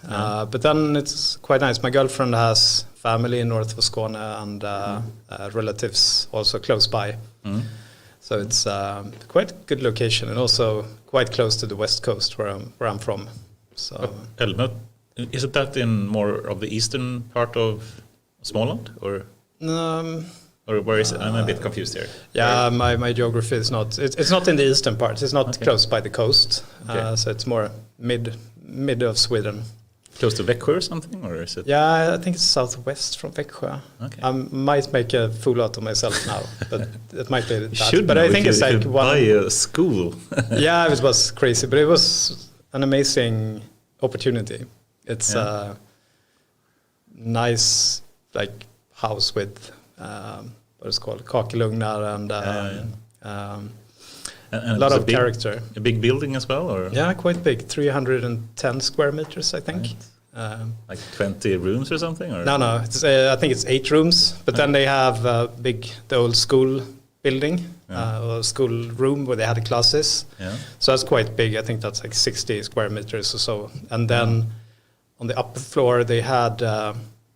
But then it's quite nice. My girlfriend has family in north of Skåne and relatives also close by. So it's quite a good location and also quite close to the west coast where I'm from. So Älmhult, isn't that in more of the eastern part of Småland, or where is it? I'm a bit confused here. Yeah, my geography is not. It's not in the eastern part. It's not close by the coast. So it's more mid of Sweden. Close to Växjö or something, or is it? Yeah, I think it's southwest from Växjö. Okay. I might make a fool out of myself now, but it might be that. Should but I think it's like buy a school. Yeah, it was crazy, but it was an amazing opportunity. It's a nice like house with what is called kakelugnar and a lot of character. A big building as well, or? Yeah, quite big, 310 square meters, I think. Right. Like 20 rooms or something? Or? No. It's, I think it's 8 rooms, but then they have the old school building, or school room where they had the classes. Yeah. So that's quite big. I think that's like 60 square meters or so. And then on the upper floor they had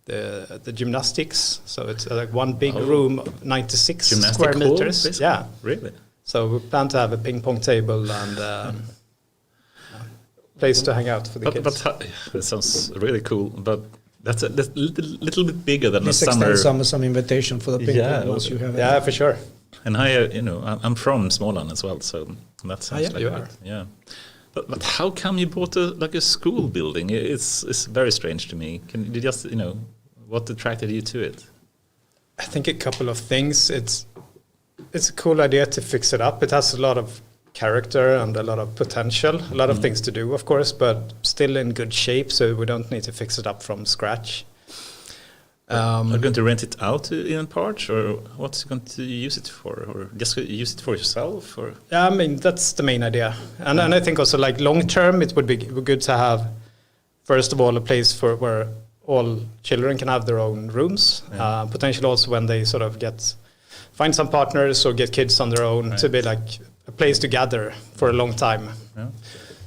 the gymnastics. So it's like one big room, 96 square meters. Basically? Yeah, really. So we plan to have a ping pong table and place to hang out for the kids. But that sounds really cool. But that's a little bit bigger than a summer. Some invitation for the ping pong once you have it. Yeah, for sure. And I'm from Småland as well, so that sounds like it. Yeah. But how come you bought a school building? It's very strange to me. Can you just what attracted you to it? I think a couple of things. It's a cool idea to fix it up. It has a lot of character and a lot of potential, a lot of things to do, of course, but still in good shape, so we don't need to fix it up from scratch. Are you going to rent it out in parts, or what's going to use it for, or just use it for yourself? Or? Yeah, I mean, that's the main idea. And I think also like long term, it would be good to have, first of all, a place where all children can have their own rooms, potentially also when they sort of find some partners or get kids on their own, to be like a place to gather for a long time. Yeah.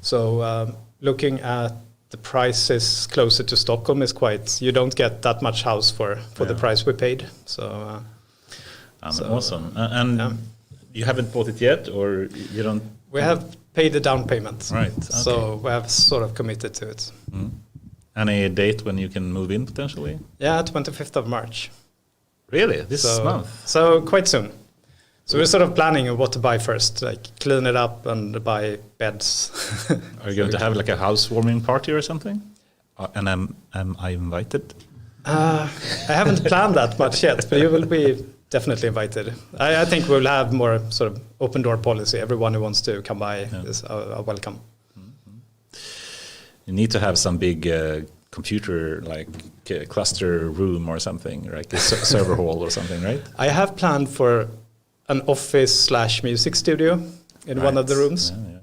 So looking at the prices closer to Stockholm is you don't get that much house for the price we paid. So awesome. And you haven't bought it yet, or you don't? We have paid the down payment. Right. Okay. So we have sort of committed to it. Mm. Any date when you can move in potentially? Yeah, 25th of March. Really? This month? So quite soon. So we're sort of planning what to buy first, like clean it up and buy beds. Are you going to have like a housewarming party or something? And am I invited? I haven't planned that much yet, but you will be definitely invited. I think we'll have more sort of open door policy. Everyone who wants to come by is welcome. Mm-hmm. You need to have some big computer cluster room or something, like a server hall or something, right? I have planned for an office/music studio in one of the rooms. Yeah.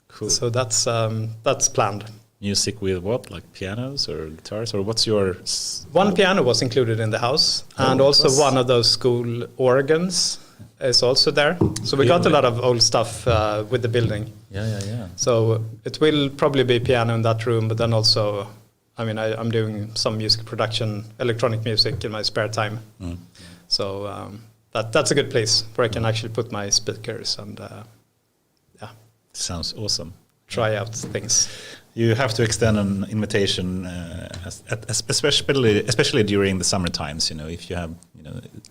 Cool. So that's planned. Music with what, like pianos or guitars, or what's your? One piano was included in the house, and also one of those school organs is also there. So we got a lot of old stuff with the building. Yeah. So it will probably be piano in that room, but then also, I mean, I'm doing some music production, electronic music in my spare time. Mm. So that's a good place where I can actually put my speakers and Sounds awesome. Try out things. You have to extend an invitation, especially during the summer times. If you have,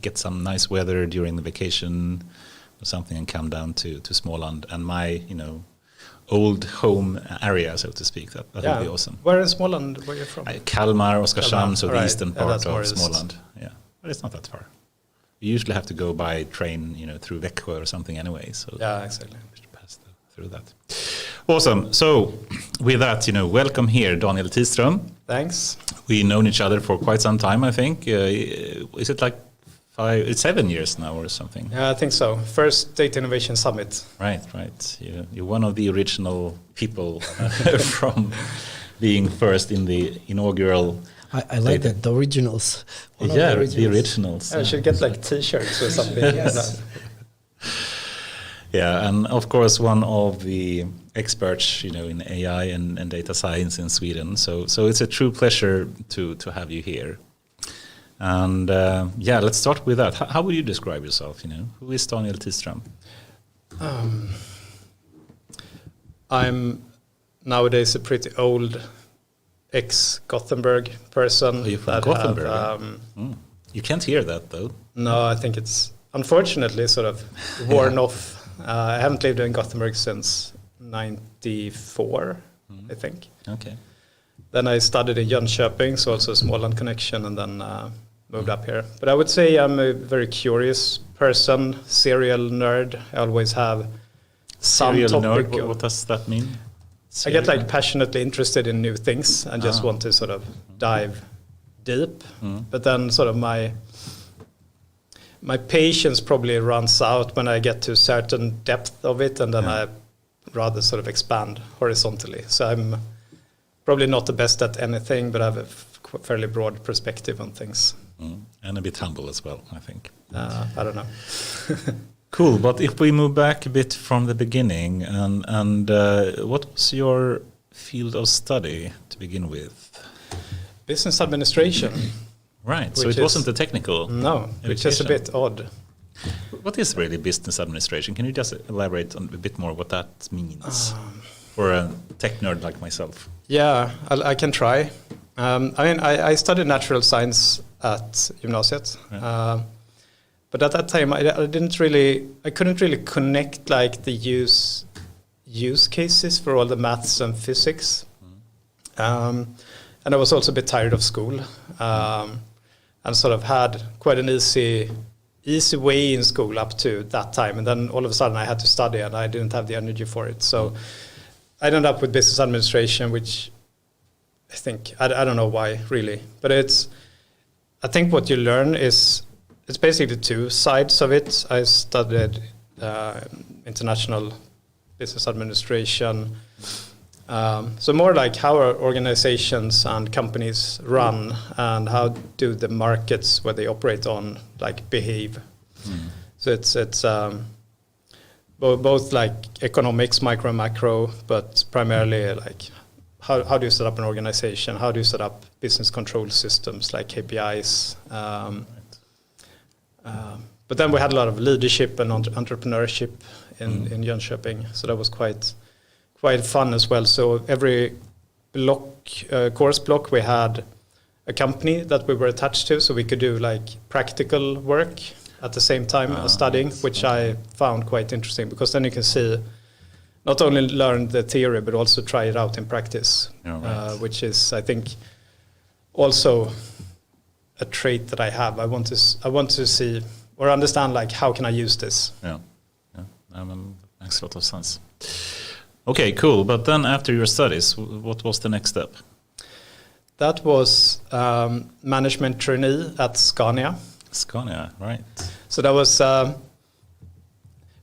get some nice weather during the vacation or something, and come down to Småland and my, old home area, so to speak. That would be awesome. Where in Småland? Where are you from? Kalmar, Oskarshamn, so the eastern part of Småland. Småland. Yeah, but it's not that far. You usually have to go by train, through Växjö or something anyway. So exactly. Pass through that. Awesome. So with that, welcome here, Daniel Tidström. Thanks. We've known each other for quite some time, I think. Is it like 7 years now or something? Yeah, I think so. First Data Innovation Summit. Right. You're one of the original people from being first in the inaugural. I like that, the originals. The originals. I should get like T-shirts or something. Yes. Yeah, and of course one of the experts, in AI and data science in Sweden. So it's a true pleasure to have you here. And let's start with that. How would you describe yourself? Who is Daniel Tidström? I'm nowadays a pretty old ex-Gothenburg person. Are you from Gothenburg? You can't hear that though. No, I think it's unfortunately sort of worn off. I haven't lived in Gothenburg since 94, I think. Okay. Then I studied in Jönköping, so also a Småland connection, and then moved up here. But I would say I'm a very curious person, serial nerd. I always have some serial topic. Nerd? What does that mean? I get like passionately interested in new things and just want to sort of dive deep. But then sort of my patience probably runs out when I get to a certain depth of it, and then I rather sort of expand horizontally. So I'm probably not the best at anything, but I have a fairly broad perspective on things. And a bit humble as well, I think. I don't know. Cool, but if we move back a bit from the beginning, and what was your field of study to begin with? Business administration. Right, so it wasn't the technical. No, which is a bit odd. What is really business administration? Can you just elaborate on a bit more what that means for a tech nerd like myself? Yeah, I can try. I studied natural science at gymnasiet, but at that time I couldn't really connect like the use cases for all the maths and physics, and I was also a bit tired of school, and sort of had quite an easy way in school up to that time, and then all of a sudden I had to study and I didn't have the energy for it, so I ended up with business administration, which I think I don't know why really, but I think what you learn is it's basically two sides of it. I studied international business administration, so more like how are organizations and companies run, and how do the markets where they operate on like behave. So it's both like economics, micro and macro, but primarily like how do you set up an organization? How do you set up business control systems like KPIs? But then we had a lot of leadership and entrepreneurship in Jönköping, so that was quite fun as well. So every course block, we had a company that we were attached to, so we could do like practical work at the same time as studying, which I found quite interesting, because then you can see, not only learn the theory, but also try it out in practice, which is, I think, also a trait that I have. I want to see or understand, like, how can I use this? Makes a lot of sense. Okay, cool. But then after your studies, what was the next step? That was management trainee at Scania. Scania, right. So that was,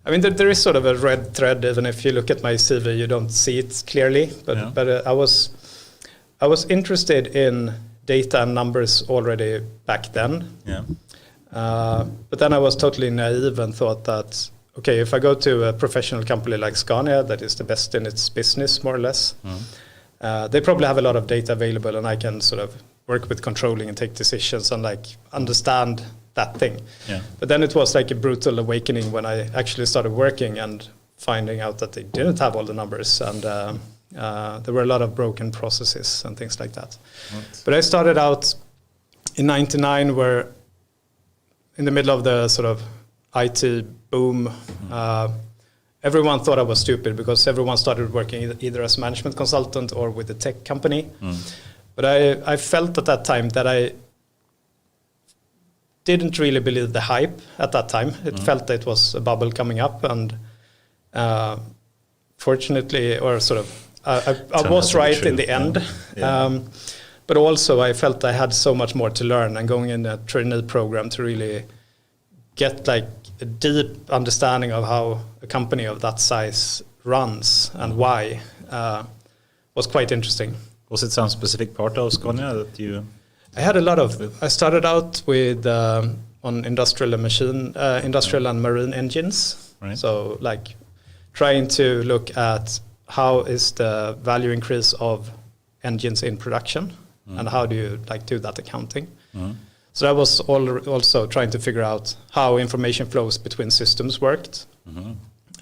there is sort of a red thread, even if you look at my CV, you don't see it clearly. But I was interested in data and numbers already back then. Yeah. But then I was totally naive and thought that, okay, if I go to a professional company like Scania, that is the best in its business, more or less, they probably have a lot of data available, and I can sort of work with controlling and take decisions and like understand that thing. Yeah. But then it was like a brutal awakening when I actually started working and finding out that they didn't have all the numbers, and there were a lot of broken processes and things like that. Right. But I started out in 99, where in the middle of the sort of IT boom, everyone thought I was stupid because everyone started working either as a management consultant or with a tech company. But I felt at that time that I didn't really believe the hype at that time. It felt that it was a bubble coming up, and fortunately, or sort of, I was right in the end. Yeah. But also I felt I had so much more to learn, and going in a trainee program to really get like a deep understanding of how a company of that size runs and why was quite interesting. Was it some specific part of Scania that you... I had a lot of... I started out with on industrial and marine engines. Right. So like trying to look at how is the value increase of engines in production, and how do you like do that accounting? So I was also trying to figure out how information flows between systems worked.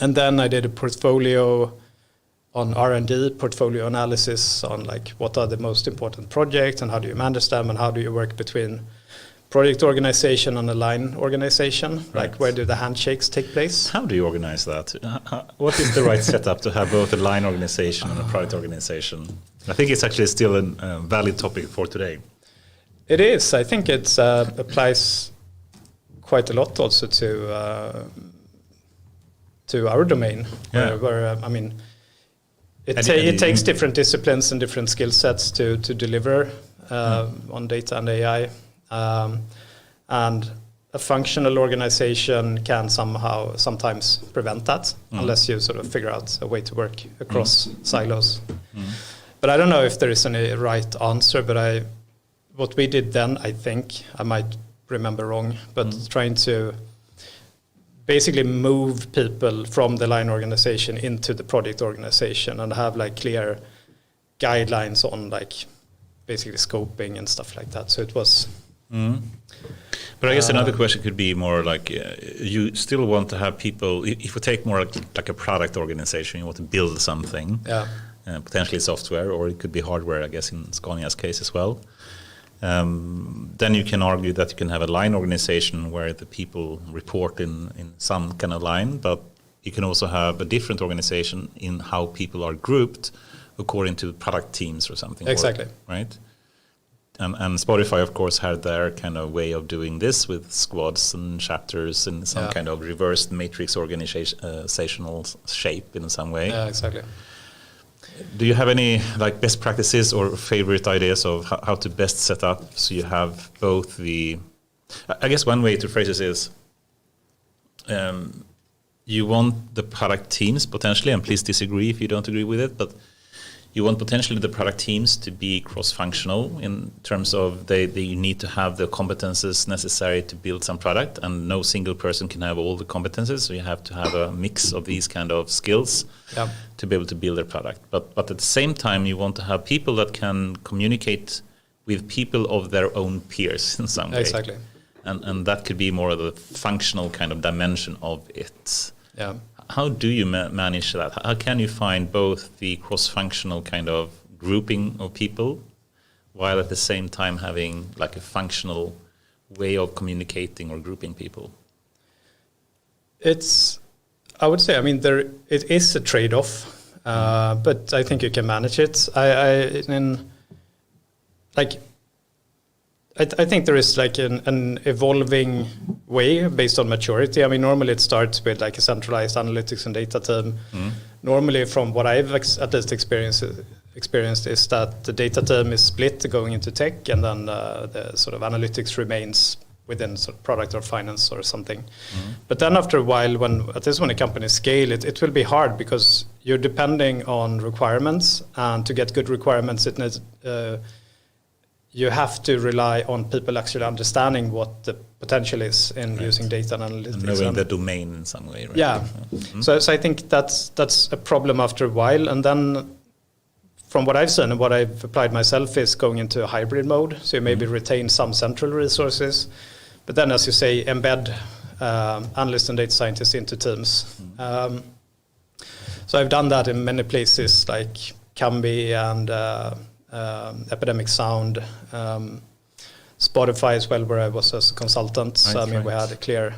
And then I did a portfolio on R&D, portfolio analysis on like what are the most important projects and how do you manage them and how do you work between project organization and a line organization, like where do the handshakes take place? How do you organize that? What is the right setup to have both a line organization and a product organization? I think it's actually still a valid topic for today. It is. I think it applies quite a lot also to our domain, where I mean, it takes different disciplines and different skill sets to deliver on data and AI. And a functional organization can sometimes prevent that unless you sort of figure out a way to work across silos. But I don't know if there is any right answer, but what we did then, I think, I might remember wrong, but trying to basically move people from the line organization into the project organization and have like clear guidelines on like basically scoping and stuff like that. So it was... But I guess another question could be more like you still want to have people, if we take more like a product organization, you want to build something, potentially software, or it could be hardware, I guess, in Scania's case as well. Then you can argue that you can have a line organization where the people report in some kind of line, but you can also have a different organization in how people are grouped according to product teams or something. Exactly. Right? And Spotify, of course, had their kind of way of doing this with squads and chapters in some kind of reversed matrix organizational shape in some way. Yeah, exactly. Do you have any like best practices or favorite ideas of how to best set up so you have both the... I guess one way to phrase this is you want the product teams potentially, and please disagree if you don't agree with it, but you want potentially the product teams to be cross-functional in terms of they need to have the competences necessary to build some product, and no single person can have all the competences. So you have to have a mix of these kind of skills to be able to build their product. But at the same time, you want to have people that can communicate with people of their own peers in some way. Exactly. And that could be more of the functional kind of dimension of it. Yeah. How do you manage that? How can you find both the cross-functional kind of grouping of people while at the same time having like a functional way of communicating or grouping people? I would say, I mean, it is a trade-off, but I think you can manage it. I think there is like an evolving way based on maturity. I mean, normally it starts with like a centralized analytics and data team. Normally, from what I've at least experienced is that the data team is split going into tech, and then the sort of analytics remains within sort of product or finance or something. But then after a while, when a company scale, it will be hard because you're depending on requirements, and to get good requirements, it needs... you have to rely on people actually understanding what the potential is in using data and analytics. And knowing the domain in some way, right? Yeah. So I think that's a problem after a while. And then from what I've seen and what I've applied myself is going into a hybrid mode. So you maybe retain some central resources, but then, as you say, embed analysts and data scientists into teams. So I've done that in many places like Camby and Epidemic Sound, Spotify as well, where I was as a consultant. So we had a clear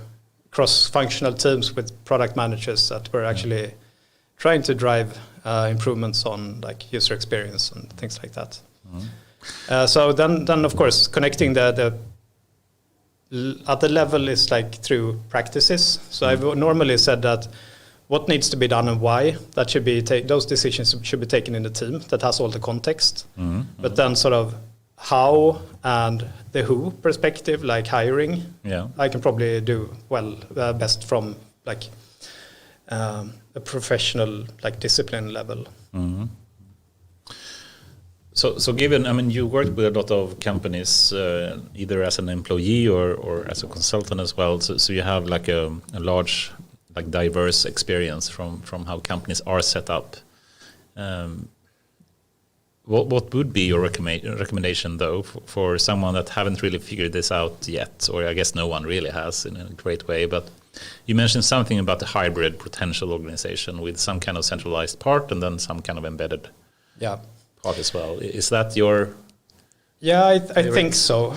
cross-functional teams with product managers that were actually trying to drive improvements on like user experience and things like that. So then of course connecting the other level is like through practices. So I've normally said that what needs to be done and why, that should be those decisions should be taken in the team that has all the context. But then sort of how and the who perspective, like hiring, I can probably do best from like a professional like discipline level. So given, I mean, you worked with a lot of companies, either as an employee or as a consultant as well. So you have like a large, like diverse experience from how companies are set up. What would be your recommendation, though, for someone that haven't really figured this out yet, or I guess no one really has in a great way, but you mentioned something about the hybrid potential organization with some kind of centralized part and then some kind of embedded part as well. Is that your... Yeah, I think so.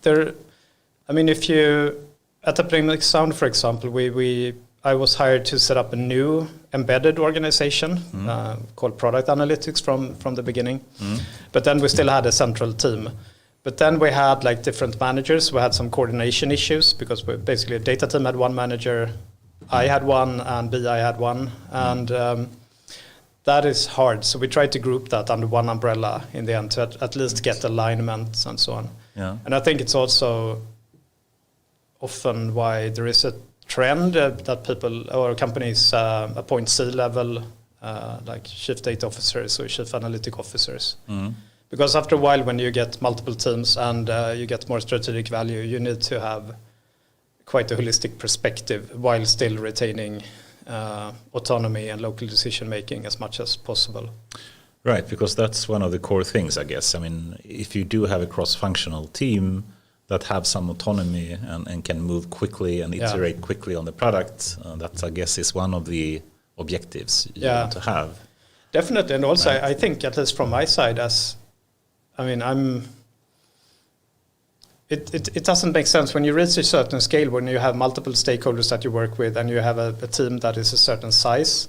If you... At Epidemic Sound, for example, I was hired to set up a new embedded organization called Product Analytics from the beginning. But then we still had a central team. But then we had like different managers. We had some coordination issues because basically a data team had one manager, I had one, and BI had one. And that is hard. So we tried to group that under one umbrella in the end to at least get alignment and so on. Yeah. And I think it's also often why there is a trend that people or companies appoint C-level like chief data officers or chief analytic officers. Because after a while, when you get multiple teams and you get more strategic value, you need to have quite a holistic perspective while still retaining autonomy and local decision making as much as possible. Right, because that's one of the core things, I guess. I mean, if you do have a cross-functional team that have some autonomy and can move quickly and iterate quickly on the product, that I guess is one of the objectives you want to have. Definitely, and also right. I think, at least from my side, it doesn't make sense when you reach a certain scale, when you have multiple stakeholders that you work with and you have a team that is a certain size.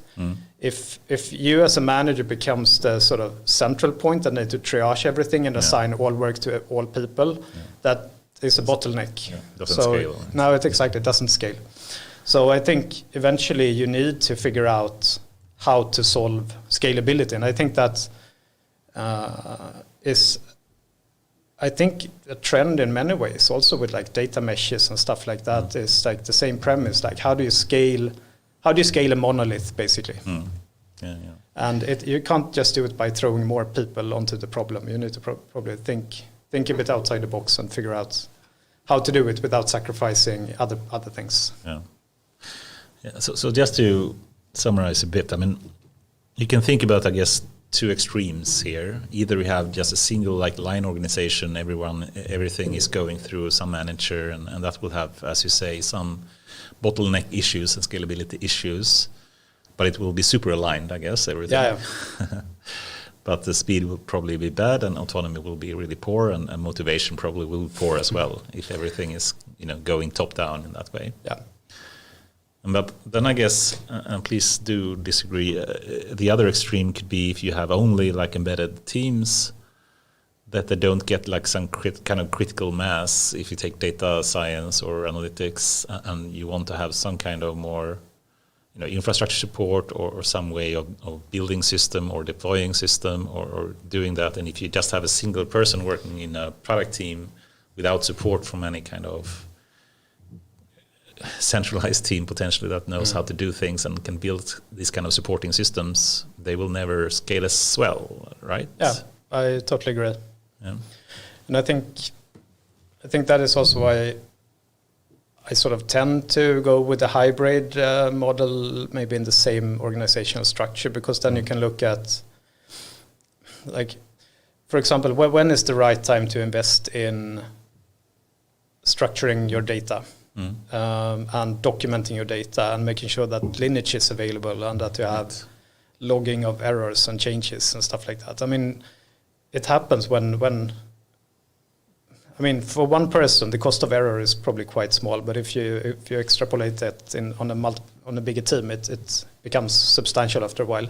If you as a manager becomes the sort of central point and need to triage everything and assign all work to all people, that is a bottleneck. Doesn't scale. No, it doesn't scale. So I think eventually you need to figure out how to solve scalability, and I think that is, I think, a trend in many ways. Also with like data meshes and stuff like that is like the same premise. Like how do you scale a monolith basically? And you can't just do it by throwing more people onto the problem. You need to probably think a bit outside the box and figure out how to do it without sacrificing other things. So just to summarize a bit, I mean, you can think about, I guess, two extremes here. Either we have just a single like line organization, everything is going through some manager, and that will have, as you say, some bottleneck issues and scalability issues, but it will be super aligned, I guess, everything. But the speed will probably be bad, and autonomy will be really poor, and motivation probably will be poor as well if everything is going top down in that way. But then I guess, and please do disagree, the other extreme could be if you have only like embedded teams, that they don't get like some kind of critical mass. If you take data science or analytics, and you want to have some kind of more infrastructure support or some way of building system or deploying system or doing that. And if you just have a single person working in a product team without support from any kind of centralized team potentially that knows how to do things and can build these kind of supporting systems, they will never scale as well, right? Yeah, I totally agree. And I think that is also why I sort of tend to go with a hybrid model, maybe in the same organizational structure, because then you can look at, like, for example, when is the right time to invest in structuring your data and documenting your data and making sure that lineage is available and that you have logging of errors and changes and stuff like that. I mean, it happens when for one person, the cost of error is probably quite small, but if you extrapolate that on a bigger team, it becomes substantial after a while.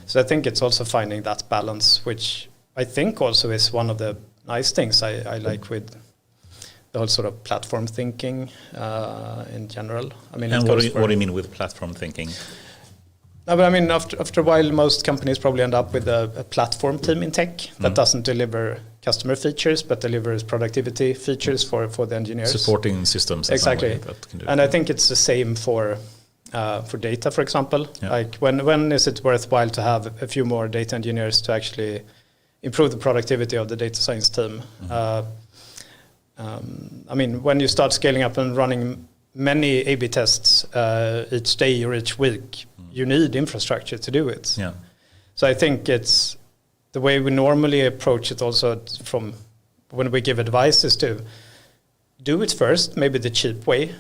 So I think it's also finding that balance, which I think also is one of the nice things I like with the whole sort of platform thinking in general. I mean, and what do you mean with platform thinking? No, but I mean, after a while, most companies probably end up with a platform team in tech that doesn't deliver customer features, but delivers productivity features for the engineers. Supporting systems. Exactly. And I think it's the same for data, for example. Like when is it worthwhile to have a few more data engineers to actually improve the productivity of the data science team? I mean, when you start scaling up and running many A/B tests each day or each week, you need infrastructure to do it. Yeah. So I think it's the way we normally approach it also from when we give advice is to do it first, maybe the cheap way,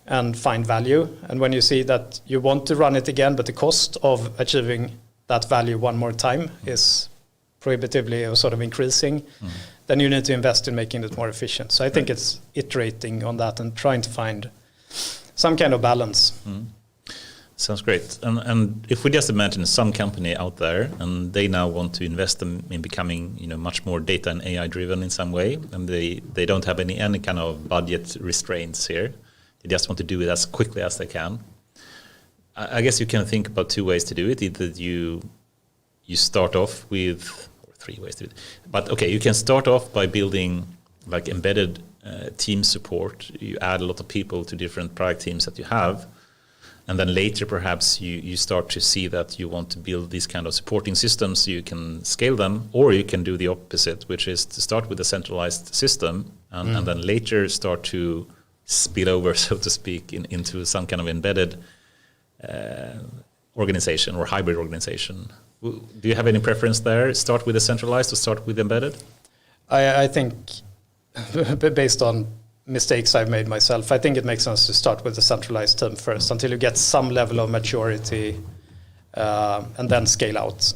and find value. And when you see that you want to run it again, but the cost of achieving that value one more time is prohibitively or sort of increasing, then you need to invest in making it more efficient. So I think it's iterating on that and trying to find some kind of balance. Sounds great. And if we just imagine some company out there and they now want to invest in becoming, much more data and AI driven in some way, and they don't have any kind of budget restraints here. They just want to do it as quickly as they can. I guess you can think about two ways to do it. Either you start off with, or three ways to do it. But okay, you can start off by building like embedded team support. You add a lot of people to different product teams that you have. And then later, perhaps you start to see that you want to build these kind of supporting systems so you can scale them, or you can do the opposite, which is to start with a centralized system and then later start to spill over, so to speak, into some kind of embedded organization or hybrid organization. Do you have any preference there? Start with a centralized or start with embedded? I think, based on mistakes I've made myself, I think it makes sense to start with the centralized team first until you get some level of maturity, and then scale out.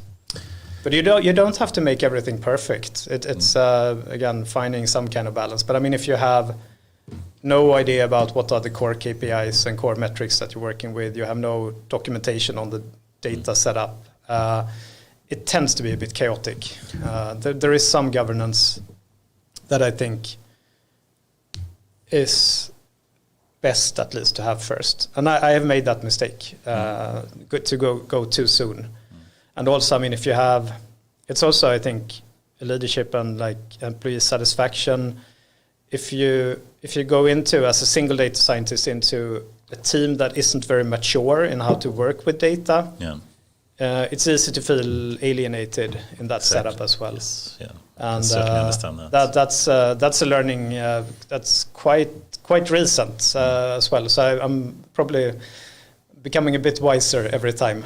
But you don't have to make everything perfect. It's again finding some kind of balance. But I mean, if you have no idea about what are the core KPIs and core metrics that you're working with, you have no documentation on the data setup, it tends to be a bit chaotic. There is some governance that I think is best at least to have first. And I have made that mistake, good to go too soon. And also, I mean, if you have, it's also, I think, leadership and like employee satisfaction. If you go into, as a single data scientist, into a team that isn't very mature in how to work with data, it's easy to feel alienated in that setup as well. Yes, yeah. And I certainly understand that. That's a learning that's quite recent as well. So I'm probably becoming a bit wiser every time.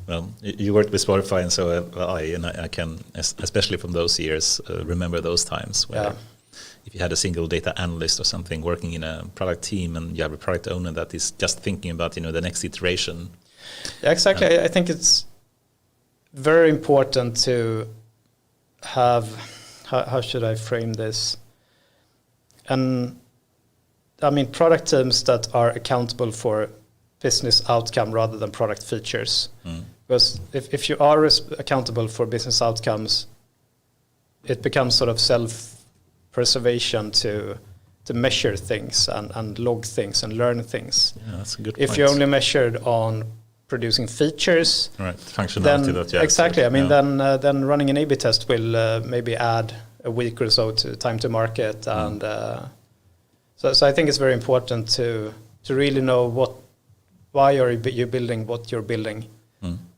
Well, you worked with Spotify, and so I can, especially from those years, remember those times where if you had a single data analyst or something working in a product team, and you have a product owner that is just thinking about the next iteration. Yeah, exactly. I think it's very important to have, how should I frame this? And I mean, product teams that are accountable for business outcome rather than product features. Because if you are accountable for business outcomes, it becomes sort of self-preservation to measure things and log things and learn things. Yeah, that's a good If point. you're only measured on producing features, right, functionality that you have. Exactly. I mean, then running an A/B test will maybe add a week or so to time to market, and so I think it's very important to really know why are you building what you're building,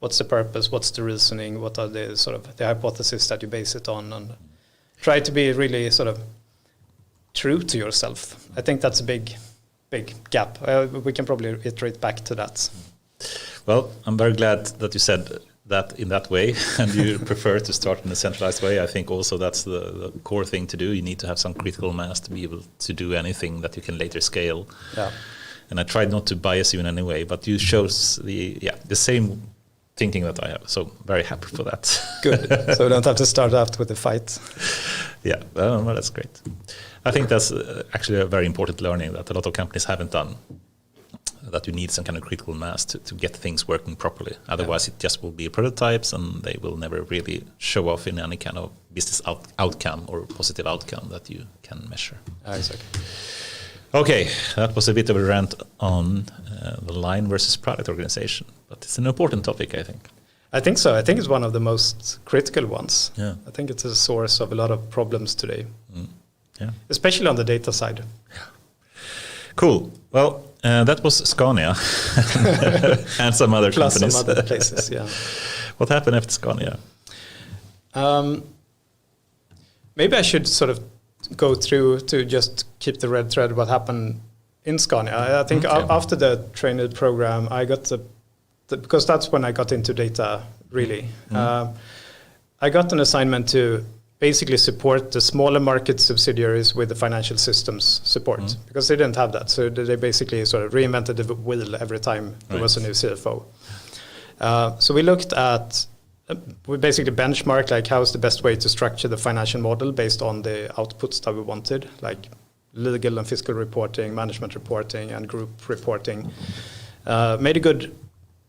what's the purpose, what's the reasoning, what are the sort of the hypotheses that you base it on, and try to be really sort of true to yourself. I think that's a big gap. We can probably iterate back to that. Well, I'm very glad that you said that in that way, and you prefer to start in a centralized way. I think also that's the core thing to do. You need to have some critical mass to be able to do anything that you can later scale. Yeah. And I tried not to bias you in any way, but you chose the same thinking that I have. So very happy for that. Good. So we don't have to start out with a fight. Yeah, well, that's great. I think that's actually a very important learning that a lot of companies haven't done. That you need some kind of critical mass to get things working properly. Otherwise, it just will be prototypes, and they will never really show off in any kind of business outcome or positive outcome that you can measure. Exactly. Okay, that was a bit of a rant on the line versus product organization, but it's an important topic, I think. I think so. I think it's one of the most critical ones. Yeah. I think it's a source of a lot of problems today. Yeah. Especially on the data side. Yeah. Cool. Well, that was Scania and some other Plus companies. some other places, yeah. What happened after Scania? Maybe I should sort of go through to just keep the red thread what happened in Scania. I think after the trainee program, I got because that's when I got into data, really. I got an assignment to basically support the smaller market subsidiaries with the financial systems support, because they didn't have that. So they basically sort of reinvented the wheel every time there was a new CFO. So we looked at, we basically benchmarked like how's the best way to structure the financial model based on the outputs that we wanted, like legal and fiscal reporting, management reporting, and group reporting. Made a good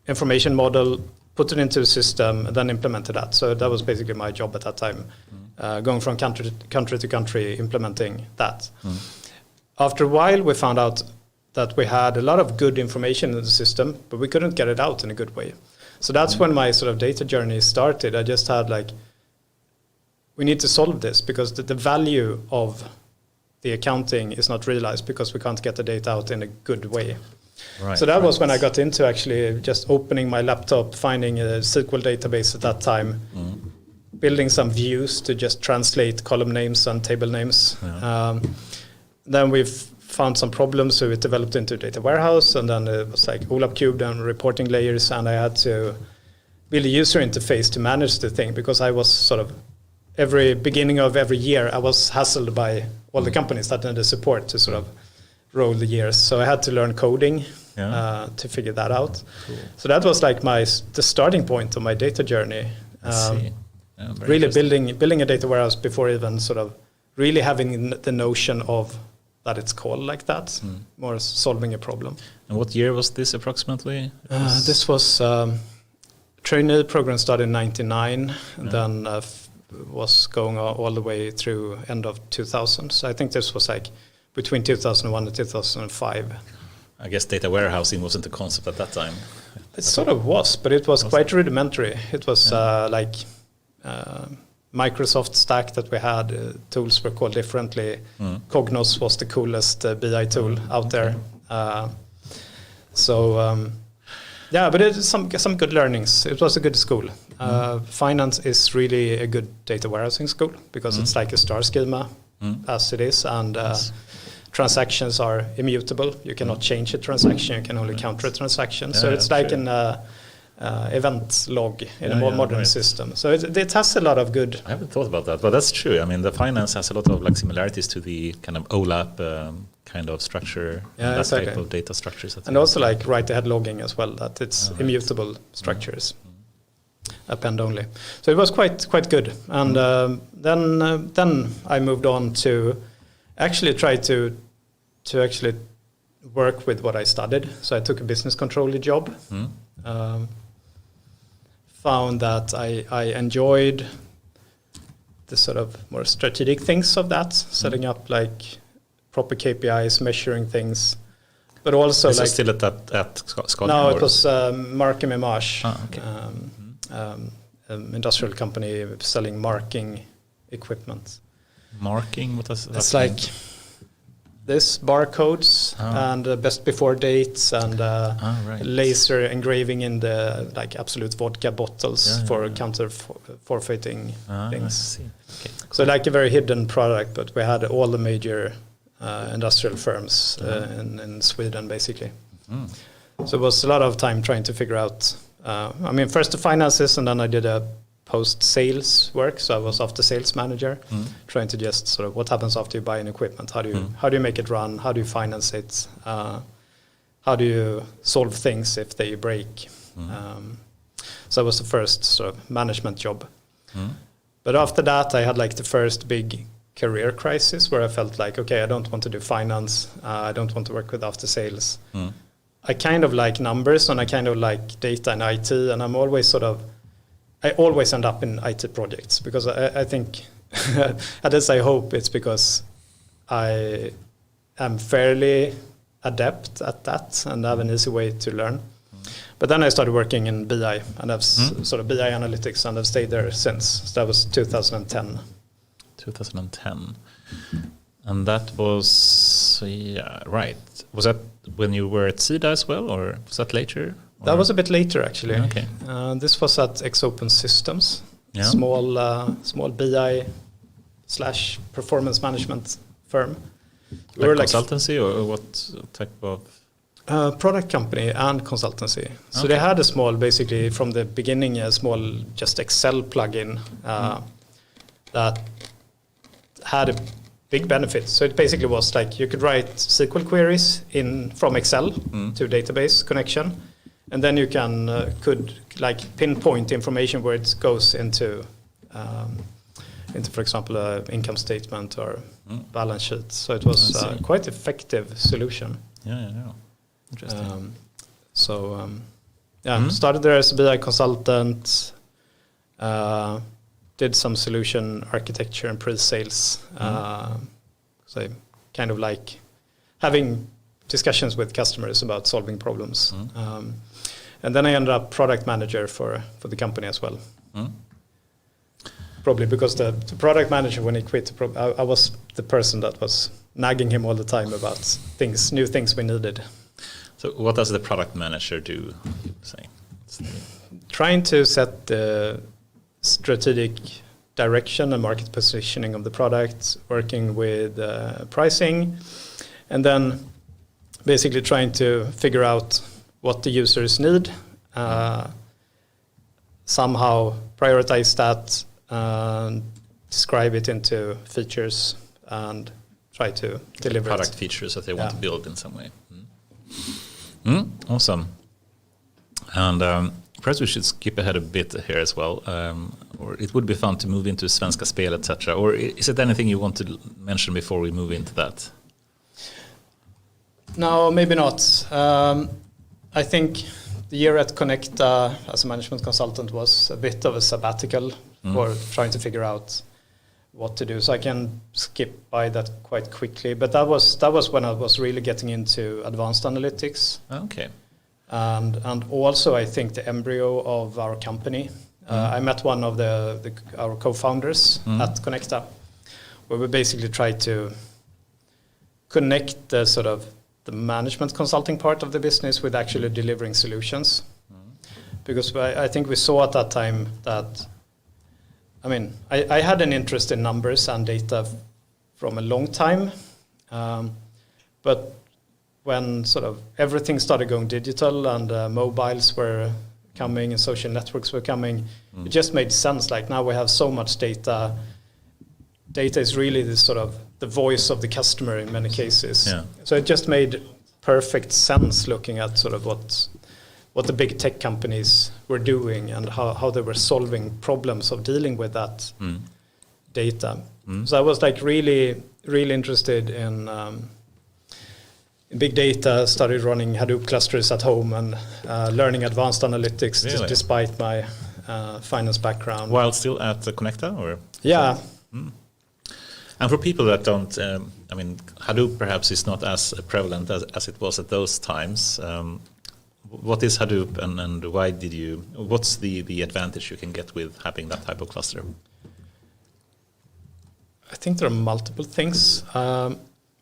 information model, put it into the system, and then implemented that. So that was basically my job at that time, going from country to country, implementing that. After a while, we found out that we had a lot of good information in the system, but we couldn't get it out in a good way. So that's when my sort of data journey started. I just had like, we need to solve this because the value of the accounting is not realized because we can't get the data out in a good way. Right, so that was when I got into actually just opening my laptop, finding a SQL database at that time, building some views to just translate column names and table names. Then we've found some problems, so it developed into a data warehouse, and then it was like OLAP cubed and reporting layers, and I had to build a user interface to manage the thing because I was sort of every beginning of every year I was hassled by all the companies that needed support to sort of roll the years. So I had to learn coding to figure that out. Cool. So that was like the starting point of my data journey. Really building a data warehouse before even sort of really having the notion of that it's called like that, more solving a problem. And what year was this approximately? This was trainee program started in 99 and then was going all the way through end of 2000. So I think this was like between 2001 and 2005. I guess data warehousing wasn't a concept at that time. It sort of was, but it was quite rudimentary. It was like Microsoft stack that we had. Tools were called differently. Cognos was the coolest BI tool out there. But it's some good learnings. It was a good school. Finance is really a good data warehousing school because it's like a star schema as it is, and transactions are immutable. You cannot change a transaction. You can only counter a transaction. So it's like an event log in a more modern system. So it has a lot of good. I haven't thought about that, but that's true. I mean, the finance has a lot of like similarities to the kind of OLAP kind of structure, that type of data structures. And also like write-ahead logging as well, that it's immutable structures, append only. So it was quite good. And then I moved on to actually try to actually work with what I studied. So I took a business controller job. Found that I enjoyed the sort of more strategic things of that, setting up like proper KPIs, measuring things, but also Is like it still at Scania? No, it was Markham and Marsh, industrial company selling marking equipment. Marking? What does that It's mean? like this barcodes and best before dates and laser engraving in the like Absolute vodka bottles for counter forfeiting things. Okay, cool. So like a very hidden product, but we had all the major industrial firms in Sweden basically. So it was a lot of time trying to figure out. First the finances, and then I did a post-sales work. So I was after sales manager, trying to just sort of what happens after you buy an equipment. How do you make it run? How do you finance it? How do you solve things if they break? So that was the first sort of management job. But after that, I had like the first big career crisis where I felt like, okay, I don't want to do finance. I don't want to work with after sales. I kind of like numbers and I kind of like data and IT, and I always end up in IT projects because I think, at least I hope it's because I am fairly adept at that and have an easy way to learn. But then I started working in BI and I've sort of BI analytics, and I've stayed there since. So that was 2010. 2010. And that was, right. Was that when you were at SIDA as well, or was that later? Or? That was a bit later, actually. Okay. This was at Open Systems, small BI / performance management firm. Like consultancy or what type of? Product company and consultancy. So Okay. they had a small, basically from the beginning, a small just Excel plugin that had a big benefit. So it basically was like you could write SQL queries from Excel to database connection, and then you could like pinpoint information where it goes into for example, an income statement or balance sheet. So it was quite effective solution. Yeah. Interesting. Started there as a BI consultant, did some solution architecture and pre-sales. So kind of like having discussions with customers about solving problems. And then I ended up product manager for the company as well. Probably because the product manager, when he quit, I was the person that was nagging him all the time about new things we needed. So what does the product manager do, you say? Trying to set the strategic direction and market positioning of the product, working with pricing, and then basically trying to figure out what the users need, somehow prioritize that, describe it into features, and try to deliver product features that they want to build in some way. Awesome. And perhaps we should skip ahead a bit here as well. Or it would be fun to move into Svenska Spel, etc. Or is it anything you want to mention before we move into that? No, maybe not. I think the year at Connecta as a management consultant was a bit of a sabbatical for trying to figure out what to do. So I can skip by that quite quickly. But that was when I was really getting into advanced analytics. Okay. And also I think the embryo of our company. I met one of our co-founders at Connecta, where we basically tried to connect the sort of the management consulting part of the business with actually delivering solutions. Because I think we saw at that time that, I had an interest in numbers and data from a long time, but when sort of everything started going digital and mobiles were coming and social networks were coming, it just made sense. Like now we have so much data. Data is really the sort of the voice of the customer in many cases. Yeah. So it just made perfect sense looking at sort of what the big tech companies were doing and how they were solving problems of dealing with that data. So I was like really, really interested in big data, started running Hadoop clusters at home and learning advanced analytics despite my finance background. While still at Connecta? Or? Yeah. And for people that don't, Hadoop perhaps is not as prevalent as it was at those times. What is Hadoop and what's the advantage you can get with having that type of cluster? I think there are multiple things. I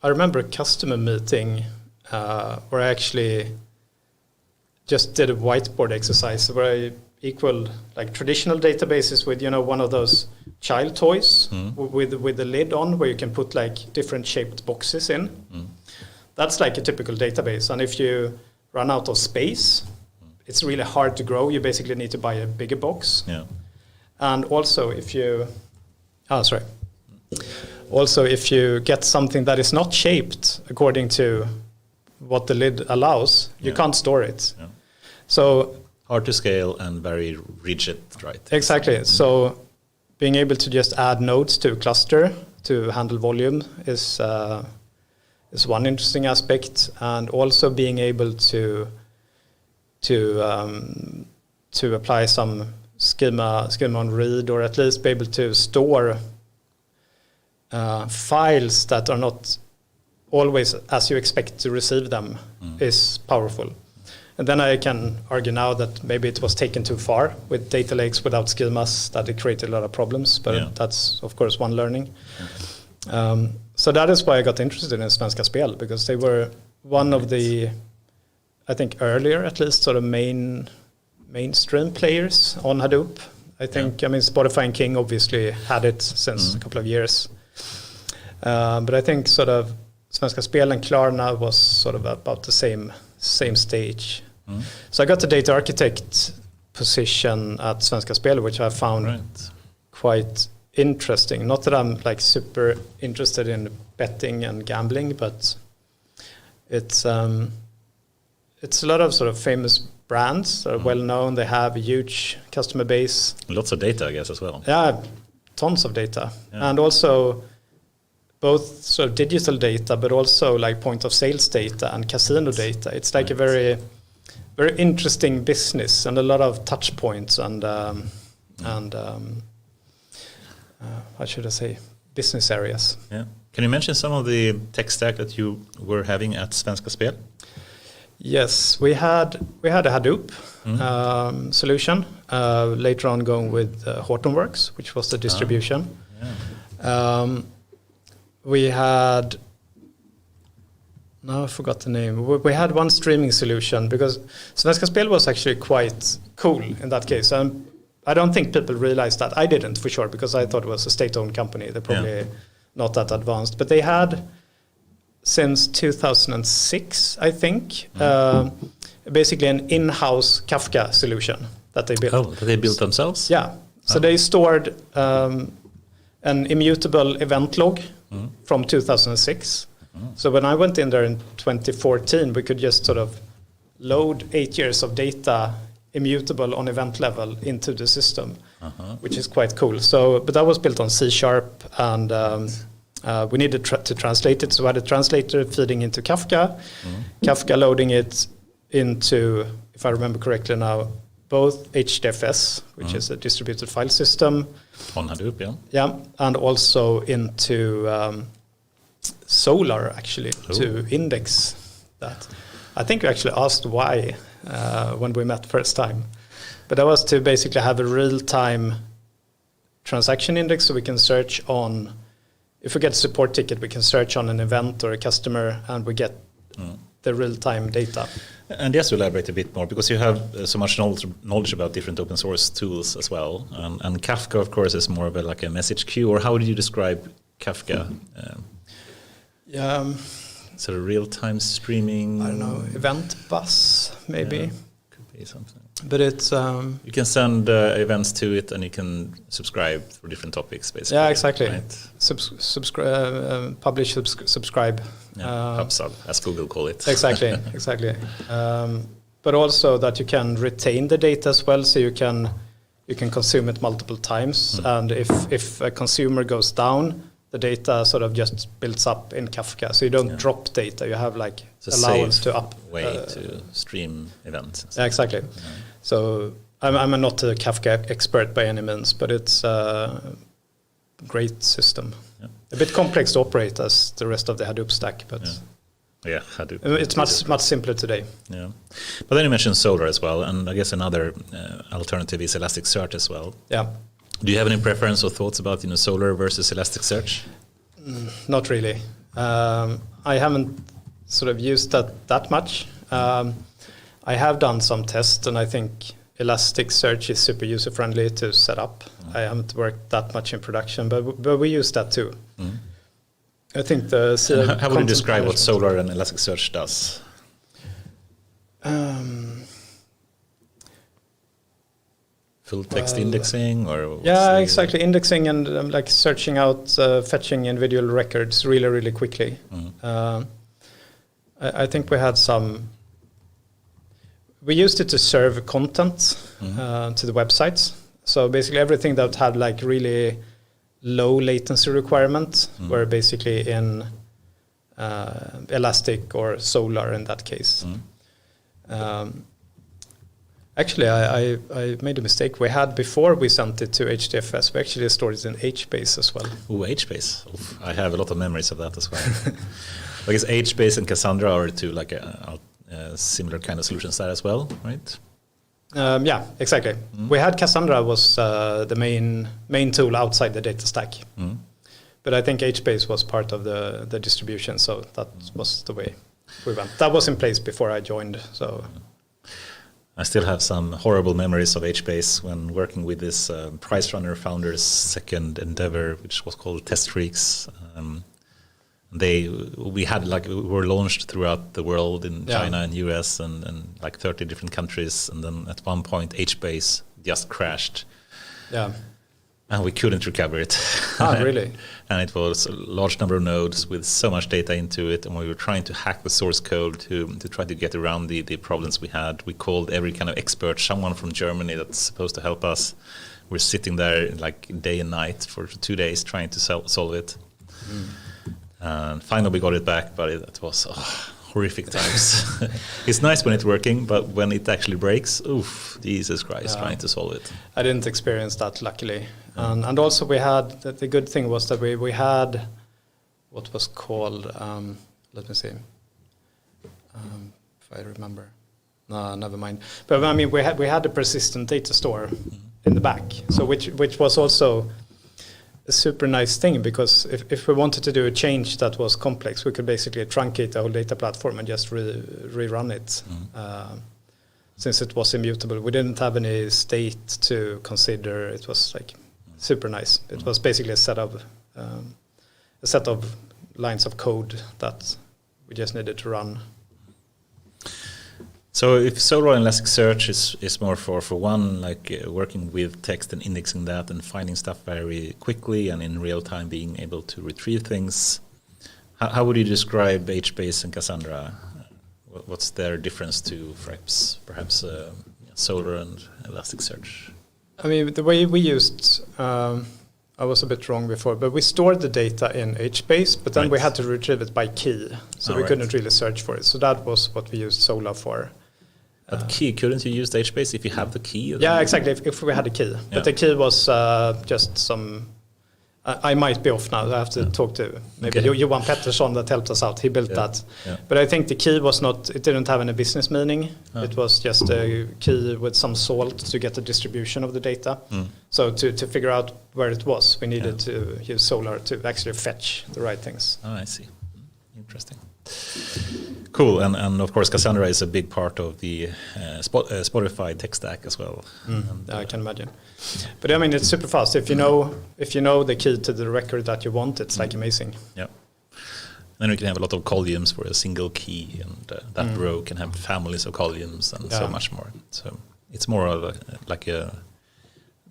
remember a customer meeting where I actually just did a whiteboard exercise where I equaled like traditional databases with, one of those child toys with the lid on where you can put like different shaped boxes in. That's like a typical database. And if you run out of space, it's really hard to grow. You basically need to buy a bigger box. Yeah. And also if you get something that is not shaped according to what the lid allows, you can't store it. Yeah. So hard to scale and very rigid, right? Exactly. So being able to just add nodes to a cluster to handle volume is one interesting aspect, and also being able to apply some schema on read, or at least be able to store files that are not always as you expect to receive them is powerful. And then I can argue now that maybe it was taken too far with data lakes without schemas, that it created a lot of problems, but that's of course one learning. So that is why I got interested in Svenska Spel, because they were one of the, I think earlier at least, sort of mainstream players on Hadoop. I think, Spotify and King obviously had it since a couple of years. But I think sort of Svenska Spel and Klarna was sort of about the same stage. So I got the data architect position at Svenska Spel, which I found quite interesting. Not that I'm like super interested in betting and gambling, but it's a lot of sort of famous brands that are well known. They have a huge customer base. Lots of data, I guess, as well. Yeah, tons of data. Yeah. And also both sort of digital data, but also like point of sales data and casino data. It's like a very, very interesting business and a lot of touch points and how should I say, business areas. Yeah. Can you mention some of the tech stack that you were having at Svenska Spel? Yes, we had a Hadoop solution. Later on, going with Hortonworks, which was the distribution. We had. No, I forgot the name. We had one streaming solution because Svenska Spel was actually quite cool in that case. I don't think people realized that. I didn't, for sure, because I thought it was a state-owned company. They're probably not that advanced. But they had, since 2006, I think, basically an in-house Kafka solution that they built. Oh, that they built themselves? Yeah. So they stored an immutable event log from 2006. So when I went in there in 2014, we could just sort of load 8 years of data immutable on event level into the system, which is quite cool. So, but that was built on C# and we needed to translate it. So I had a translator feeding into Kafka, Kafka loading it into, if I remember correctly now, both HDFS, which is a distributed file system. On Hadoop, Yeah, and also into Solar, actually, to index that. I think you actually asked why when we met first time. But that was to basically have a real-time transaction index so we can search on, if we get a support ticket, we can search on an event or a customer and we get the real-time data. And just to elaborate a bit more, because you have so much knowledge about different open source tools as well. And Kafka, of course, is more of a message queue, or how do you describe Kafka? Sort of real-time streaming. I don't know, event bus maybe. Yeah, could be something. But it's you can send events to it, and you can subscribe for different topics, basically. Yeah, exactly. Right? Publish, subscribe. PubSub, as Google call it. Exactly. But also that you can retain the data as well, so you can consume it multiple times, and if a consumer goes down, the data sort of just builds up in Kafka, so you don't drop data. You have like it's allowance to up way to stream events. Yeah, exactly. So I'm not a Kafka expert by any means, but it's a great system. Yeah. A bit complex to operate as the rest of the Hadoop stack, but Hadoop. It's much simpler today. Yeah, but then you mentioned Solar as well, and I guess another alternative is Elasticsearch as well. Yeah. Do you have any preference or thoughts about Solar versus Elasticsearch? Not really. I haven't sort of used that much. I have done some tests, and I think Elasticsearch is super user friendly to set up. I haven't worked that much in production, but we use that too. I think how would you describe what Solar and Elasticsearch does? Full text indexing, or exactly, indexing and like searching out, fetching individual records really quickly. I think we had some. We used it to serve content to the websites. So basically, everything that had like really low latency requirements were basically in Elastic or Solar in that case. Actually, I made a mistake. We had, before we sent it to HDFS, we actually stored it in HBase as well. Oh, HBase. Oof, I have a lot of memories of that as well. I guess HBase and Cassandra are two like a similar kind of solutions there as well, right? Yeah, exactly. We had Cassandra was the main tool outside the data stack. But I think HBase was part of the distribution, so that was the way we went. That was in place before I joined, so... I still have some horrible memories of HBase when working with this Price Runner founder's second endeavor, which was called Test Freaks. And We were launched throughout the world in China and US and like 30 different countries, and then at one point HBase just crashed. Yeah. And we couldn't recover it. Ah, really? And it was a large number of nodes with so much data into it, and we were trying to hack the source code to try to get around the problems we had. We called every kind of expert, someone from Germany that's supposed to help us. We're sitting there like day and night for 2 days trying to solve it. And finally we got it back, but it was horrific times. It's nice when it's working, but when it actually breaks, oof, Jesus Christ, trying to solve it. I didn't experience that, luckily. And also we had, the good thing was that we had what was called, let me see, if I remember. No, never mind. But I mean, we had a persistent data store in the back, so which was also a super nice thing, because if we wanted to do a change that was complex, we could basically truncate the whole data platform and just rerun it. Since it was immutable, we didn't have any state to consider. It was like super nice. It was basically a set of lines of code that we just needed to run. So if Solar and Elasticsearch is more for one, like working with text and indexing that and finding stuff very quickly and in real time being able to retrieve things, how would you describe HBase and Cassandra? What's their difference to perhaps Solar and Elasticsearch? I mean, the way we used, I was a bit wrong before, but we stored the data in HBase, but then we had to retrieve it by key, so we couldn't really search for it. So that was what we used Solar for. But key, couldn't you use the HBase if you have the key? Yeah, exactly, if we had a key. Yeah. But the key was just some... I might be off now. I have to talk to maybe Johan Pettersson that helped us out. He built that. Yeah. But I think the key was not... It didn't have any business meaning. It was just a key with some salt to get the distribution of the data. So to figure out where it was, we needed to use Solar to actually fetch the right things. Oh, I see. Interesting. Cool, and of course Cassandra is a big part of the Spotify tech stack as well. I can imagine. But I mean, it's super fast. If you know the key to the record that you want, it's like amazing. Yeah. Then we can have a lot of columns for a single key, and that row can have families of columns and so much more. So it's more of a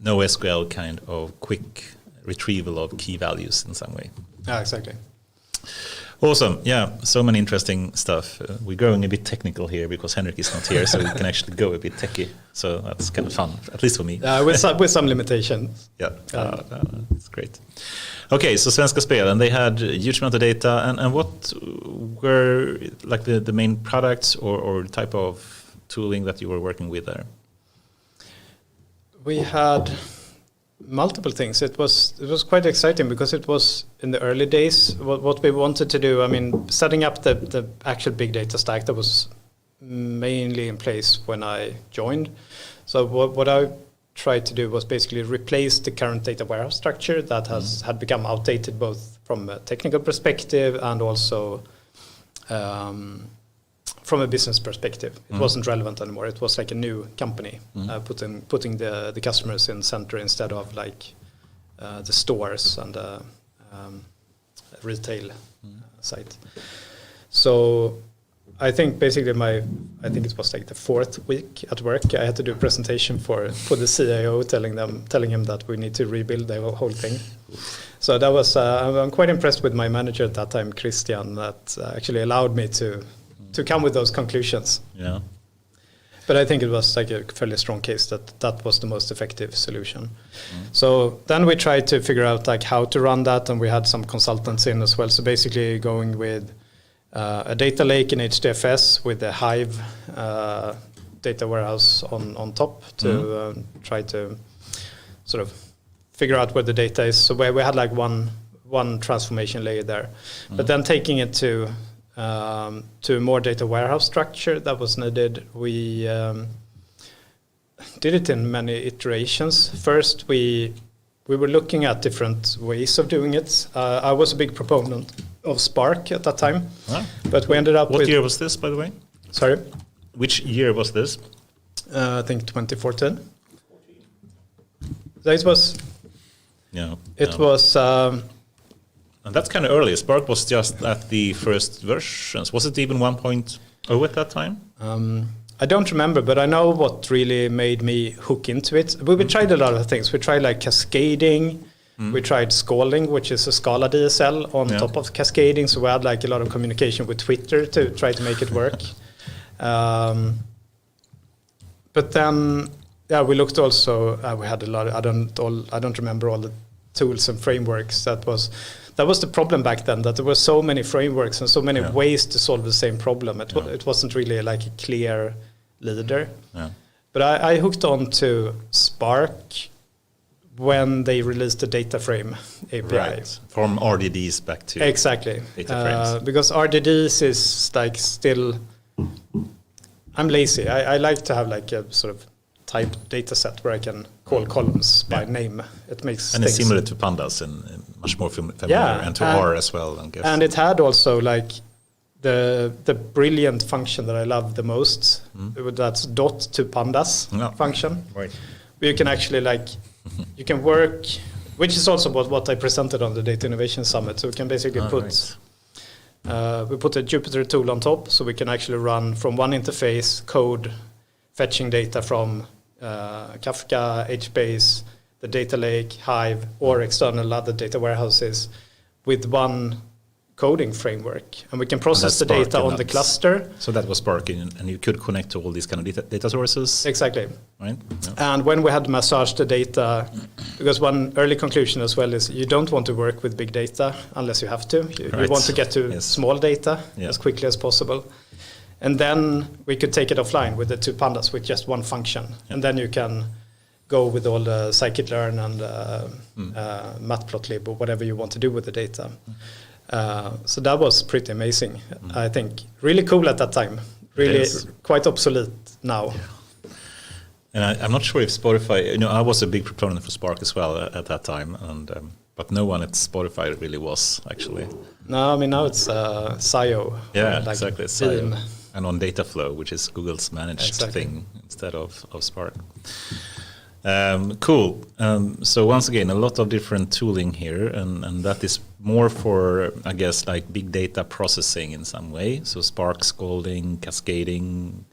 NoSQL kind of quick retrieval of key values in some way. Yeah, exactly. Awesome. Yeah, so many interesting stuff. We're going a bit technical here because Henrik is not here, so we can actually go a bit techie. So that's kind of fun, at least for me. With some limitations. Yeah, it's great. Okay, so Svenska Spel, and they had a huge amount of data. And what were like the main products or type of tooling that you were working with there? We had multiple things. It was quite exciting because it was in the early days. What we wanted to do, I mean, setting up the actual big data stack that was mainly in place when I joined. So what I tried to do was basically replace the current data warehouse structure that had become outdated both from a technical perspective and also from a business perspective. It wasn't relevant anymore. It was like a new company, putting the customers in center instead of like the stores and retail site. So I think basically I think it was like the 4th week at work, I had to do a presentation for the CIO telling him that we need to rebuild the whole thing. So that was I'm quite impressed with my manager at that time, Christian, that actually allowed me to come with those conclusions. Yeah. But I think it was like a fairly strong case that was the most effective solution. So then we tried to figure out like how to run that, and we had some consultants in as well. So basically going with a data lake in HDFS with a Hive data warehouse on top to try to sort of figure out where the data is. So we had like one transformation layer there, but then taking it to a more data warehouse structure that was needed. We did it in many iterations. First, we were looking at different ways of doing it. I was a big proponent of Spark at that time, but we ended up What year was this, by the way? Sorry? Which year was this? I think 2014. It was... Yeah. It was... And that's kind of early. Spark was just at the first versions. Was it even 1.0 at that time? I don't remember, but I know what really made me hook into it. We tried a lot of things. We tried like cascading. We tried scalding, which is a Scala DSL on top of cascading. So we had like a lot of communication with Twitter to try to make it work. But then, we looked also. We had a lot. I don't remember all the tools and frameworks. That was the problem back then. That there were so many frameworks and so many ways to solve the same problem. It wasn't really like a clear leader. Yeah. But I hooked on to Spark when they released the data frame API. Right. From RDDs back to exactly data frames. Because RDDs is like still. I'm lazy. I like to have like a sort of typed data set where I can call columns by name. It makes and it's similar to pandas and much more familiar, and to R as well, I guess. And it had also like the brilliant function that I love the most. That's dot to pandas function. Right. Where you can actually like you can work, which is also what I presented on the Data Innovation Summit. So we can basically we put a Jupyter tool on top, so we can actually run from one interface code fetching data from Kafka, HBase, the data lake, Hive, or external other data warehouses with one coding framework. And we can process the data on the cluster. So that was Spark, and you could connect to all these kind of data sources? Exactly. Right. Yeah. And when we had massaged the data, because one early conclusion as well is you don't want to work with big data unless you have to. You want to get to small data as quickly as possible. And then we could take it offline with the two pandas with just one function. And then you can go with all the scikit-learn and matplotlib or whatever you want to do with the data. So that was pretty amazing. I think really cool at that time. Really quite obsolete now. Yeah. And I'm not sure if Spotify, I was a big proponent for Spark as well at that time. And but no one at Spotify really was actually. No, I mean now it's SIO. Yeah, like exactly. SIO. And on Dataflow, which is Google's managed thing instead of Spark. Cool. So once again, a lot of different tooling here, and that is more for, I guess, like big data processing in some way. So Spark, scalding, cascading.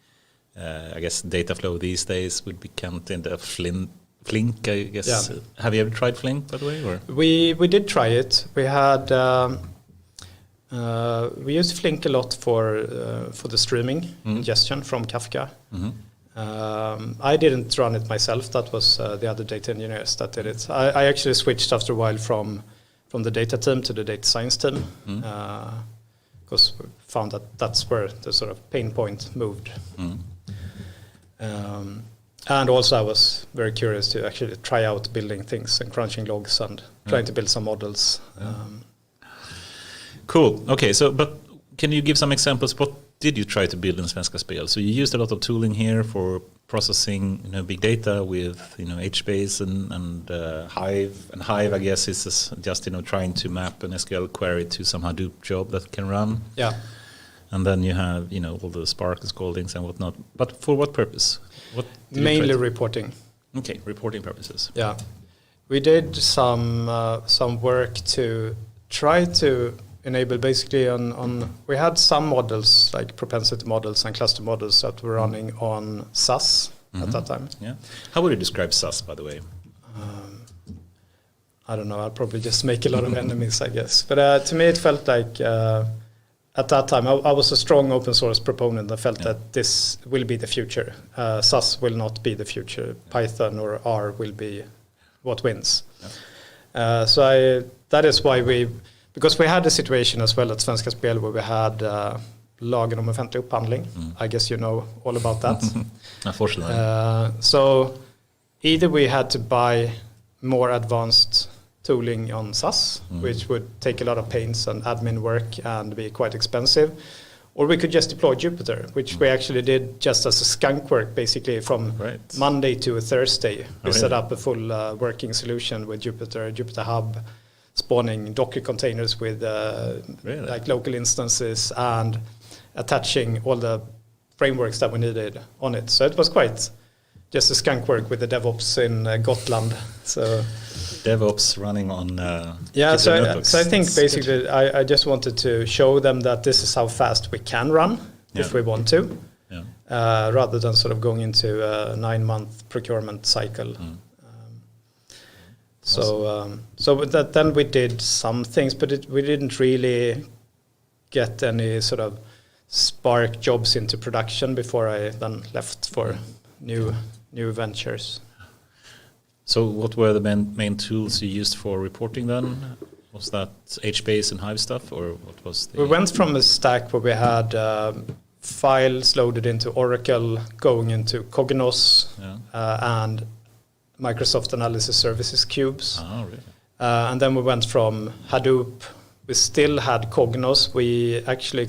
I guess Dataflow these days would be counted in Flink, I guess. Yeah. Have you ever tried Flink, by the way? Or? We did try it. We had we used Flink a lot for the streaming ingestion from Kafka. I didn't run it myself. That was the other data engineers that did it. I actually switched after a while from the data team to the data science team because we found that that's where the sort of pain point moved. And also I was very curious to actually try out building things and crunching logs and trying to build some models. Cool. Okay, but can you give some examples? What did you try to build in Svenska Spel? So you used a lot of tooling here for processing, big data with, HBase and Hive. And Hive, I guess, is just, trying to map an SQL query to some Hadoop job that can run. Yeah. And then you have, all the Spark scaldings and whatnot. But for what purpose? Mainly reporting. Okay, reporting purposes. Yeah. We did some work to try to enable basically on we had some models like propensity models and cluster models that were running on SAS at that time. Yeah. How would you describe SAS, by the way? I don't know. I'll probably just make a lot of enemies, I guess. But to me, it felt like at that time I was a strong open source proponent. I felt that this will be the future. SAS will not be the future. Python or R will be what wins. Yeah. That is why because we had a situation as well at Svenska Spel where we had lagen om offentlig upphandling. I guess you know all about that. Unfortunately. So either we had to buy more advanced tooling on SAS, which would take a lot of pains and admin work and be quite expensive, or we could just deploy Jupyter, which we actually did just as a skunk work, basically from Monday to a Thursday. We set up a full working solution with Jupyter Hub, spawning Docker containers with like local instances and attaching all the frameworks that we needed on it. So it was quite just a skunk work with the DevOps in Gotland. So DevOps running on so I think basically I just wanted to show them that this is how fast we can run if we want to, rather than sort of going into a 9-month procurement cycle. So with that, then we did some things, but we didn't really get any sort of spark jobs into production before I then left for new ventures. So what were the main tools you used for reporting then? Was that HBase and Hive stuff, or what was the... We went from a stack where we had files loaded into Oracle, going into Cognos, and Microsoft Analysis Services cubes. Oh, really? And then we went from Hadoop. We still had Cognos. We actually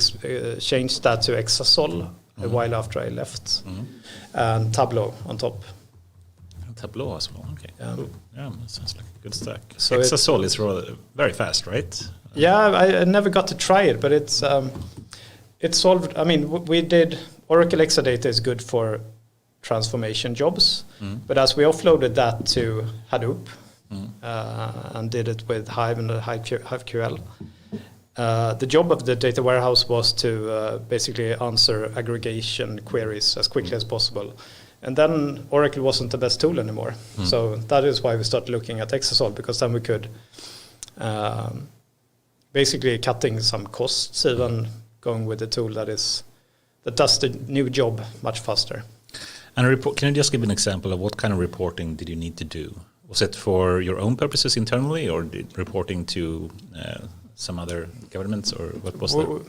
changed that to Exasol a while after I left, and Tableau on top. Tableau as well. Okay. Cool. Yeah, that sounds like a good stack. So Exasol is very fast, right? Yeah, I never got to try it, but it's solved. I mean, we did Oracle Exadata is good for transformation jobs, but as we offloaded that to Hadoop and did it with Hive and HiveQL, the job of the data warehouse was to basically answer aggregation queries as quickly as possible. And then Oracle wasn't the best tool anymore. So that is why we started looking at Exasol, because then we could basically cutting some costs, even going with a tool that does the new job much faster. And can you just give an example of what kind of reporting did you need to do? Was it for your own purposes internally, or reporting to some other governments, or what was that?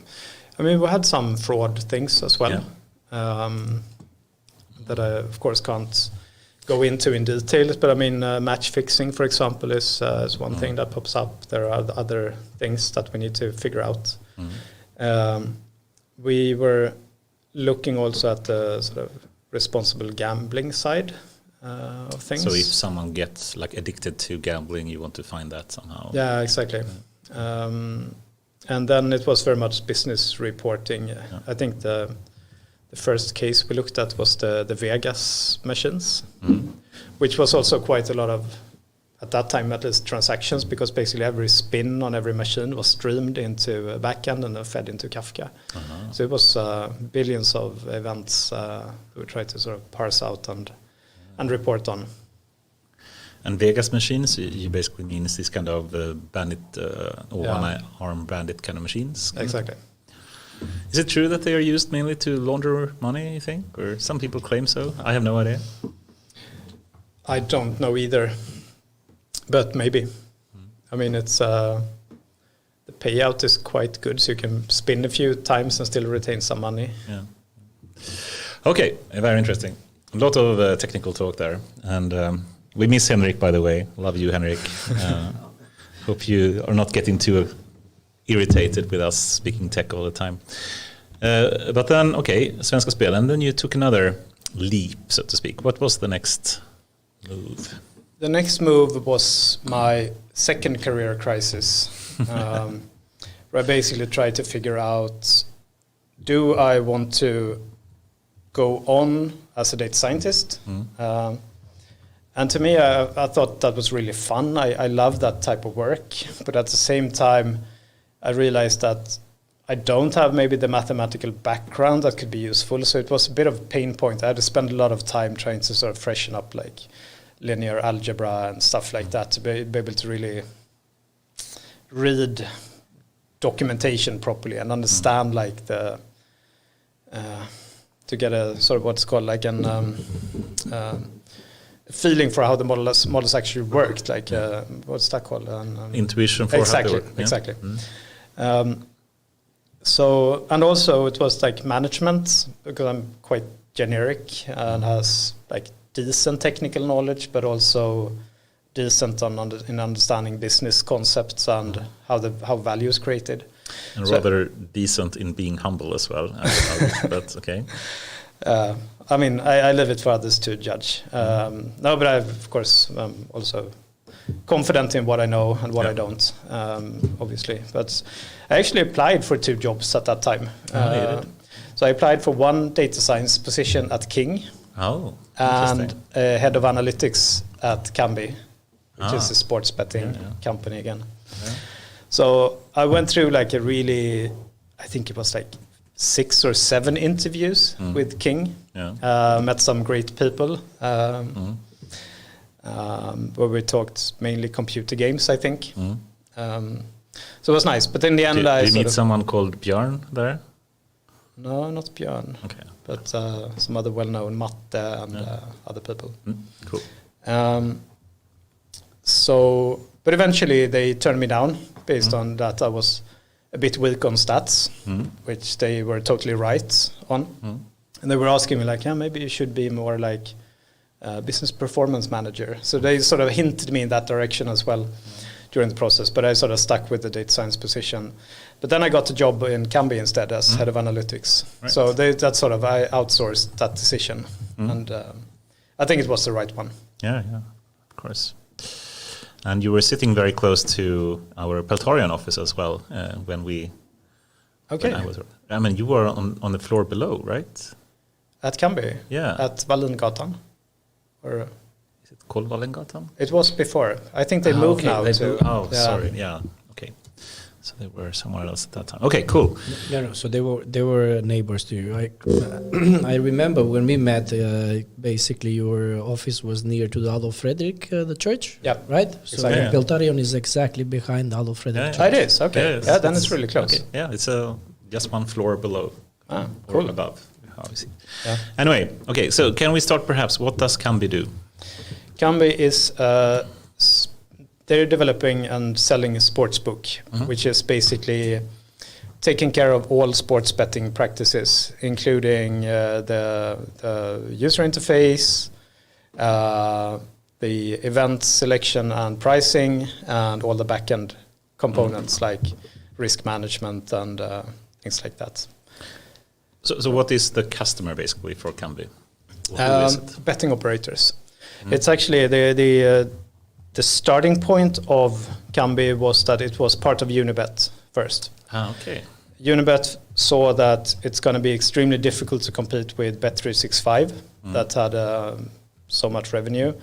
I mean, we had some fraud things as well. That I, of course, can't go into in details, but I mean, match fixing, for example, is one thing that pops up. There are other things that we need to figure out. We were looking also at the sort of responsible gambling side of things. So if someone gets like addicted to gambling, you want to find that somehow. Yeah, exactly. And then it was very much business reporting. I think the first case we looked at was the Vegas machines, which was also quite a lot of, at that time at least, transactions, because basically every spin on every machine was streamed into a backend and then fed into Kafka. So it was billions of events we tried to sort of parse out and report on. And Vegas machines, you basically mean this kind of bandit or one-arm bandit kind of machines? Exactly. Is it true that they are used mainly to launder money, you think? Or some people claim so? I have no idea. I don't know either, but maybe. I mean, it's the payout is quite good, so you can spin a few times and still retain some money. Yeah. Okay, very interesting. A lot of technical talk there. And we miss Henrik, by the way. Love you, Henrik. Hope you are not getting too irritated with us speaking tech all the time. But then, okay, Svenska Spel, and then you took another leap, so to speak. What was the next move? The next move was my second career crisis, where I basically tried to figure out, do I want to go on as a data scientist? And to me, I thought that was really fun. I love that type of work, but at the same time, I realized that I don't have maybe the mathematical background that could be useful. So it was a bit of a pain point. I had to spend a lot of time trying to sort of freshen up like linear algebra and stuff like that to be able to really read documentation properly and understand like the to get a sort of what's called like an feeling for how the models actually worked. Like what's that called? Intuition for how they work. Exactly. So, and also it was like management, because I'm quite generic and has like decent technical knowledge, but also decent in understanding business concepts and how value is created. And so, rather decent in being humble as well. That's okay. I mean, I leave it for others to judge. No, but of course, I'm also confident in what I know and what I don't, obviously. But I actually applied for 2 jobs at that time. So I applied for one data science position at King. Oh, and head of analytics at Camby. which is a sports betting company again. Yeah. So I went through like I think it was like 6 or 7 interviews with King. Yeah. Met some great people where we talked mainly computer games, I think. So it was nice. But in the end, did you meet someone called Björn there? No, not Björn. Okay. But some other well-known Matte and other people. Cool. But eventually they turned me down based on that I was a bit weak on stats, which they were totally right on. And they were asking me like, maybe you should be more like business performance manager. So they sort of hinted me in that direction as well during the process, but I sort of stuck with the data science position. But then I got a job in Camby instead as head of analytics. Right. So I outsourced that decision. And I think it was the right one. Yeah, of course. And you were sitting very close to our Peltarian office as well when we... Okay. You were on the floor below, right? At Camby? Yeah. At Wallengatan? Or... Is it called Wallengatan? It was before. I think they moved now. Sorry. Yeah. Okay. So they were somewhere else at that time. Okay, cool. No. So they were neighbors to you. I remember when we met. Basically, your office was near to the Adolf Fredrik, the church. Yeah. Right. So Peltarion is exactly behind the Adolf Fredrik. Church. It is. Okay. Yeah, then it's really close. Okay. Yeah, it's just one floor below. Cool. Or above. How is it? Yeah. Anyway, okay. So can we start perhaps? What does Camby do? Camby is they're developing and selling a sportsbook, which is basically taking care of all sports betting practices, including the user interface, the event selection and pricing, and all the back-end components like risk management and things like that. So what is the customer basically for Camby? Who is it? Betting operators. It's actually the starting point of Camby was that it was part of Unibet first. Okay. Unibet saw that it's going to be extremely difficult to compete with Bet365 that had so much revenue.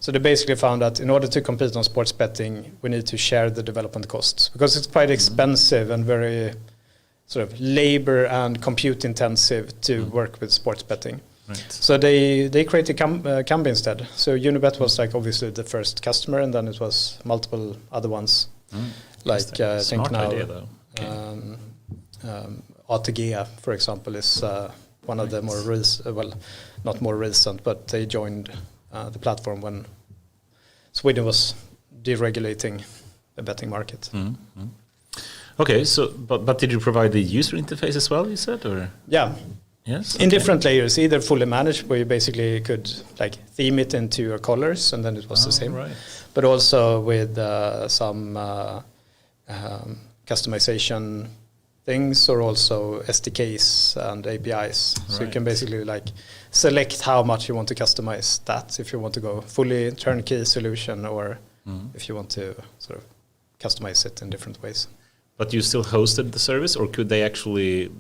So they basically found that in order to compete on sports betting, we need to share the development costs because it's quite expensive and very sort of labor and compute intensive to work with sports betting. Right. So they created Camby instead. So Unibet was like obviously the first customer, and then it was multiple other ones. Like I think now ATG, for example, is one of the more not more recent, but they joined the platform when Sweden was deregulating the betting market. Okay, so but did you provide the user interface as well? You said, or yes, in different layers, either fully managed, where you basically could like theme it into your colors, and then it was the same. Right. But also with some customization things, or also SDKs and APIs. So you can basically like select how much you want to customize that. If you want to go fully turnkey solution, or if you want to sort of customize it in different ways. But you still hosted the service, or could they actually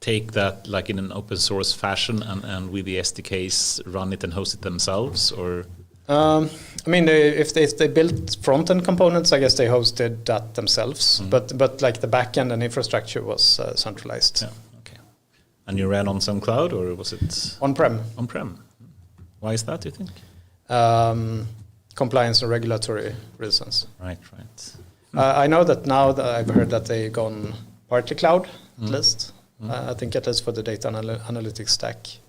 take that like in an open source fashion and with the SDKs run it and host it themselves, or? I mean, if they built front end components, I guess they hosted that themselves. But like the back end and infrastructure was centralized. Yeah. Okay. And you ran on some cloud, or was it on-prem? On-prem. Why is that, do you think? Compliance and regulatory reasons. Right. I know that now that I've heard that they've gone partly cloud, at least. I think at least for the data analytics stack.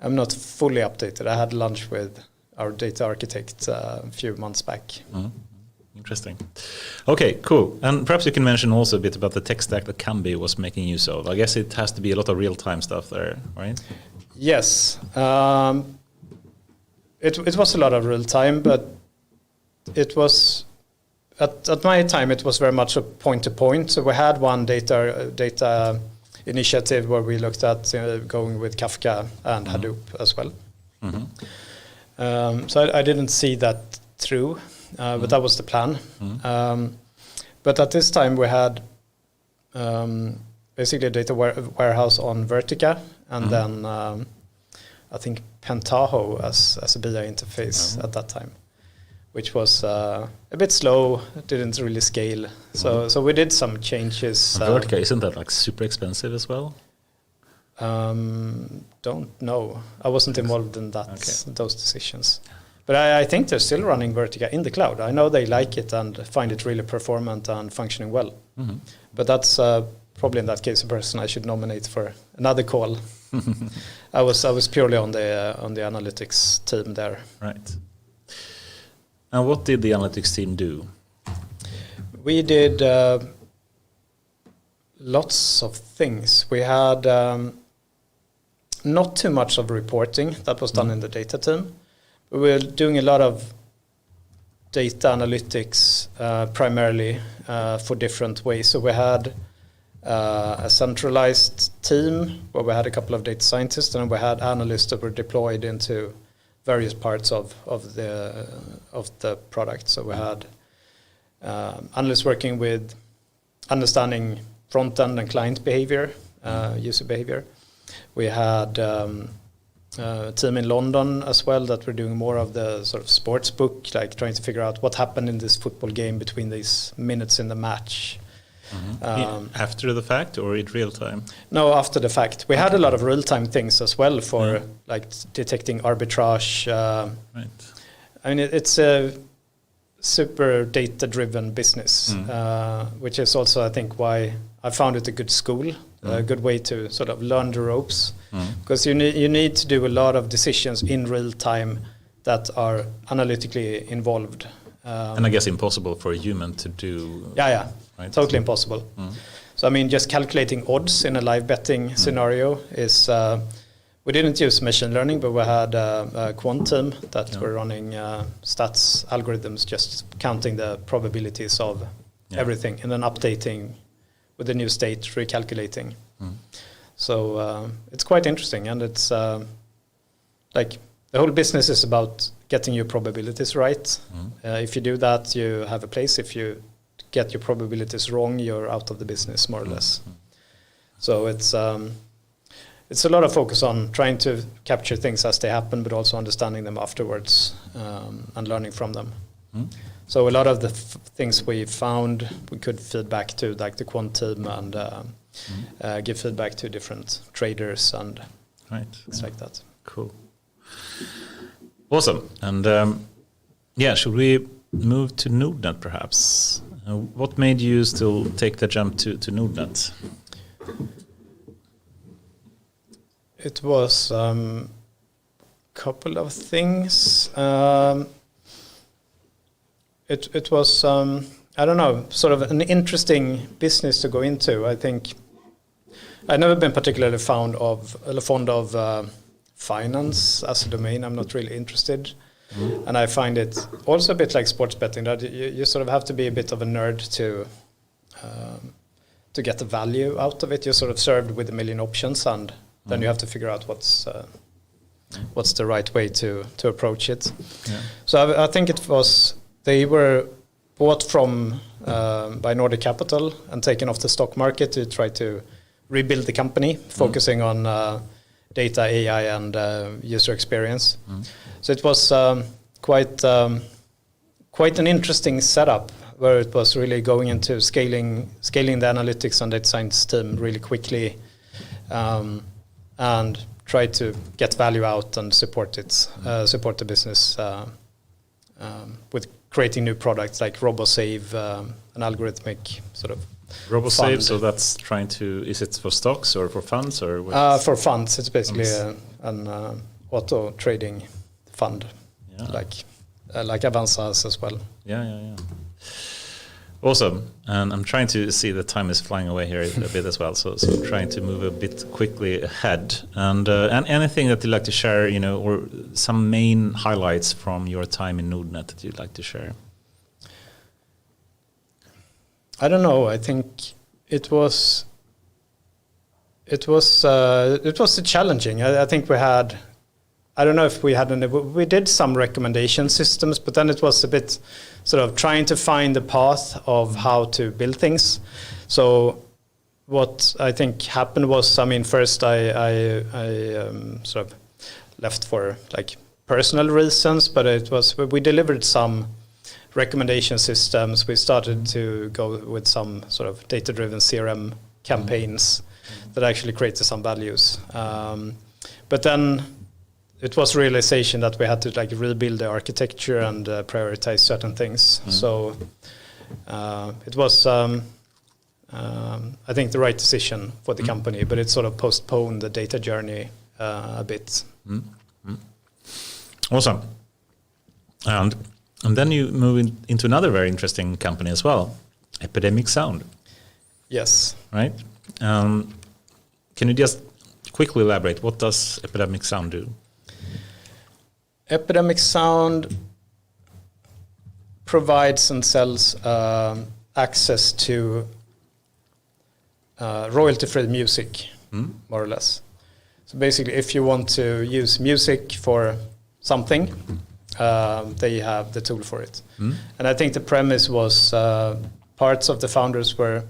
I'm not fully updated. I had lunch with our data architect a few months back. Interesting. Okay, cool. And perhaps you can mention also a bit about the tech stack that Camby was making use of. I guess it has to be a lot of real-time stuff there, right? Yes. It was a lot of real-time, but it was... At my time, it was very much a point-to-point. So we had one data initiative where we looked at going with Kafka and Hadoop as well. So I didn't see that through, but that was the plan. But at this time, we had basically a data warehouse on Vertica, and then I think Pentaho as a BI interface at that time, which was a bit slow, didn't really scale. So we did some changes. Vertica, isn't that like super expensive as well? Don't know. I wasn't involved in those decisions. But I think they're still running Vertica in the cloud. I know they like it and find it really performant and functioning well. Mm-hmm. But that's probably in that case a person I should nominate for another call. I was purely on the analytics team there. Right. And what did the analytics team do? We did lots of things. We had not too much of reporting. That was done in the data team. We were doing a lot of data analytics primarily for different ways. So we had a centralized team where we had a couple of data scientists, and we had analysts that were deployed into various parts of the product. So we had analysts working with understanding front-end and client behavior, user behavior. We had a team in London as well that were doing more of the sort of sports book, like trying to figure out what happened in this football game between these minutes in the match. Mm-hmm. After the fact or in real time? No, after the fact. We had a lot of real-time things as well for like detecting arbitrage. Right. I mean, it's a super data-driven business, which is also, I think, why I found it a good school, a good way to sort of learn the ropes, because you need to do a lot of decisions in real time that are analytically involved. And I guess impossible for a human to do. Yeah, right? Totally impossible. So I mean, just calculating odds in a live betting scenario is. We didn't use machine learning, but we had a quant team that were running stats algorithms, just counting the probabilities of everything and then updating with the new state, recalculating. So it's quite interesting, and it's like the whole business is about getting your probabilities right. If you do that, you have a place. If you get your probabilities wrong, you're out of the business, more or less. So it's a lot of focus on trying to capture things as they happen, but also understanding them afterwards and learning from them. So a lot of the things we found, we could feed back to like the quant team and give feedback to different traders and things like that. Cool. Awesome. And should we move to Nordnet perhaps? What made you still take the jump to Nordnet? It was a couple of things. It was, I don't know, sort of an interesting business to go into. I think I've never been particularly fond of finance as a domain. I'm not really interested. And I find it also a bit like sports betting, that you sort of have to be a bit of a nerd to get the value out of it. You're sort of served with a million options, and then you have to figure out what's the right way to approach it. So I think it was, they were bought from by Nordic Capital and taken off the stock market to try to rebuild the company, focusing on data, AI, and user experience. So it was quite an interesting setup, where it was really going into scaling the analytics and data science team really quickly. And try to get value out and support the business with creating new products like RoboSave, an algorithmic sort of RoboSave. fund. So that's is it for stocks or for funds or what? For funds? It's basically an auto trading fund, like Avanza has as well. Yeah. Awesome, and I'm trying to see the time is flying away here a bit as well, so trying to move a bit quickly ahead. And anything that you'd like to share, or some main highlights from your time in Nordnet that you'd like to share? I don't know. I think it was challenging. I think we had. I don't know if we had we did some recommendation systems, but then it was a bit sort of trying to find the path of how to build things. So what I think happened was, I mean, first I sort of left for like personal reasons, but we delivered some recommendation systems. We started to go with some sort of data-driven CRM campaigns that actually created some values. But then it was realization that we had to like rebuild the architecture and prioritize certain things. So it was, I think, the right decision for the company, but it sort of postponed the data journey a bit. Awesome. And then you move into another very interesting company as well, Epidemic Sound. Yes. Right? Can you just quickly elaborate, what does Epidemic Sound do? Epidemic Sound provides and sells access to royalty-free music, more or less. So basically, if you want to use music for something, they have the tool for it. And I think the premise was parts of the founders were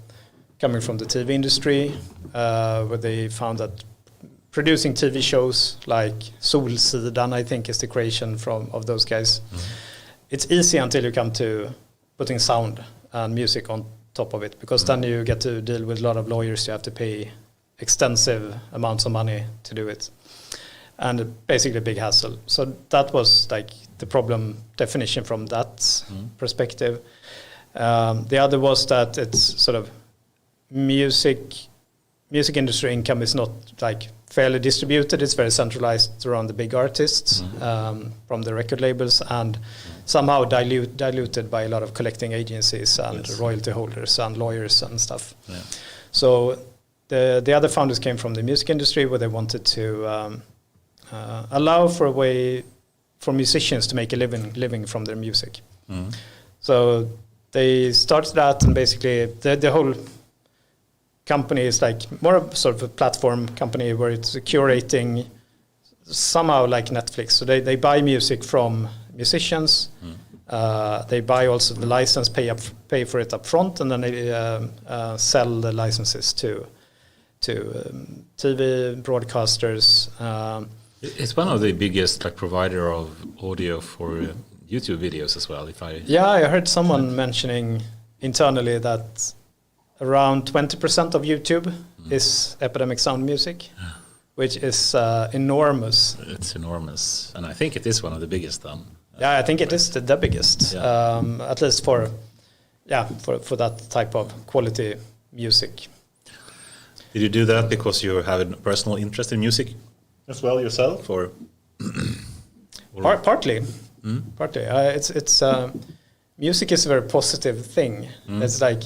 coming from the TV industry, where they found that producing TV shows like Solsidan, I think, is the creation of those guys. It's easy until you come to putting sound and music on top of it, because then you get to deal with a lot of lawyers. You have to pay extensive amounts of money to do it, and basically a big hassle. So that was like the problem definition from that perspective. The other was that it's sort of music industry income is not like fairly distributed. It's very centralized around the big artists from the record labels, and somehow diluted by a lot of collecting agencies and royalty holders and lawyers and stuff. Yeah. So the other founders came from the music industry, where they wanted to allow for a way for musicians to make a living from their music. So they started that, and basically the whole company is like more of sort of a platform company where it's curating somehow like Netflix. So they buy music from musicians. They buy also the license, pay for it up front, and then they sell the licenses to TV broadcasters. It's one of the biggest like provider of audio for YouTube videos as well. I heard someone mentioning internally that around 20% of YouTube is Epidemic Sound music, which is enormous. It's enormous, and I think it is one of the biggest. I think it is the biggest, at least for that type of quality music. Did you do that because you have a personal interest in music as well yourself, or? Partly. It's music is a very positive thing. It's like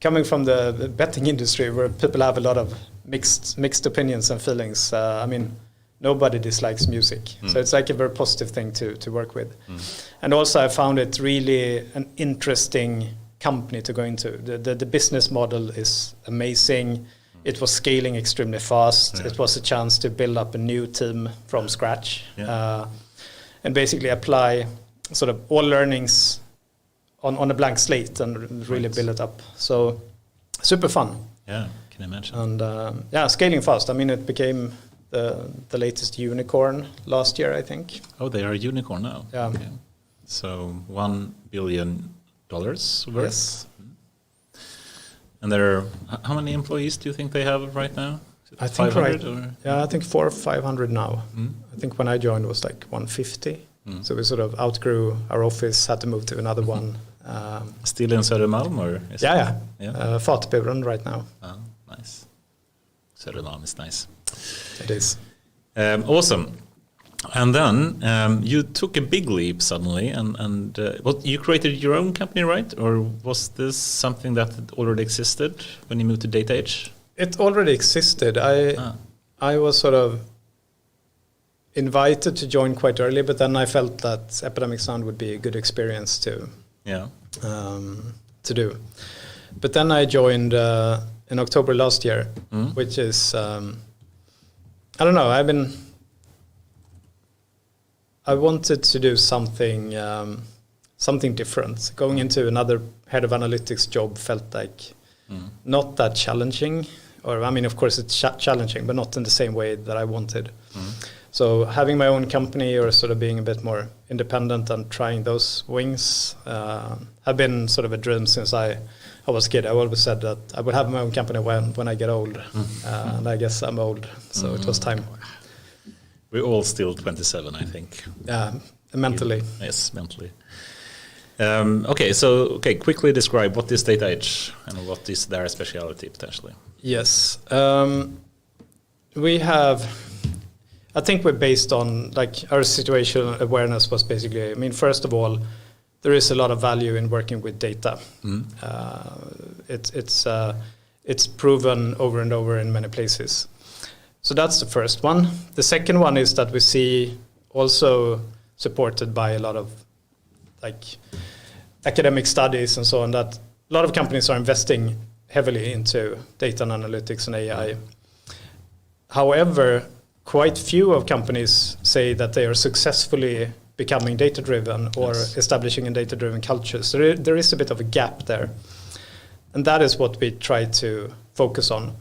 coming from the betting industry, where people have a lot of mixed opinions and feelings. I mean, nobody dislikes music, so it's like a very positive thing to work with. And also, I found it really an interesting company to go into. The business model is amazing. It was scaling extremely fast. It was a chance to build up a new team from scratch, and basically apply sort of all learnings on a blank slate and really build it up. So super fun. Yeah, can imagine. And scaling fast. I mean, it became the latest unicorn last year, I think. Oh, they are a unicorn now. Yeah. Okay. So $1 billion worth. Yes. And there are, how many employees do you think they have right now? I think 500 or? Yeah, I think 400 or 500 now. I think when I joined it was like 150. So we sort of outgrew our office, had to move to another one. Still in Södermalm, or? Yeah. Fatburen right now. Oh, nice. Södermalm is nice. It is. Awesome. And then you took a big leap suddenly, and you created your own company, right? Or was this something that already existed when you moved to Data Age? It already existed. I was sort of invited to join quite early, but then I felt that Epidemic Sound would be a good experience to do. But then I joined in October last year, which is I don't know. I wanted to do something different. Going into another head of analytics job felt like not that challenging. Or I mean, of course, it's challenging, but not in the same way that I wanted. So having my own company or sort of being a bit more independent and trying those wings have been sort of a dream since I was a kid. I always said that I would have my own company when I get old, and I guess I'm old, so it was time. We're all still 27, I think. Mentally. Yes, mentally. Okay, quickly describe what is Data Edge and what is their speciality potentially. Yes, we have. I think we're based on like our situational awareness was basically. I mean, first of all, there is a lot of value in working with data. It's proven over and over in many places. So that's the first one. The second one is that we see also supported by a lot of like academic studies and so on, that a lot of companies are investing heavily into data and analytics and AI. However, quite few of companies say that they are successfully becoming data-driven or establishing a data-driven culture. So there is a bit of a gap there. And that is what we try to focus on.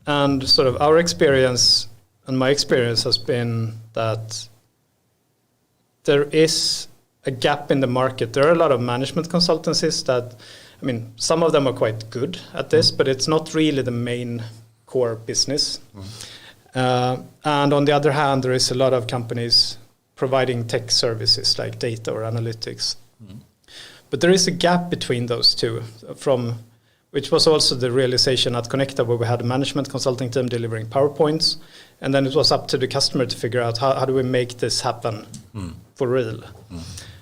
And sort of our experience and my experience has been that there is a gap in the market. There are a lot of management consultancies that, I mean, some of them are quite good at this, but it's not really the main core business. And on the other hand, there is a lot of companies providing tech services like data or analytics. But there is a gap between those two, which was also the realization at Connecta, where we had a management consulting team delivering PowerPoints, and then it was up to the customer to figure out how do we make this happen for real.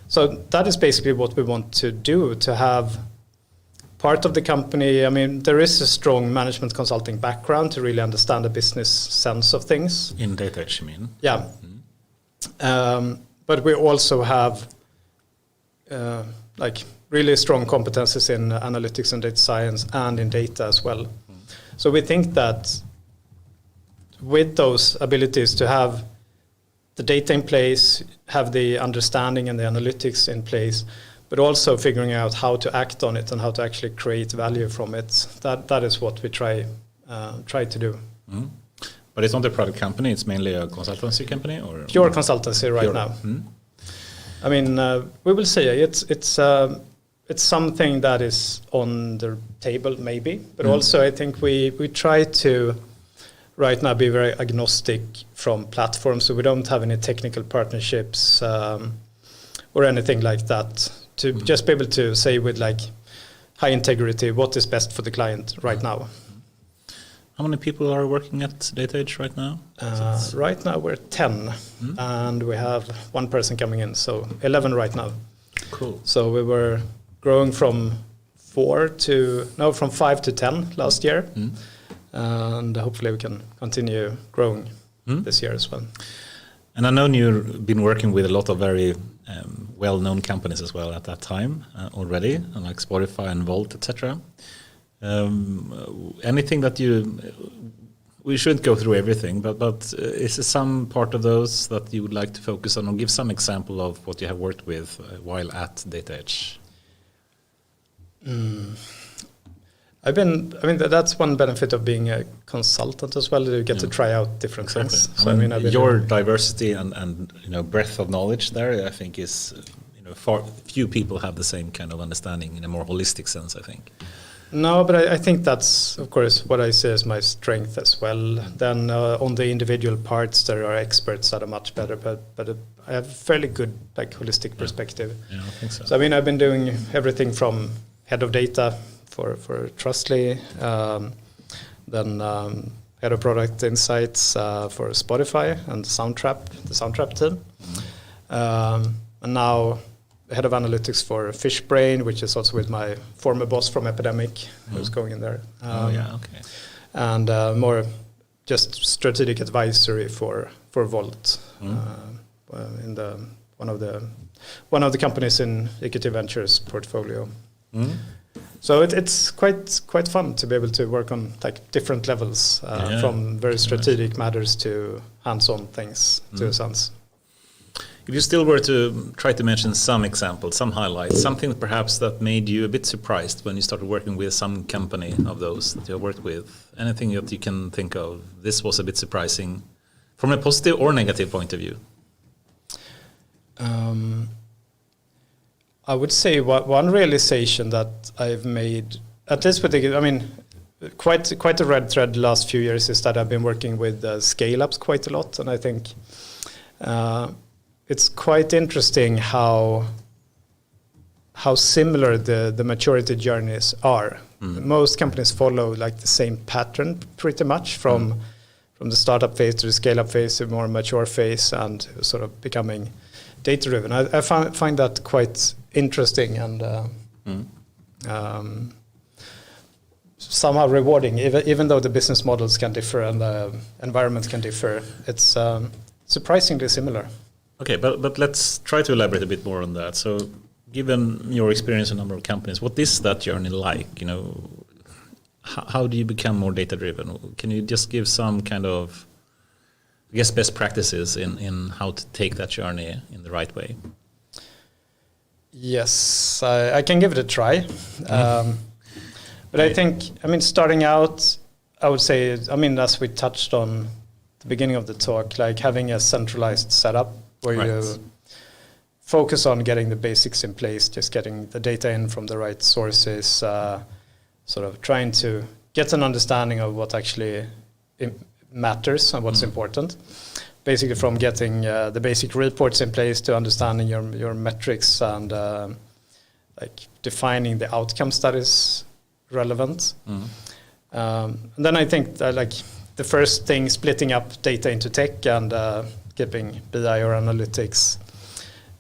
So that is basically what we want to do, to have part of the company. I mean, there is a strong management consulting background to really understand the business sense of things. In Data Edge, you mean? Yeah. But we also have like really strong competences in analytics and data science and in data as well. So we think that with those abilities to have the data in place, have the understanding and the analytics in place, but also figuring out how to act on it and how to actually create value from it. That is what we try to do. But it's not a product company; it's mainly a consultancy company, or pure consultancy right now. I mean, we will see. It's something that is on the table, maybe, but also I think we try to right now be very agnostic from platforms, so we don't have any technical partnerships or anything like that. To just be able to say with like high integrity what is best for the client right now. How many people are working at Data Edge right now? Right now we're 10, and we have one person coming in, so 11 right now. Cool. So we were growing from 5 to 10 last year, and hopefully we can continue growing this year as well. And I know you've been working with a lot of very well-known companies as well at that time already, like Spotify and Volt, etc. Anything that we shouldn't go through everything, but is there some part of those that you would like to focus on, or give some example of what you have worked with while at Data Edge? That's one benefit of being a consultant as well. You get to try out different things. So your diversity and breadth of knowledge there, I think, is far few people have the same kind of understanding in a more holistic sense, I think. No, but I think that's, of course, what I see as my strength as well. Then on the individual parts, there are experts that are much better, but I have a fairly good holistic perspective. Yeah, I think so. So I've been doing everything from head of data for Trustly, then head of product insights for Spotify and the Soundtrap team, and now head of analytics for Fishbrain, which is also with my former boss from Epidemic, who's going in there. And more just strategic advisory for Volt, in one of the companies in Equity Ventures portfolio. So it's quite fun to be able to work on different levels, from very strategic matters to hands-on things, to a sense. If you still were to try to mention some examples, some highlights, something perhaps that made you a bit surprised when you started working with some company of those that you have worked with, anything that you can think of, this was a bit surprising, From a positive or negative point of view? I would say one realization that I've made, at least with quite a red thread the last few years, is that I've been working with scale-ups quite a lot, and I think it's quite interesting how similar the maturity journeys are. Most companies follow like the same pattern pretty much from the startup phase to the scale-up phase to more mature phase and sort of becoming data-driven. I find that quite interesting and somehow rewarding, even though the business models can differ and the environments can differ. It's surprisingly similar. Okay, but let's try to elaborate a bit more on that. So, given your experience in a number of companies, what is that journey like? You know, how do you become more data-driven? Can you just give some kind of, I guess, best practices in how to take that journey in the right way? Yes, I can give it a try. But I think, starting out, I would say, as we touched on at the beginning of the talk, like having a centralized setup where you focus on getting the basics in place, just getting the data in from the right sources, sort of trying to get an understanding of what actually matters and what's important. Basically from getting the basic reports in place to understanding your metrics and like defining the outcomes that is relevant. And then I think that like the first thing, splitting up data into tech and keeping BI or analytics,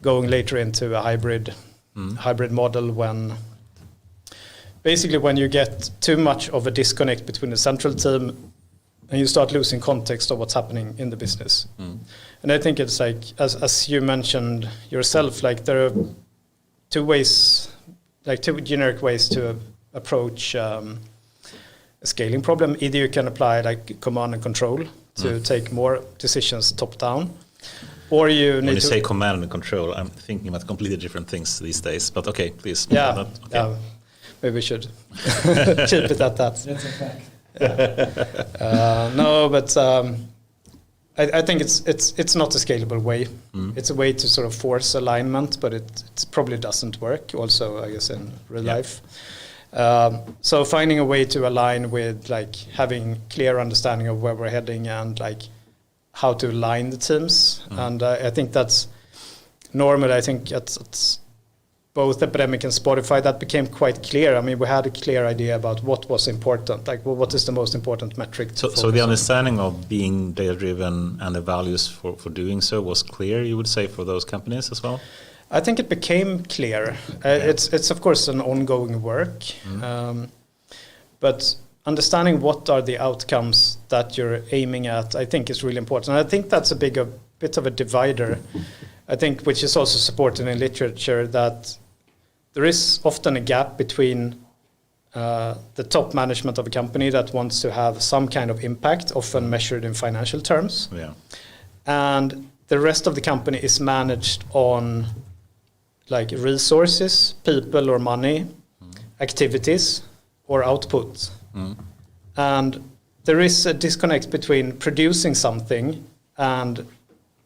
going later into a hybrid model when you get too much of a disconnect between the central team and you start losing context of what's happening in the business. And I think it's like, as you mentioned yourself, like there are two generic ways to approach a scaling problem. Either you can apply like command and control to take more decisions top down, or you need when you say command and control, I'm thinking about completely different things these days. But okay, please. Yeah, maybe we should keep it at that. That's a fact. No, but I think it's not a scalable way. It's a way to sort of force alignment, but it probably doesn't work. Also, I guess in real life. So finding a way to align with like having clear understanding of where we're heading and like how to align the teams. And I think that's normal. I think it's both Epidemic and Spotify that became quite clear. I mean, we had a clear idea about what was important, like what is the most important metric. So the understanding of being data-driven and the values for doing so was clear, you would say, for those companies as well? I think it became clear. It's of course an ongoing work, but understanding what are the outcomes that you're aiming at, I think is really important. And I think that's a bit of a divider, I think, which is also supported in literature, that there is often a gap between the top management of a company that wants to have some kind of impact, often measured in financial terms, and the rest of the company is managed on like resources, people or money, activities or output. And there is a disconnect between producing something and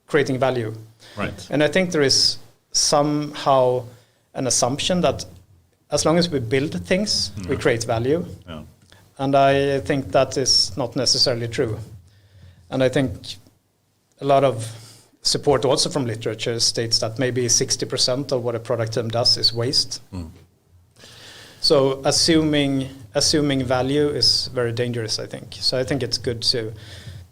creating value. Right. And I think there is somehow an assumption that as long as we build things, we create value. Yeah. And I think that is not necessarily true. And I think a lot of support also from literature states that maybe 60% of what a product team does is waste. So assuming value is very dangerous, I think. So I think it's good to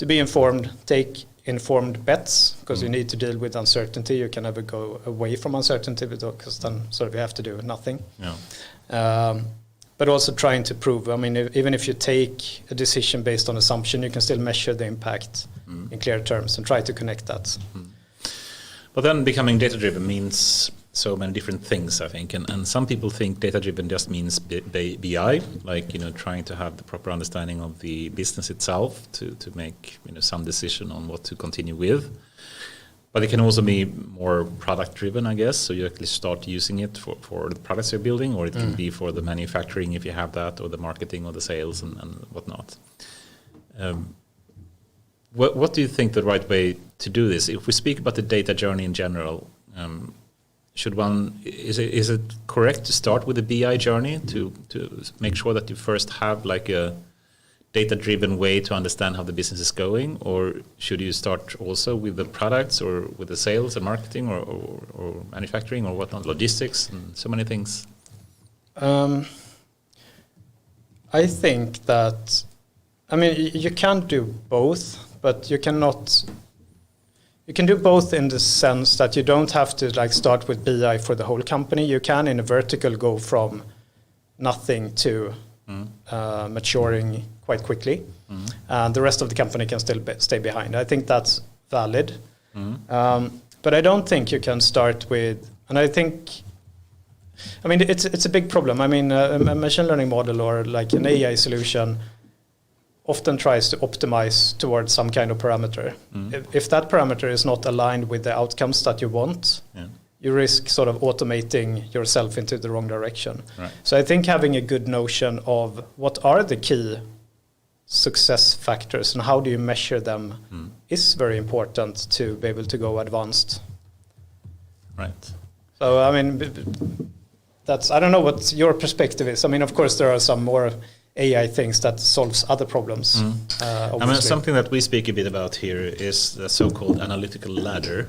be informed, take informed bets, because you need to deal with uncertainty. You can never go away from uncertainty because then sort of you have to do nothing. But also trying to prove, I mean, even if you take a decision based on assumption, you can still measure the impact in clear terms and try to connect that. But then becoming data-driven means so many different things, I think. And some people think data-driven just means BI, like, trying to have the proper understanding of the business itself to make, some decision on what to continue with. But it can also be more product-driven, I guess. So you actually start using it for the products you're building, or it can be for the manufacturing if you have that, or the marketing or the sales and whatnot. What do you think the right way to do this? If we speak about the data journey in general, is it correct to start with the BI journey to make sure that you first have like a data-driven way to understand how the business is going, or should you start also with the products or with the sales and marketing or manufacturing or whatnot, logistics and so many things? I think that, you can do both, but you cannot. You can do both in the sense that you don't have to like start with BI for the whole company. You can, in a vertical, go from nothing to maturing quite quickly, and the rest of the company can still stay behind. I think that's valid, but I don't think you can start with. And I think, it's a big problem. A machine learning model or like an AI solution often tries to optimize towards some kind of parameter. If that parameter is not aligned with the outcomes that you want, you risk sort of automating yourself into the wrong direction. Right. So I think having a good notion of what are the key success factors and how do you measure them is very important to be able to go advanced. Right. So, that's, I don't know what your perspective is. Of course, there are some more AI things that solves other problems. Something that we speak a bit about here is the so-called analytical ladder,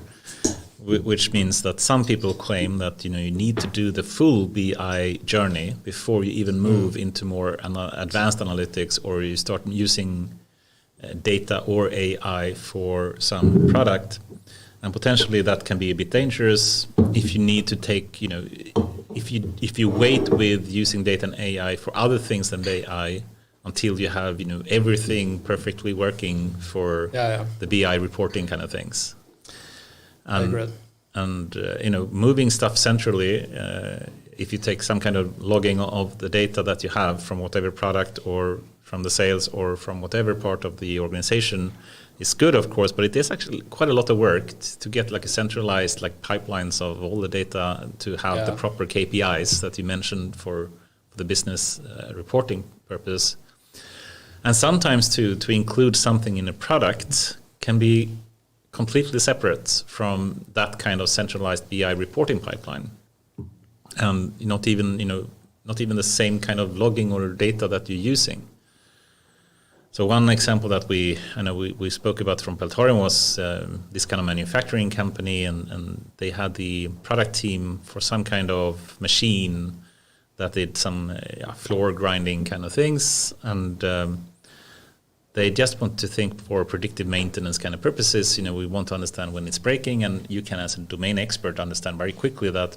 which means that some people claim that you need to do the full BI journey before you even move into more advanced analytics, or you start using data or AI for some product. And potentially that can be a bit dangerous if you need to take, if you wait with using data and AI for other things than AI until you have, everything perfectly working for the BI reporting kind of things. I agree. And moving stuff centrally, if you take some kind of logging of the data that you have from whatever product or from the sales or from whatever part of the organization, is good, of course, but it is actually quite a lot of work to get like a centralized like pipelines of all the data to have the proper KPIs that you mentioned for the business reporting purpose. And sometimes to include something in a product can be completely separate from that kind of centralized BI reporting pipeline, and not even the same kind of logging or data that you're using. So one example that we spoke about from Peltorium was this kind of manufacturing company, and they had the product team for some kind of machine that did some floor grinding kind of things, and they just want to think for predictive maintenance kind of purposes. We want to understand when it's breaking, and you can, as a domain expert, understand very quickly that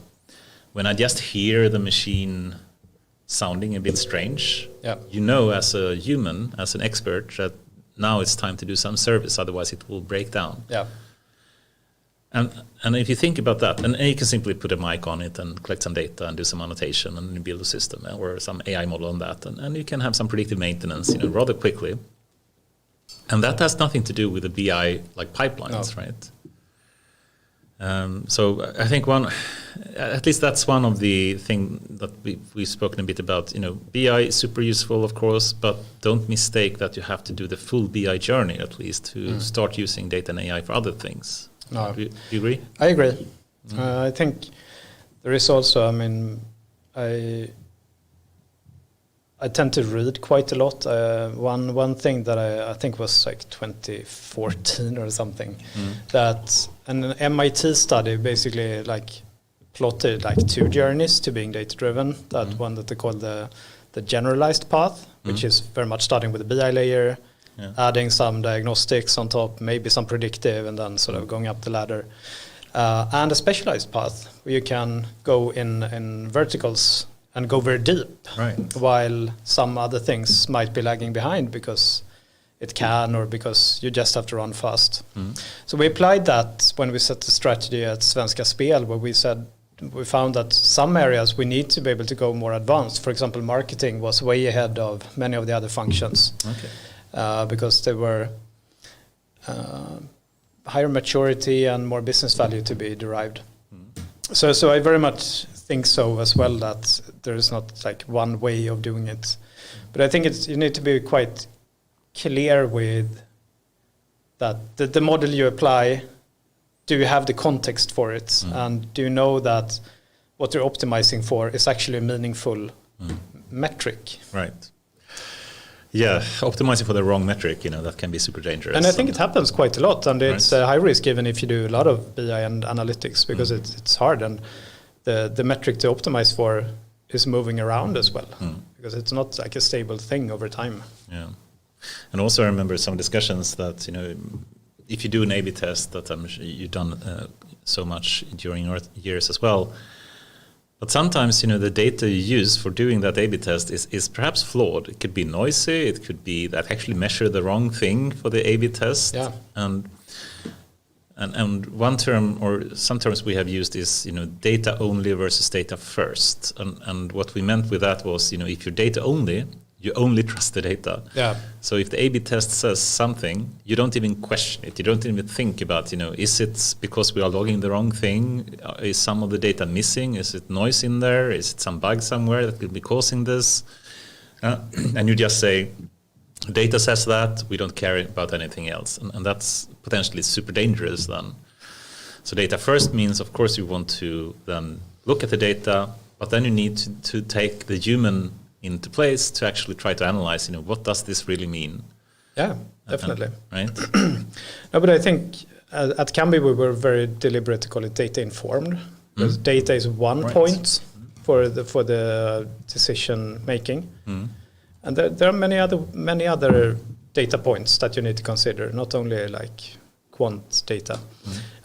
when I just hear the machine sounding a bit strange, as a human, as an expert, that now it's time to do some service, otherwise it will break down. And if you think about that, and you can simply put a mic on it and collect some data and do some annotation and build a system or some AI model on that, and you can have some predictive maintenance, rather quickly. And that has nothing to do with the BI like pipelines, right? So I think at least that's one of the things that we've spoken a bit about. BI is super useful, of course, but don't mistake that you have to do the full BI journey at least to start using data and AI for other things. No. Do you agree? I agree. I think there is also, I tend to read quite a lot. One thing that I think was like 2014 or something, that an MIT study basically like plotted like two journeys to being data driven. That one that they call the generalized path, which is very much starting with the BI layer, adding some diagnostics on top, maybe some predictive, and then sort of going up the ladder. And a specialized path where you can go in verticals and go very deep, while some other things might be lagging behind because it can, or because you just have to run fast. So we applied that when we set the strategy at Svenska Spel, where we found that some areas we need to be able to go more advanced. For example, marketing was way ahead of many of the other functions, because there were higher maturity and more business value to be derived. So I very much think so as well, that there is not like one way of doing it, but I think you need to be quite clear with that the model you apply, do you have the context for it? And do you know that what you're optimizing for is actually a meaningful metric? Right. Yeah, optimizing for the wrong metric, that can be super dangerous. And I think it happens quite a lot, and it's high risk even if you do a lot of BI and analytics, because it's hard, and the metric to optimize for is moving around as well, because it's not like a stable thing over time. Yeah. And also I remember some discussions that, if you do an A/B test, that I'm sure you've done so much during your years as well, but sometimes, the data you use for doing that A/B test is perhaps flawed. It could be noisy. It could be that actually measure the wrong thing for the A/B test. Yeah. And one term, or some terms we have used is, data only versus data first. And what we meant with that was, if you're data only, you only trust the data. Yeah. So if the A/B test says something, you don't even question it. You don't even think about, is it because we are logging the wrong thing? Is some of the data missing? Is it noise in there? Is it some bug somewhere that could be causing this? And you just say, data says that, we don't care about anything else. And that's potentially super dangerous then. So data first means, of course, you want to then look at the data, but then you need to take the human into place to actually try to analyze, what does this really mean? Yeah, definitely. Right? No, but I think at Camby we were very deliberate to call it data informed, because data is one point for the decision making, and there are many other data points that you need to consider, not only like quant data.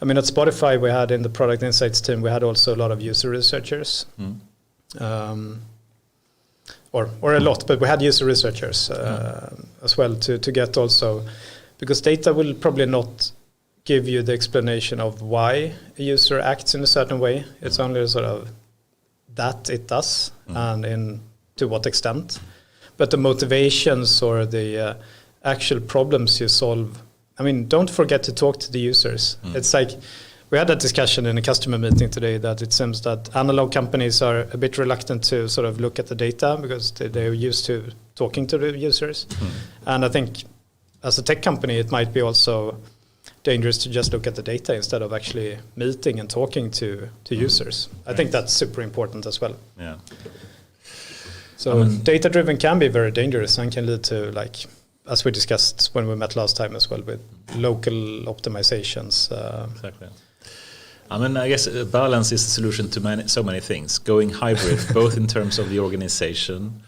I mean, at Spotify we had in the product insights team we had also a lot of user researchers. Or a lot, but we had user researchers as well to get also, because data will probably not give you the explanation of why a user acts in a certain way. It's only sort of that it does and to what extent. But the motivations or the actual problems you solve, I mean, don't forget to talk to the users. It's like, we had that discussion in a customer meeting today that it seems that analog companies are a bit reluctant to sort of look at the data because they're used to talking to the users. And I think as a tech company, it might be also dangerous to just look at the data instead of actually meeting and talking to users. I think that's super important as well. Yeah. So data-driven can be very dangerous and can lead to, like, as we discussed when we met last time as well, with local optimizations. Exactly. I mean, I guess balance is the solution to so many things. Going hybrid, both in terms of the organization,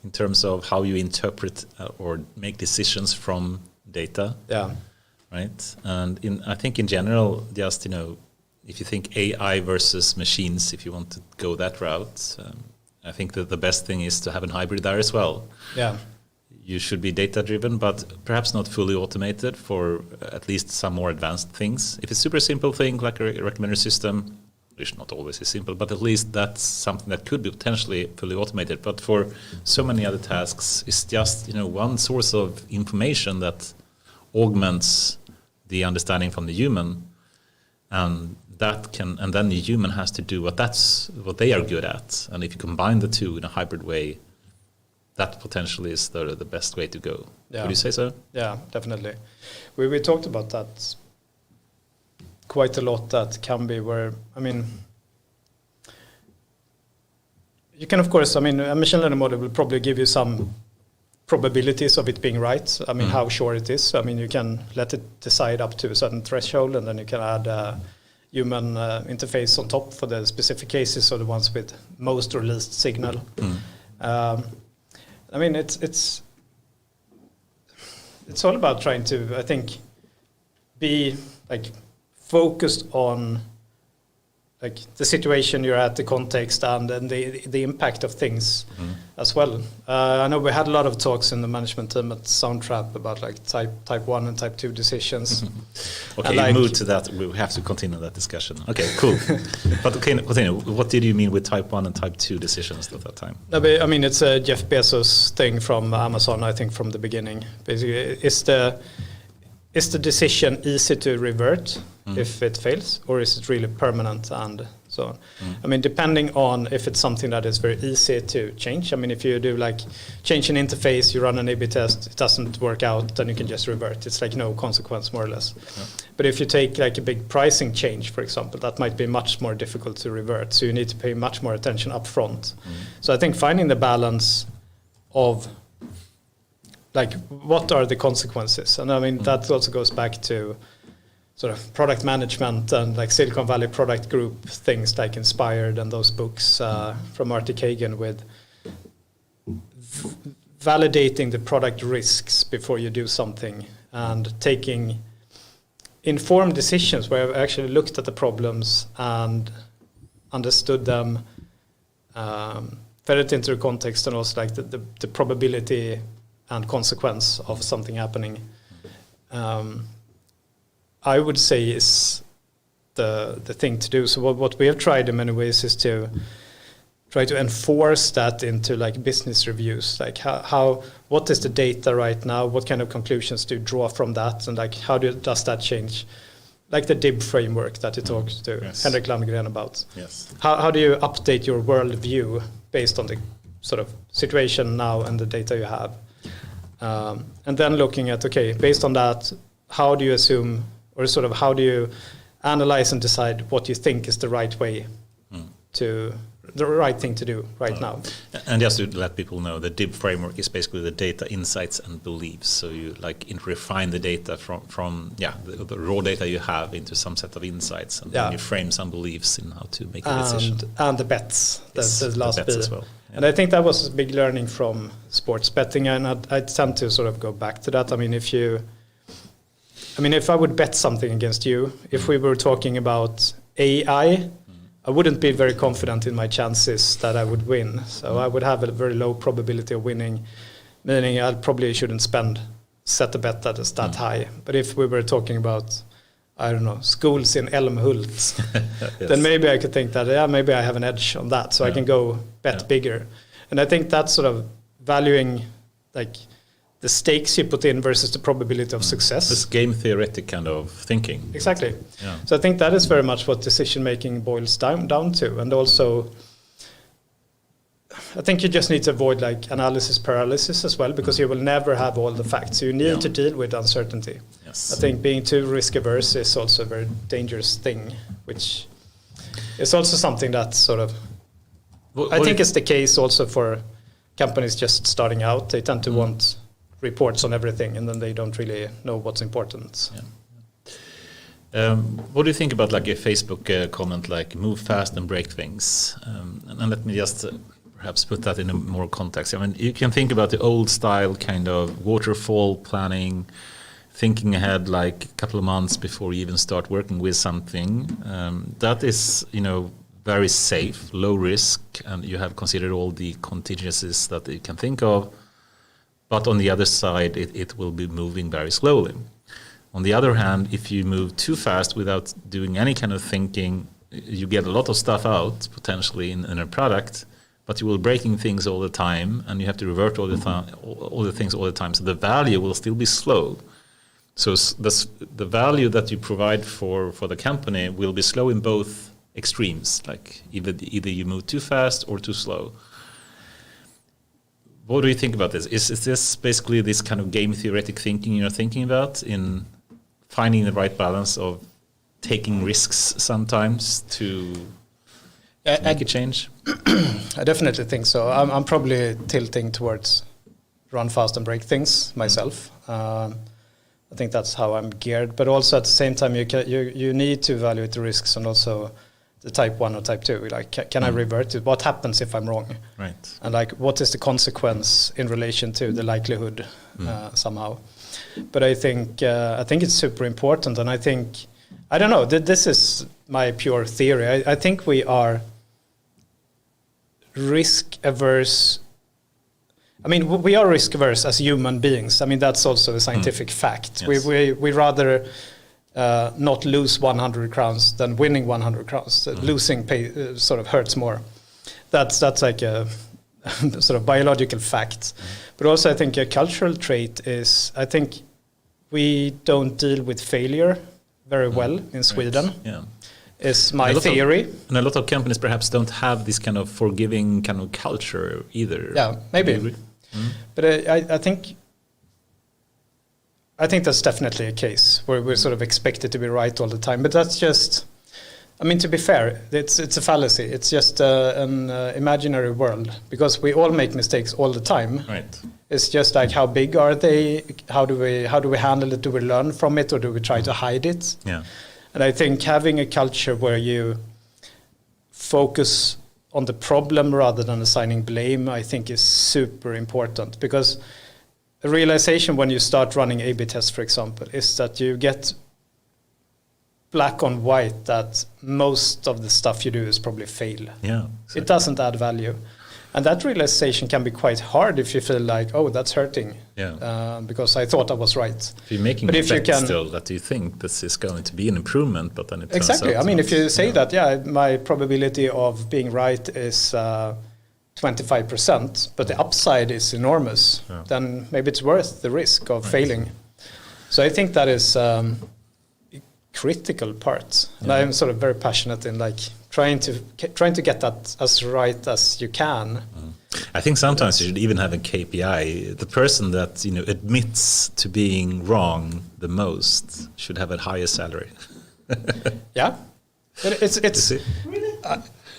in terms of how you interpret or make decisions from data. Yeah. Right. And I think in general, just, if you think AI versus machines, if you want to go that route, I think that the best thing is to have a hybrid there as well. Yeah. You should be data-driven, but perhaps not fully automated for at least some more advanced things. If it's super simple thing like a recommender system, which not always is simple, but at least that's something that could be potentially fully automated. But for so many other tasks, it's just one source of information that augments the understanding from the human, and then the human has to do what they are good at. And if you combine the two in a hybrid way, that potentially is the best way to go. Yeah. Would you say so? Yeah, definitely. We talked about that quite a lot at Camby, where, I mean, you can, of course, I mean, a machine learning model will probably give you some probabilities of it being right. I mean, how sure it is. I mean, you can let it decide up to a certain threshold, and then you can add a human interface on top for the specific cases or the ones with most or least signal. I mean, it's all about trying to, I think, be like focused on like the situation you're at, the context, and the impact of things as well. I know we had a lot of talks in the management team at Soundtrap about like type 1 and type 2 decisions. Okay, like, move to that. We have to continue that discussion. Okay, cool. But okay, continue. What did you mean with type 1 and type 2 decisions at that time? No, but, I mean, it's a Jeff Bezos thing from Amazon, I think, from the beginning. Basically, is the decision easy to revert if it fails, or is it really permanent and so on. I mean, depending on if it's something that is very easy to change. I mean, if you do like change an interface, you run an A/B test, it doesn't work out, then you can just revert. It's like no consequence, more or less. Yeah. But if you take like a big pricing change, for example, that might be much more difficult to revert. So you need to pay much more attention up front. So I think finding the balance of like what are the consequences, and I mean that also goes back to sort of product management and like Silicon Valley product group things like Inspired and those books from Marty Kagan with validating the product risks before you do something and taking informed decisions where I've actually looked at the problems and understood them, fed it into the context, and also like the probability and consequence of something happening. I would say is the thing to do. So what we have tried in many ways is to try to enforce that into like business reviews, like how what is the data right now, what kind of conclusions do you draw from that, and like how does that change, like the DIB framework that you talked to Henrik Landgren about. Yes. How do you update your worldview based on the sort of situation now and the data you have, and then looking at based on that, how do you assume, or sort of how do you analyze and decide what you think is the right way to the right thing to do right now. And just to let people know, the DIB framework is basically the data, insights, and beliefs. So you like refine the data from the raw data you have into some set of insights, and then you frame some beliefs in how to make a decision. And the bets, the last bets as well. Yeah. And I think that was a big learning from sports betting, and I tend to sort of go back to that. I mean, if I would bet something against you, if we were talking about AI, I wouldn't be very confident in my chances that I would win. So I would have a very low probability of winning, meaning I probably shouldn't set a bet that is that high. But if we were talking about, I don't know, schools in Älmhult, then maybe I could think that, maybe I have an edge on that. So I can go bet bigger. And I think that's sort of valuing like the stakes you put in versus the probability of success. This game theoretic kind of thinking. Exactly. Yeah. So I think that is very much what decision making boils down to. And also, I think you just need to avoid like analysis paralysis as well, because you will never have all the facts. So you need to deal with uncertainty. Yes. I think being too risk averse is also a very dangerous thing, which is also something that sort of, I think it's the case also for companies just starting out. They tend to want reports on everything, and then they don't really know what's important. Yeah. What do you think about like a Facebook comment like "move fast and break things"? And let me just perhaps put that in a more context. I mean, you can think about the old style kind of waterfall planning, thinking ahead like a couple of months before you even start working with something. That is, very safe, low risk, and you have considered all the contingencies that you can think of. But on the other side, it will be moving very slowly. On the other hand, if you move too fast without doing any kind of thinking, you get a lot of stuff out potentially in a product, but you will breaking things all the time, and you have to revert all the things all the time. So the value will still be slow. So the value that you provide for the company will be slow in both extremes, like either you move too fast or too slow. What do you think about this? Is this basically this kind of game theoretic thinking you're thinking about in finding the right balance of taking risks sometimes to make a change? I definitely think so. I'm probably tilting towards run fast and break things myself. I think that's how I'm geared. But also at the same time, you need to evaluate the risks and also the type 1 or type 2. Like, can I revert it? What happens if I'm wrong? Right. And like, what is the consequence in relation to the likelihood somehow? But I think it's super important. And I think, I don't know, this is my pure theory. I think we are risk averse. I mean, we are risk averse as human beings. I mean, that's also a scientific fact. Yes. We rather not lose 100 crowns than winning 100 crowns. Losing sort of hurts more. That's like a sort of biological fact. But also I think a cultural trait is, I think we don't deal with failure very well in Sweden. Yeah. is my theory. And a lot of companies perhaps don't have this kind of forgiving kind of culture either. Yeah, maybe. But I think that's definitely a case where we're sort of expected to be right all the time. But that's just, I mean, to be fair, it's a fallacy. It's just an imaginary world, because we all make mistakes all the time. Right. It's just like, how big are they? How do we handle it? Do we learn from it, or do we try to hide it? Yeah. And I think having a culture where you focus on the problem rather than assigning blame, I think is super important, because a realization when you start running A/B tests, for example, is that you get black on white that most of the stuff you do is probably fail. Yeah. It doesn't add value. And that realization can be quite hard if you feel like, oh, that's hurting, because I thought I was right. If you're making a bet still that you think this is going to be an improvement, but then it turns exactly. out I mean, if you say that, my probability of being right is 25%, but the upside is enormous, then maybe it's worth the risk of failing. So I think that is a critical part. And I'm sort of very passionate in like trying to get that as right as you can. I think sometimes you should even have a KPI. The person that admits to being wrong the most should have a higher salary. Yeah, it's really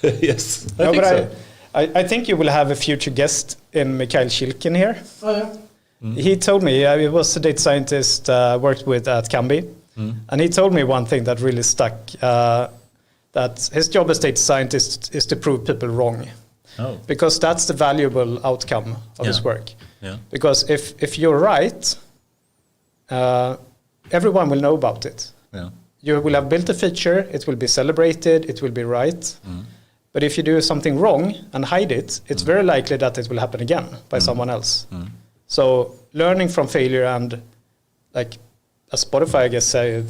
yes. I think so. I think you will have a future guest in Mikhail Shilkin here. Oh yeah. He told me he was a data scientist worked with at Camby, and he told me one thing that really stuck. That his job as data scientist is to prove people wrong. Oh. Because that's the valuable outcome of his work. Yeah. Because if you're right, everyone will know about it. Yeah. You will have built a feature, it will be celebrated, it will be right. But if you do something wrong and hide it, it's very likely that it will happen again by someone else. So learning from failure, and like as Spotify, I guess,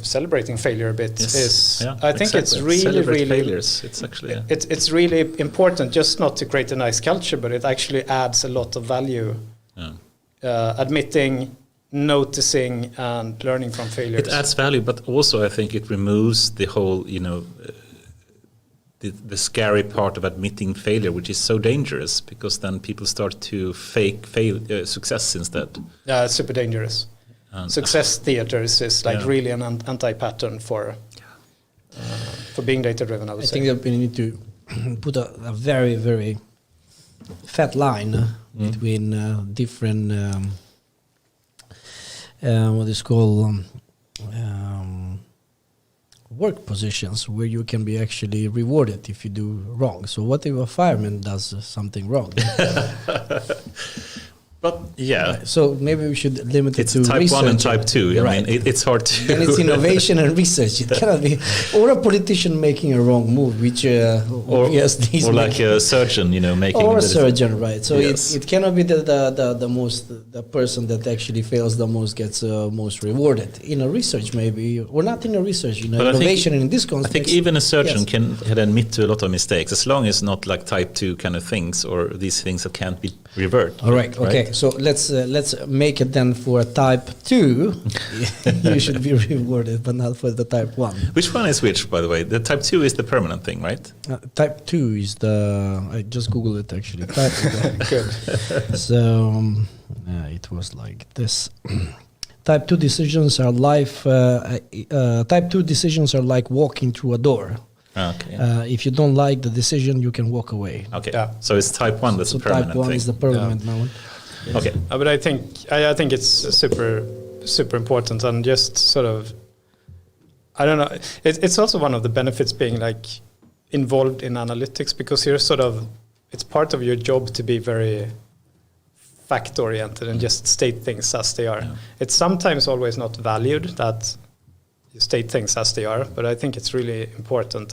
celebrating failure a bit is. Yeah, I think it's really failures. It's actually it's really important, just not to create a nice culture, but it actually adds a lot of value. Admitting, noticing, and learning from failures. It adds value, but also I think it removes the whole, the scary part of admitting failure, which is so dangerous, because then people start to fake success instead. Yeah, it's super dangerous. Success theaters is like really an anti-pattern for being data-driven, I would say. I think that we need to put a very, very fat line between different, what is called, work positions where you can be actually rewarded if you do wrong. So what if a fireman does something wrong? But so maybe we should limit it to type research. 1 and type 2. I mean, it's hard to. Then it's innovation and research. It cannot be, or a politician making a wrong move, which or like a surgeon, making. Or a surgeon, right? So it cannot be the person that actually fails the most gets most rewarded. In a research, maybe, or not in a research. But innovation in this context. I think even a surgeon can admit to a lot of mistakes, as long as not like type 2 kind of things, or these things that can't be reverted. All right. Okay. So let's make it then for type 2. You should be rewarded, but not for the type 1. Which one is which, by the way? The type 2 is the permanent thing, right? Type 2 is I just Googled it actually. Good. So it was like this. Type 2 decisions are type 2 decisions are like walking through a door. Okay. If you don't like the decision, you can walk away. Okay. Yeah. So it's type 1 that's the permanent thing. Type 1 is the permanent one. Yes. Okay. But I think it's super important, and just sort of, I don't know. It's also one of the benefits being like involved in analytics, because you're sort of, it's part of your job to be very fact oriented and just state things as they are. Yeah. It's sometimes always not valued that you state things as they are, but I think it's really important.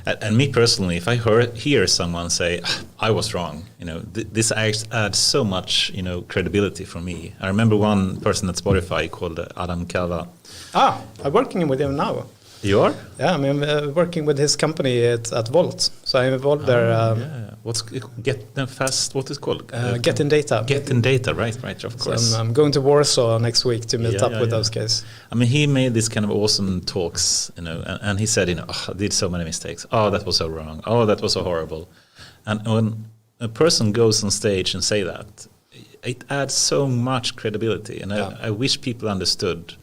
And me personally, if I hear someone say, I was wrong, this adds so much, credibility for me. I remember one person at Spotify called Adam Kava. I'm working with him now. You are? Yeah, I'm working with his company at Volt. So I'm involved there. What's Get Them Fast? What is it called? Getting Data. Getting Data, right, of course. So I'm going to Warsaw next week to meet up with those guys. I mean, he made this kind of awesome talks, and he said, I did so many mistakes. Oh, that was so wrong. Oh, that was so horrible. And when a person goes on stage and say that, it adds so much credibility. And I wish people understood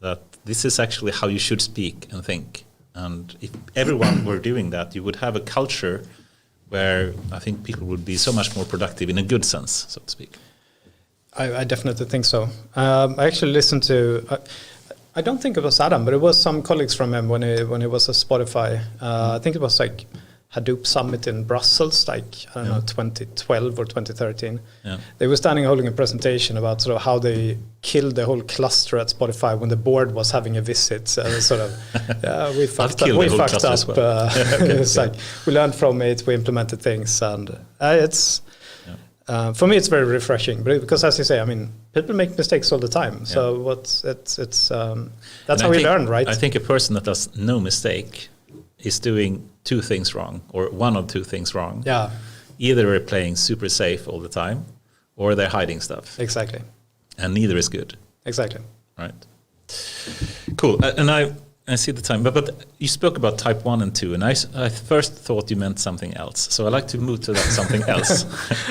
that this is actually how you should speak and think. And if everyone were doing that, you would have a culture where I think people would be so much more productive in a good sense, so to speak. I definitely think so. I actually listened to, I don't think it was Adam, but it was some colleagues from him when he was at Spotify. I think it was like Hadoop Summit in Brussels, like, I don't know, 2012 or 2013. Yeah. They were standing holding a presentation about sort of how they killed the whole cluster at Spotify when the board was having a visit. Sort of, we fucked up. Well. It's like, we learned from it, we implemented things, and it's, for me, it's very refreshing. Because as you say, I mean, people make mistakes all the time. So that's how we learn, right? I think a person that does no mistake is doing two things wrong, or one of two things wrong. Yeah. Either they're playing super safe all the time, or they're hiding stuff. Exactly. And neither is good. Exactly. Right. Cool. And I see the time, but you spoke about type 1 and 2, and I first thought you meant something else. So I'd like to move to that something else.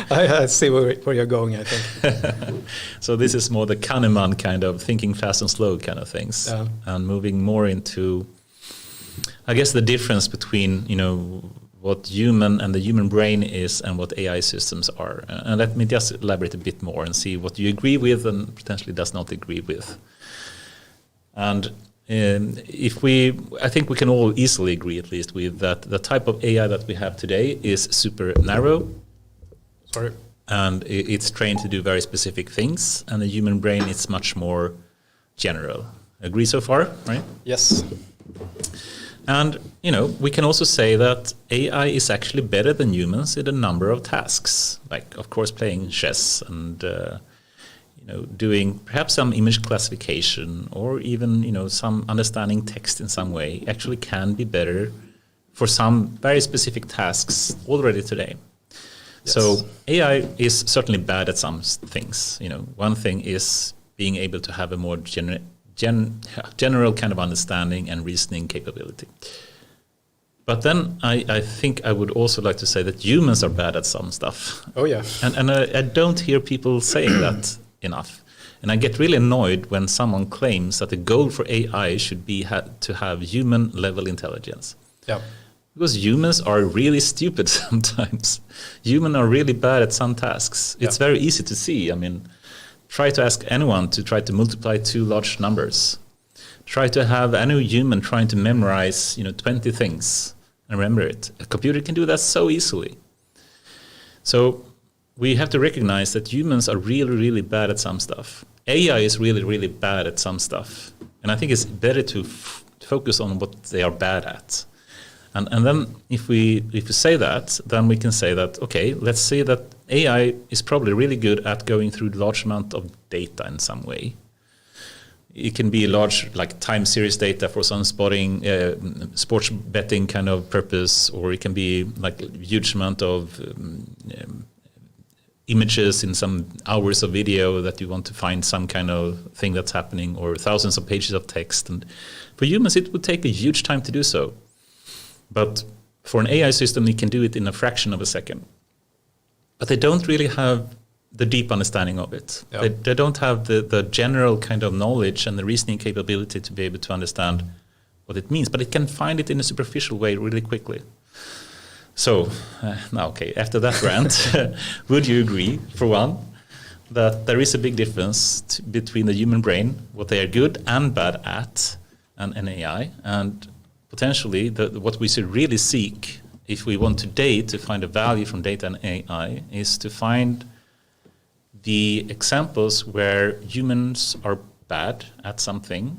I see where you're going, I think. So this is more the Kahneman kind of thinking fast and slow kind of things, and moving more into, I guess, the difference between, what human and the human brain is and what AI systems are. And let me just elaborate a bit more and see what you agree with and potentially does not agree with. And I think we can all easily agree, at least, with that the type of AI that we have today is super narrow. Sorry. And it's trained to do very specific things, and the human brain is much more general. Agree so far, right? Yes. And, we can also say that AI is actually better than humans in a number of tasks, like, of course, playing chess and, doing perhaps some image classification, or even, some understanding text in some way actually can be better for some very specific tasks already today. Yes. So AI is certainly bad at some things. One thing is being able to have a more general kind of understanding and reasoning capability. But then I think I would also like to say that humans are bad at some stuff. Oh, yeah. And I don't hear people saying that enough. And I get really annoyed when someone claims that the goal for AI should be to have human-level intelligence. Yeah. Because humans are really stupid sometimes. Humans are really bad at some tasks. It's very easy to see. I mean, try to ask anyone to try to multiply two large numbers. Try to have any human trying to memorize, 20 things and remember it. A computer can do that so easily. So we have to recognize that humans are really, really bad at some stuff. AI is really, really bad at some stuff. And I think it's better to focus on what they are bad at. And then if we say that, then we can say that, okay, let's say that AI is probably really good at going through large amount of data in some way. It can be large, like time series data for some sports betting kind of purpose, or it can be like a huge amount of images in some hours of video that you want to find some kind of thing that's happening, or thousands of pages of text. And for humans, it would take a huge time to do so. But for an AI system, it can do it in a fraction of a second. But they don't really have the deep understanding of it. Yep. They don't have the general kind of knowledge and the reasoning capability to be able to understand what it means. But it can find it in a superficial way really quickly. So, now, okay, after that rant, would you agree, for one, that there is a big difference between the human brain, what they are good and bad at, and AI, and potentially what we should really seek if we want today to find a value from data and AI is to find the examples where humans are bad at something,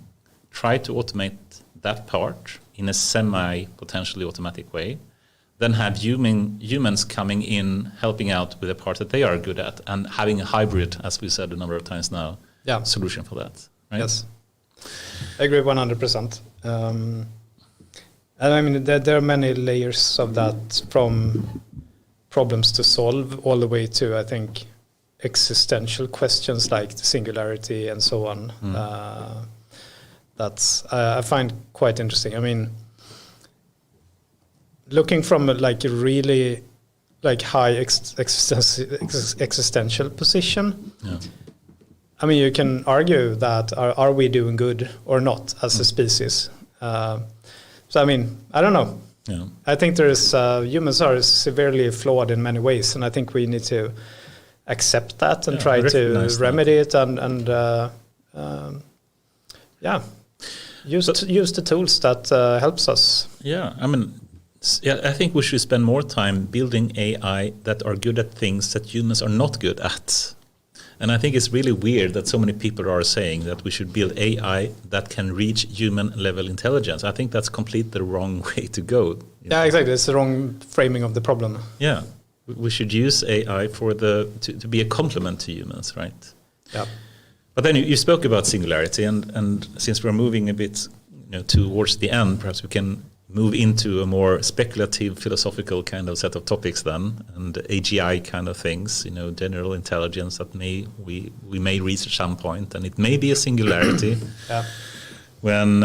try to automate that part in a semi-potentially automatic way, then have humans coming in, helping out with the part that they are good at, and having a hybrid, as we said a number of times now, solution for that. Right? Yes, I agree 100%. And I mean, there are many layers of that, from problems to solve all the way to, I think, existential questions like the singularity and so on. That's I find quite interesting. I mean, looking from a really high existential position. Yeah. I mean, you can argue that are we doing good or not as a species? So I mean, I don't know. Yeah. I think humans are severely flawed in many ways, and I think we need to accept that and try to remedy it and use the tools that helps us. Yeah, I mean, I think we should spend more time building AI that are good at things that humans are not good at. And I think it's really weird that so many people are saying that we should build AI that can reach human level intelligence. I think that's completely the wrong way to go. Yeah, exactly. It's the wrong framing of the problem. Yeah. We should use AI to be a complement to humans, right? Yeah. But then you spoke about singularity, and since we're moving a bit towards the end, perhaps we can move into a more speculative, philosophical kind of set of topics then, and AGI kind of things, general intelligence that we may reach at some point, and it may be a singularity when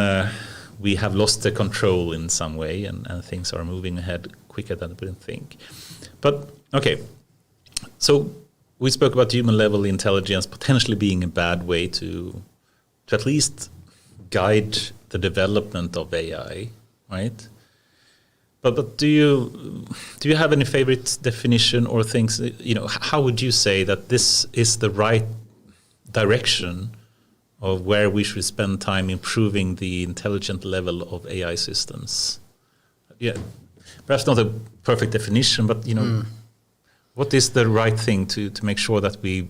we have lost the control in some way and things are moving ahead quicker than we think. But, okay, so we spoke about human level intelligence potentially being a bad way to at least guide the development of AI, right? But do you have any favorite definition or things? How would you say that this is the right direction of where we should spend time improving the intelligent level of AI systems? Yeah, perhaps not a perfect definition, but what is the right thing to make sure that we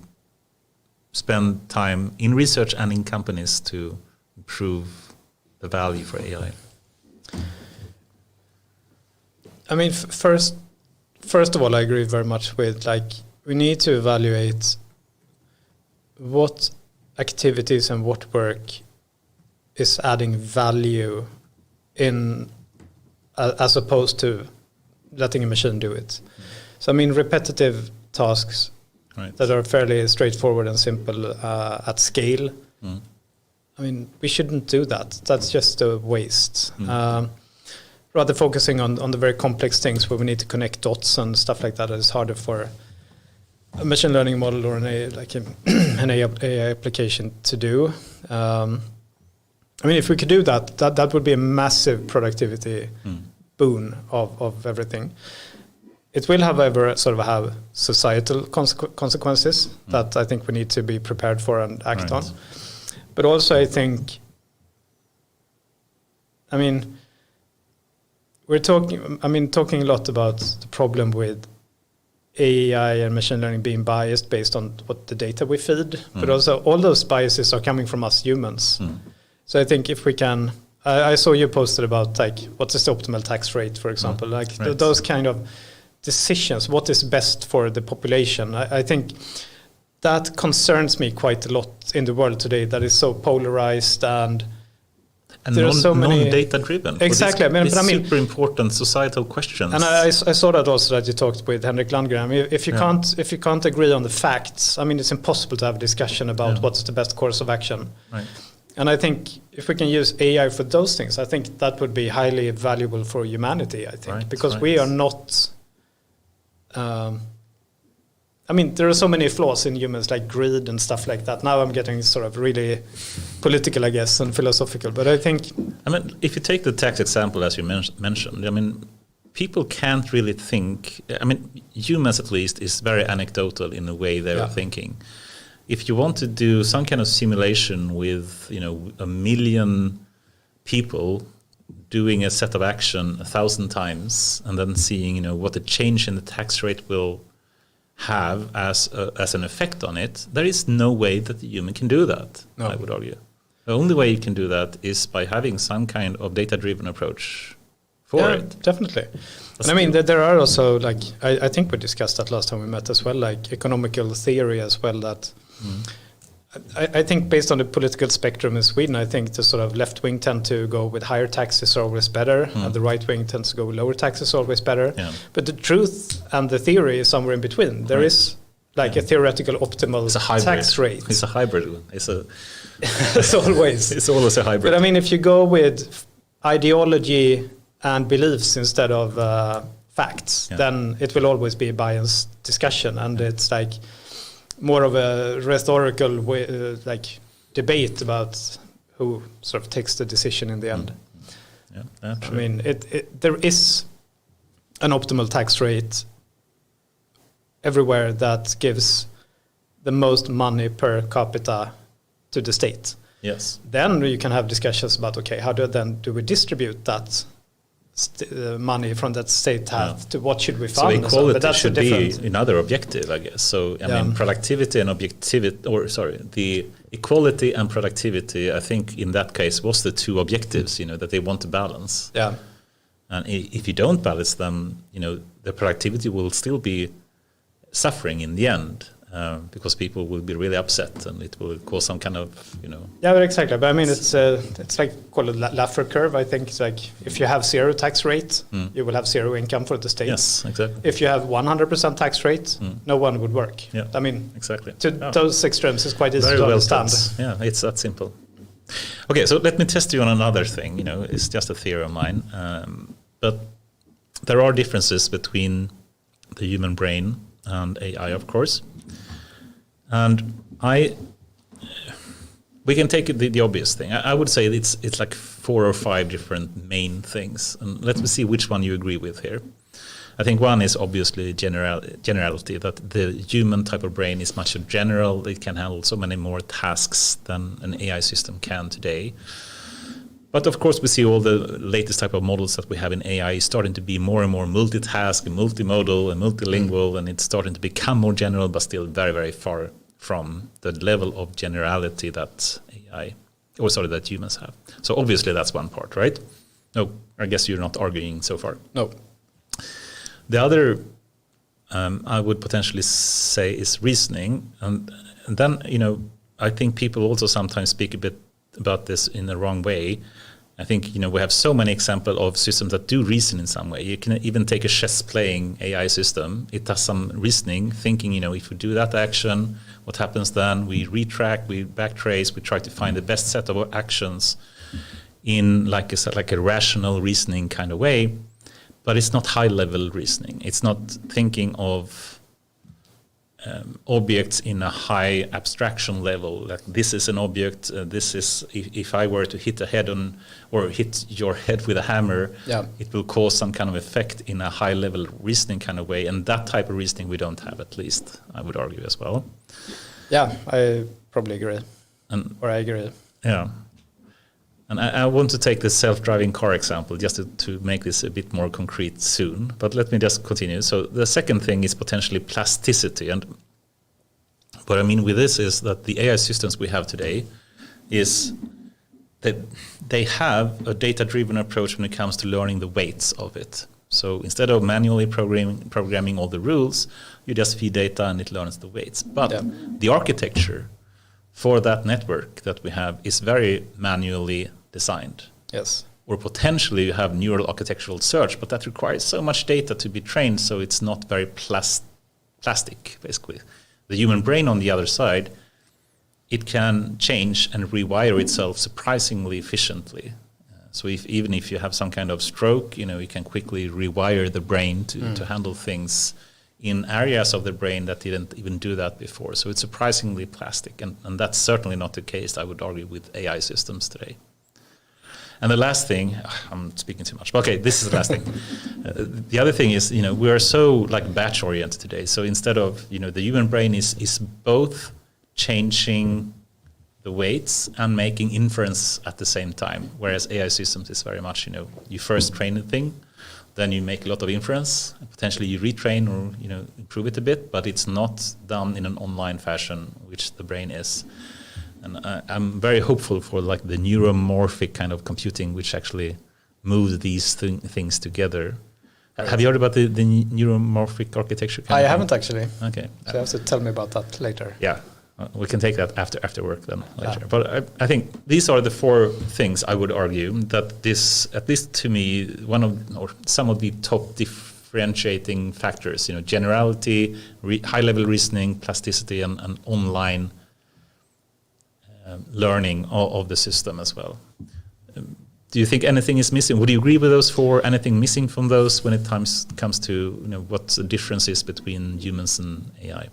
spend time in research and in companies to improve the value for AI? I mean, first of all, I agree very much with we need to evaluate what activities and what work is adding value in as opposed to letting a machine do it. So I mean, repetitive tasks that are fairly straightforward and simple at scale. I mean, we shouldn't do that. That's just a waste. Rather focusing on the very complex things where we need to connect dots and stuff like that is harder for a machine learning model or an AI application to do. I mean, if we could do that would be a massive productivity boon of everything. It will, however, sort of have societal consequences that I think we need to be prepared for and act on. But also, I think, I mean, we're talking a lot about the problem with AI and machine learning being biased based on what the data we feed, but also all those biases are coming from us humans. So I think if we can, I saw you posted about what is the optimal tax rate, for example, those kind of decisions, what is best for the population. I think that concerns me quite a lot in the world today, that is so polarized and there are so many non-data driven. Exactly. But I mean, super important societal questions. And I saw that also that you talked with Henrik Landgren. I mean, if you can't agree on the facts, I mean, it's impossible to have a discussion about what's the best course of action. Right. And I think if we can use AI for those things, I think that would be highly valuable for humanity. I think because we are not. I mean, there are so many flaws in humans, like greed and stuff like that. Now I'm getting sort of really political, I guess, and philosophical. But I think... I mean, if you take the tax example, as you mentioned, I mean, people can't really think... I mean, humans, at least, is very anecdotal in the way they're thinking. If you want to do some kind of simulation with, 1 million people doing a set of action 1,000 times and then seeing, what the change in the tax rate will have as an effect on it, there is no way that the human can do that, I would argue. The only way you can do that is by having some kind of data-driven approach for it. Definitely. And I mean, there are also, I think we discussed that last time we met as well, economical theory as well, that I think based on the political spectrum in Sweden, I think the sort of left wing tend to go with higher taxes are always better, and the right wing tends to go with lower taxes always better. Yeah. But the truth and the theory is somewhere in between. There is like a theoretical optimal tax rate. It's a hybrid one. It's always a hybrid. But I mean, if you go with ideology and beliefs instead of facts, then it will always be a biased discussion, and it's like more of a rhetorical way, like debate about who sort of takes the decision in the end. Yeah, I mean, there is an optimal tax rate everywhere that gives the most money per capita to the state. Yes. Then you can have discussions about, okay, how do we distribute that money from that state to what should we fund? So equality should be another objective, I guess. So I mean, productivity and the equality and productivity, I think in that case was the two objectives, that they want to balance. Yeah. And if you don't balance them, the productivity will still be suffering in the end. Because people will be really upset, and it will cause some kind of, Yeah, but exactly. But I mean, it's like called a Laffer curve. I think it's like if you have zero tax rate, you will have zero income for the state. Yes, exactly. If you have 100% tax rate, no one would work. Yeah, I mean, exactly. Those extremes is quite easy to understand. Yeah, it's that simple. Okay, so let me test you on another thing. It's just a theory of mine, but there are differences between the human brain and AI, of course. And we can take the obvious thing. I would say it's like 4 or 5 different main things, and let's see which one you agree with here. I think one is obviously generality, that the human type of brain is much general. It can handle so many more tasks than an AI system can today. But of course, we see all the latest type of models that we have in AI starting to be more and more multitask, and multimodal, and multilingual, and it's starting to become more general, but still very, very far from the level of generality that that humans have. So obviously that's one part, right? No, I guess you're not arguing so far. No. The other, I would potentially say, is reasoning, and then I think people also sometimes speak a bit about this in the wrong way. I think we have so many examples of systems that do reason in some way. You can even take a chess-playing AI system. It does some reasoning, thinking, if we do that action, what happens then? We retrack, we backtrace, we try to find the best set of actions in like a rational reasoning kind of way. But it's not high-level reasoning. It's not thinking of objects in a high abstraction level. Like this is an object. This is if I were to hit your head with a hammer, it will cause some kind of effect in a high-level reasoning kind of way. And that type of reasoning we don't have, at least I would argue as well. Yeah, I probably agree. I agree. Yeah. And I want to take the self-driving car example just to make this a bit more concrete soon. But let me just continue. So the second thing is potentially plasticity. And what I mean with this is that the AI systems we have today is that they have a data-driven approach when it comes to learning the weights of it. So instead of manually programming all the rules, you just feed data and it learns the weights. But the architecture for that network that we have is very manually designed. Yes. Or potentially you have neural architectural search, but that requires so much data to be trained, so it's not very plastic, basically. The human brain, on the other side, it can change and rewire itself surprisingly efficiently. So even if you have some kind of stroke, you can quickly rewire the brain to handle things in areas of the brain that didn't even do that before. So it's surprisingly plastic, and that's certainly not the case, I would argue, with AI systems today. And the last thing, I'm speaking too much. Okay, this is the last thing. The other thing is, we are so batch oriented today. So instead of, the human brain is both changing the weights and making inference at the same time. Whereas AI systems is very much, you first train the thing, then you make a lot of inference, and potentially you retrain or improve it a bit, but it's not done in an online fashion, which the brain is. And I'm very hopeful for the neuromorphic kind of computing, which actually moves these things together. Right. Have you heard about the neuromorphic architecture? I haven't actually. Okay. So you have to tell me about that later. Yeah. We can take that after work then later. Yeah. But I think these are the 4 things I would argue that this, at least to me, some of the top differentiating factors. Generality, high-level reasoning, plasticity, and online learning of the system as well. Do you think anything is missing? Would you agree with those 4? Anything missing from those when it comes to what the difference is between humans and AI?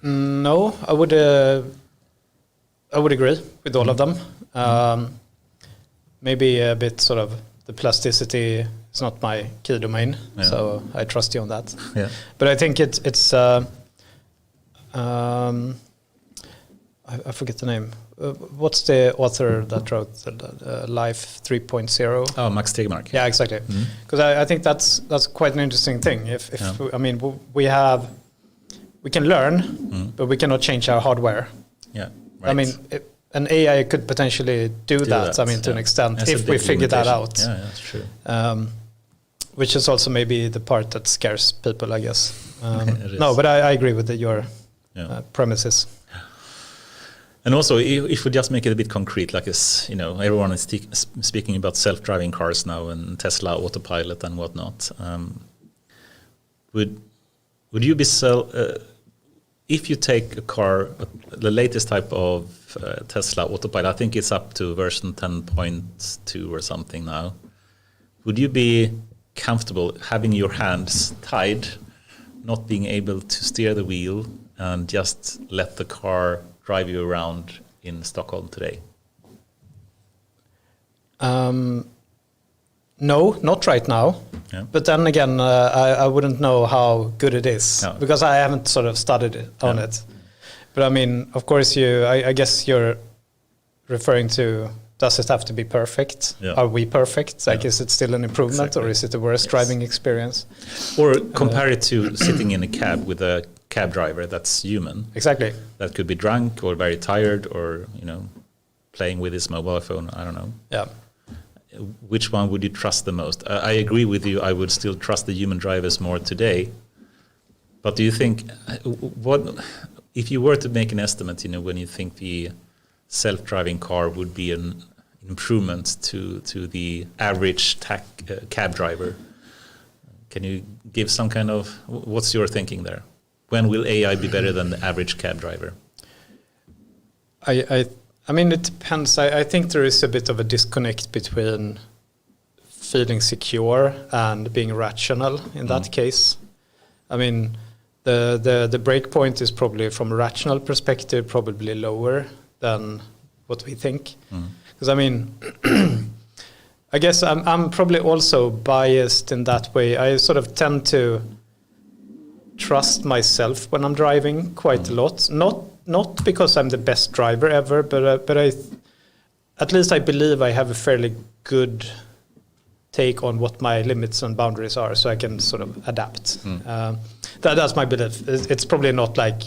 No, I would agree with all of them. Maybe a bit sort of the plasticity is not my key domain, so I trust you on that. Yeah. But I think it's I forget the name. What's the author that wrote Life 3.0? Oh, Max Tegmark. Yeah, exactly. Because I think that's quite an interesting thing. We can learn, but we cannot change our hardware. Yeah, right. I mean, an AI could potentially do that. I mean, to an extent, that's if we figure that out. Yeah, that's true. Which is also maybe the part that scares people, I guess. No, but I agree with your premises. And also, if we just make it a bit concrete, like everyone is speaking about self-driving cars now and Tesla, Autopilot, and whatnot. Would you be if you take a car, the latest type of Tesla Autopilot, I think it's up to version 10.2 or something now. Would you be comfortable having your hands tied, not being able to steer the wheel, and just let the car drive you around in Stockholm today? No, not right now. Yeah. But then again, I wouldn't know how good it is because I haven't sort of studied on it. But I mean, of course, I guess you're referring to, does it have to be perfect? Yeah. Are we perfect? Like, is it still an improvement or is it a worse driving experience? Or compare it to sitting in a cab with a cab driver that's human. Exactly. That could be drunk or very tired or, playing with his mobile phone. I don't know. Yeah. Which one would you trust the most? I agree with you. I would still trust the human drivers more today. But do you think, if you were to make an estimate, when you think the self-driving car would be an improvement to the average cab driver, can you give some kind of, what's your thinking there? When will AI be better than the average cab driver? I mean, it depends. I think there is a bit of a disconnect between feeling secure and being rational in that case. I mean, the break point is probably, from a rational perspective, probably lower than what we think. Because I mean, I guess I'm probably also biased in that way. I sort of tend to trust myself when I'm driving quite a lot. Not because I'm the best driver ever, but at least I believe I have a fairly good take on what my limits and boundaries are, so I can sort of adapt. That's my belief. It's probably not like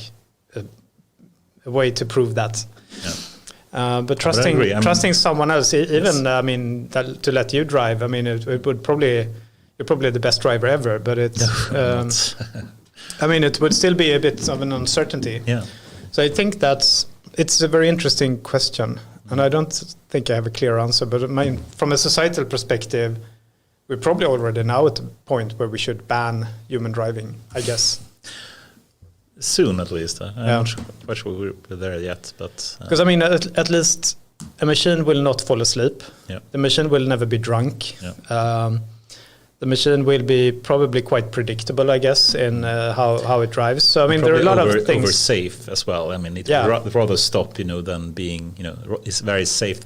a way to prove that. Yeah. But trusting someone else, even I mean, to let you drive. I mean, it would probably, you're probably the best driver ever, but it's. I mean, it would still be a bit of an uncertainty. Yeah. So I think it's a very interesting question, and I don't think I have a clear answer. But from a societal perspective, we're probably already now at the point where we should ban human driving, I guess. Soon, at least. I'm not quite sure we're there yet, but because I mean, at least a machine will not fall asleep. Yeah. The machine will never be drunk. Yeah. The machine will be probably quite predictable, I guess, in how it drives. So I mean, there are a lot of things. Over safe as well. I mean, it would rather stop, than being, it's very safe,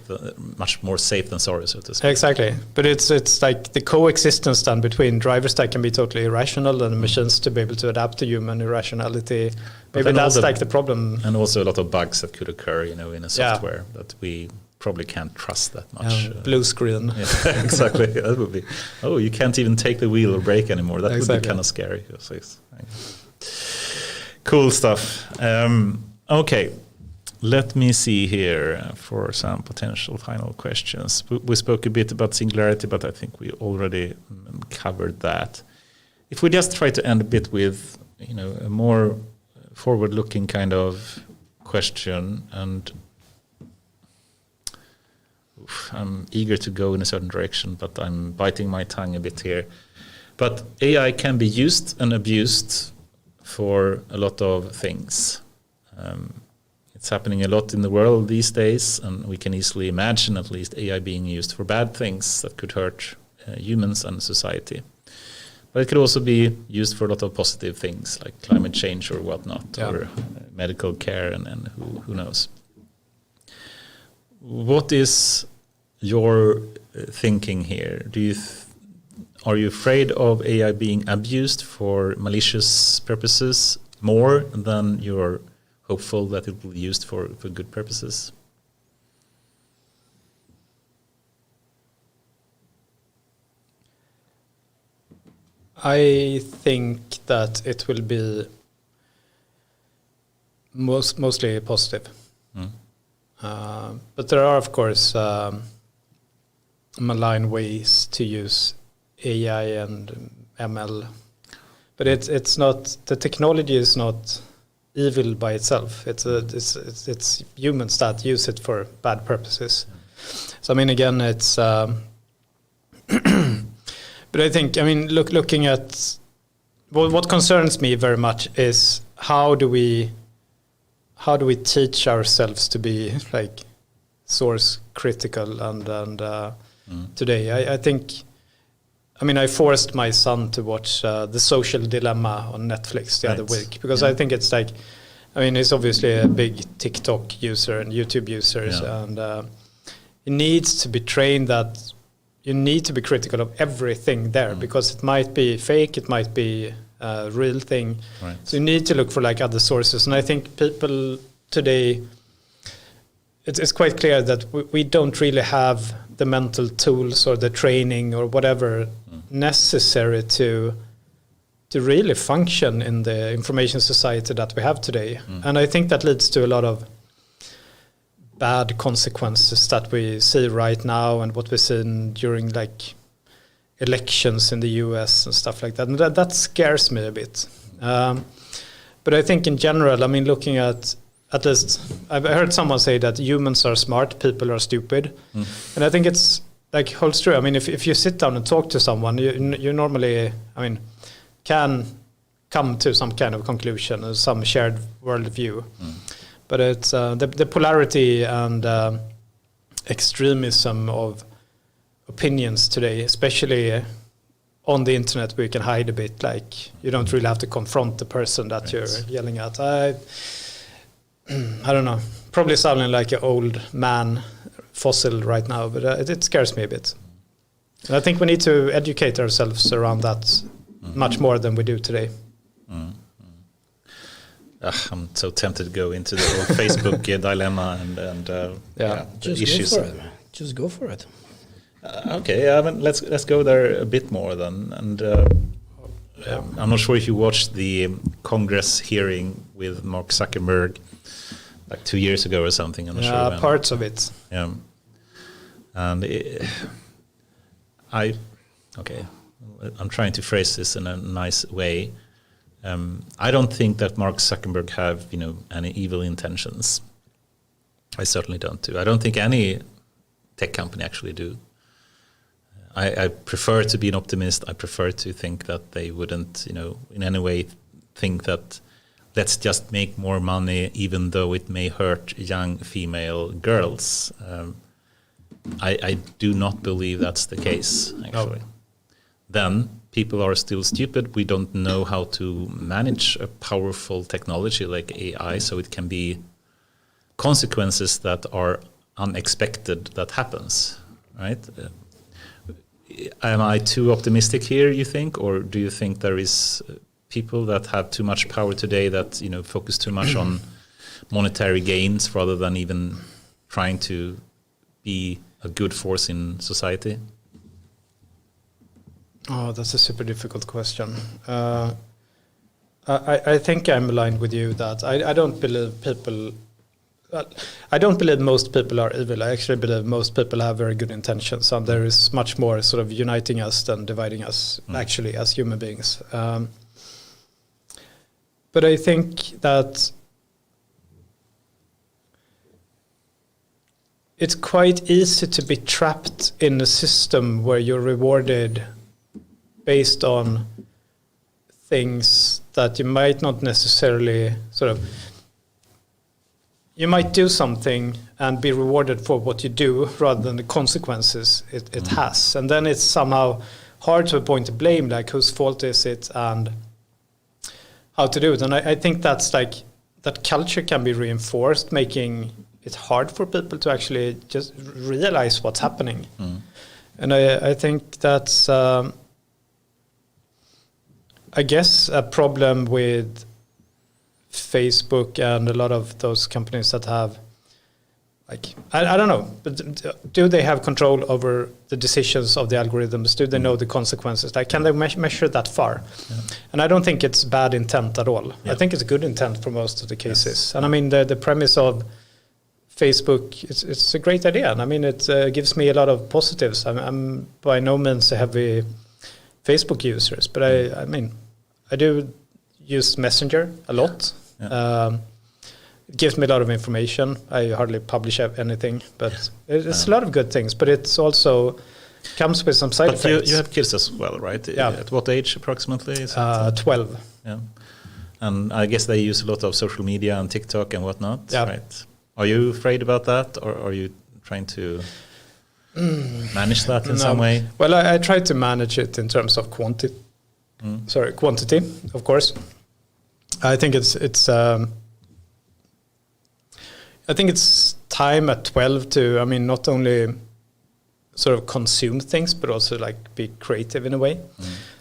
much more safe than sorry, so to speak. Exactly, but it's like the coexistence then between drivers that can be totally irrational and machines to be able to adapt to human irrationality. Maybe that's like the problem. And also a lot of bugs that could occur, in a software that we probably can't trust that much. Blue screen. Yeah, exactly. That would be. Oh, you can't even take the wheel or brake anymore. That would be kind of scary. Cool stuff. Okay, let me see here for some potential final questions. We spoke a bit about singularity, but I think we already covered that. If we just try to end a bit with, a more forward-looking kind of question, and I'm eager to go in a certain direction, but I'm biting my tongue a bit here. But AI can be used and abused for a lot of things. It's happening a lot in the world these days, and we can easily imagine at least AI being used for bad things that could hurt humans and society. But it could also be used for a lot of positive things like climate change or whatnot, or medical care, and who knows. What is your thinking here? Are you afraid of AI being abused for malicious purposes more than you're hopeful that it will be used for good purposes? I think that it will be mostly positive. But there are, of course, malign ways to use AI and ML. But it's not, the technology is not evil by itself. It's humans that use it for bad purposes. So I mean, again, it's but I think, I mean, looking at what concerns me very much is how do we teach ourselves to be like source critical and today I think, I mean, I forced my son to watch The Social Dilemma on Netflix the other week because I think it's like, I mean, he's obviously a big TikTok user and YouTube users, and he needs to be trained that you need to be critical of everything there because it might be fake, it might be a real thing. Right. So you need to look for like other sources. And I think people today, it's quite clear that we don't really have the mental tools or the training or whatever necessary to really function in the information society that we have today. And I think that leads to a lot of bad consequences that we see right now and what we've seen during like elections in the US and stuff like that. And that scares me a bit. But I think in general, I mean, looking at least, I've heard someone say that humans are smart, people are stupid. And I think it's like holds true. I mean, if you sit down and talk to someone, you normally, I mean, can come to some kind of conclusion or some shared worldview. But it's the polarity and extremism of opinions today, especially on the internet, where you can hide a bit. Like you don't really have to confront the person that you're yelling at. I don't know. Probably sounding like an old man fossil right now, but it scares me a bit. And I think we need to educate ourselves around that much more than we do today. I'm so tempted to go into the whole Facebook dilemma and just issues. Go for it. Just go for it. Okay, let's go there a bit more then. And I'm not sure if you watched the Congress hearing with Mark Zuckerberg like 2 years ago or something. I'm not sure when. Parts of it. Yeah, and I'm trying to phrase this in a nice way. I don't think that Mark Zuckerberg have any evil intentions. I certainly don't do. I don't think any tech company actually do. I prefer to be an optimist. I prefer to think that they wouldn't, in any way think that let's just make more money even though it may hurt young female girls. I do not believe that's the case, actually. No. Then people are still stupid. We don't know how to manage a powerful technology like AI, so it can be consequences that are unexpected that happens, right? Am I too optimistic here, you think? Or do you think there is people that have too much power today that, focus too much on monetary gains rather than even trying to be a good force in society? Oh, that's a super difficult question. I think I'm aligned with you that I don't believe people... I don't believe most people are evil. I actually believe most people have very good intentions, and there is much more sort of uniting us than dividing us, actually, as human beings. But I think that it's quite easy to be trapped in a system where you're rewarded based on things that you might not necessarily you might do something and be rewarded for what you do rather than the consequences it has. And then it's somehow hard to point to blame, like whose fault is it and how to do it. And I think that's like, that culture can be reinforced, making it hard for people to actually just realize what's happening. And I think that's, I guess, a problem with Facebook and a lot of those companies that have, like, I don't know, but do they have control over the decisions of the algorithms? Do they know the consequences? Like, can they measure that far? Yeah. And I don't think it's bad intent at all. Yeah. I think it's good intent for most of the cases. Yes. And I mean, the premise of Facebook, it's a great idea. And I mean, it gives me a lot of positives. I'm by no means a heavy Facebook users, but I mean, I do use Messenger a lot. Yeah. It gives me a lot of information. I hardly publish anything, but it's a lot of good things. But it's also comes with some side effects. You have kids as well, right? Yeah. At what age approximately? Is 12. Yeah. And I guess they use a lot of social media and TikTok and whatnot, yeah. Right? Are you afraid about that, or are you trying to manage that in some way? Well, I try to manage it in terms of quantity, of course. I think it's time at 12 to, I mean, not only sort of consume things, but also like be creative in a way.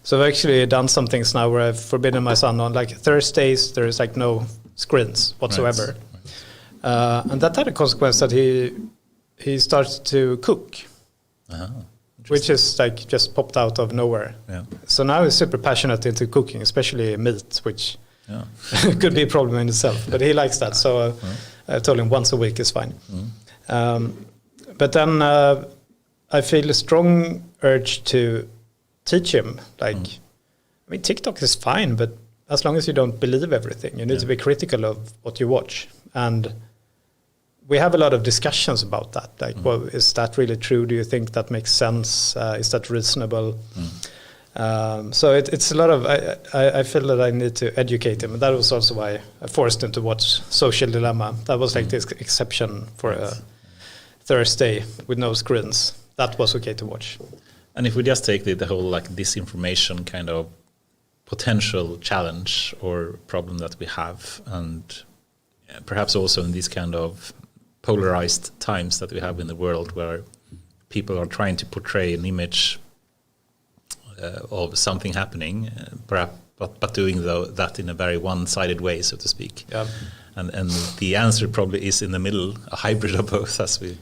So I've actually done some things now where I've forbidden my son on, like, Thursdays, there is like no screens whatsoever. Right. And that had a consequence that he started to cook, which is like just popped out of nowhere. Yeah. So now he's super passionate into cooking, especially meat, which could be a problem in itself, but he likes that. So I told him once a week is fine. But then I feel a strong urge to teach him. Like, I mean, TikTok is fine, but as long as you don't believe everything, you need to be critical of what you watch. And we have a lot of discussions about that. Like, well, is that really true? Do you think that makes sense? Is that reasonable? So it's a lot of, I feel that I need to educate him. And that was also why I forced him to watch Social Dilemma. That was like this exception for a Thursday with no screens. That was okay to watch. And if we just take the whole like disinformation kind of potential challenge or problem that we have, and perhaps also in these kind of polarized times that we have in the world where people are trying to portray an image of something happening, perhaps, but doing that in a very one-sided way, so to speak. Yeah. And the answer probably is in the middle, a hybrid of both, as we've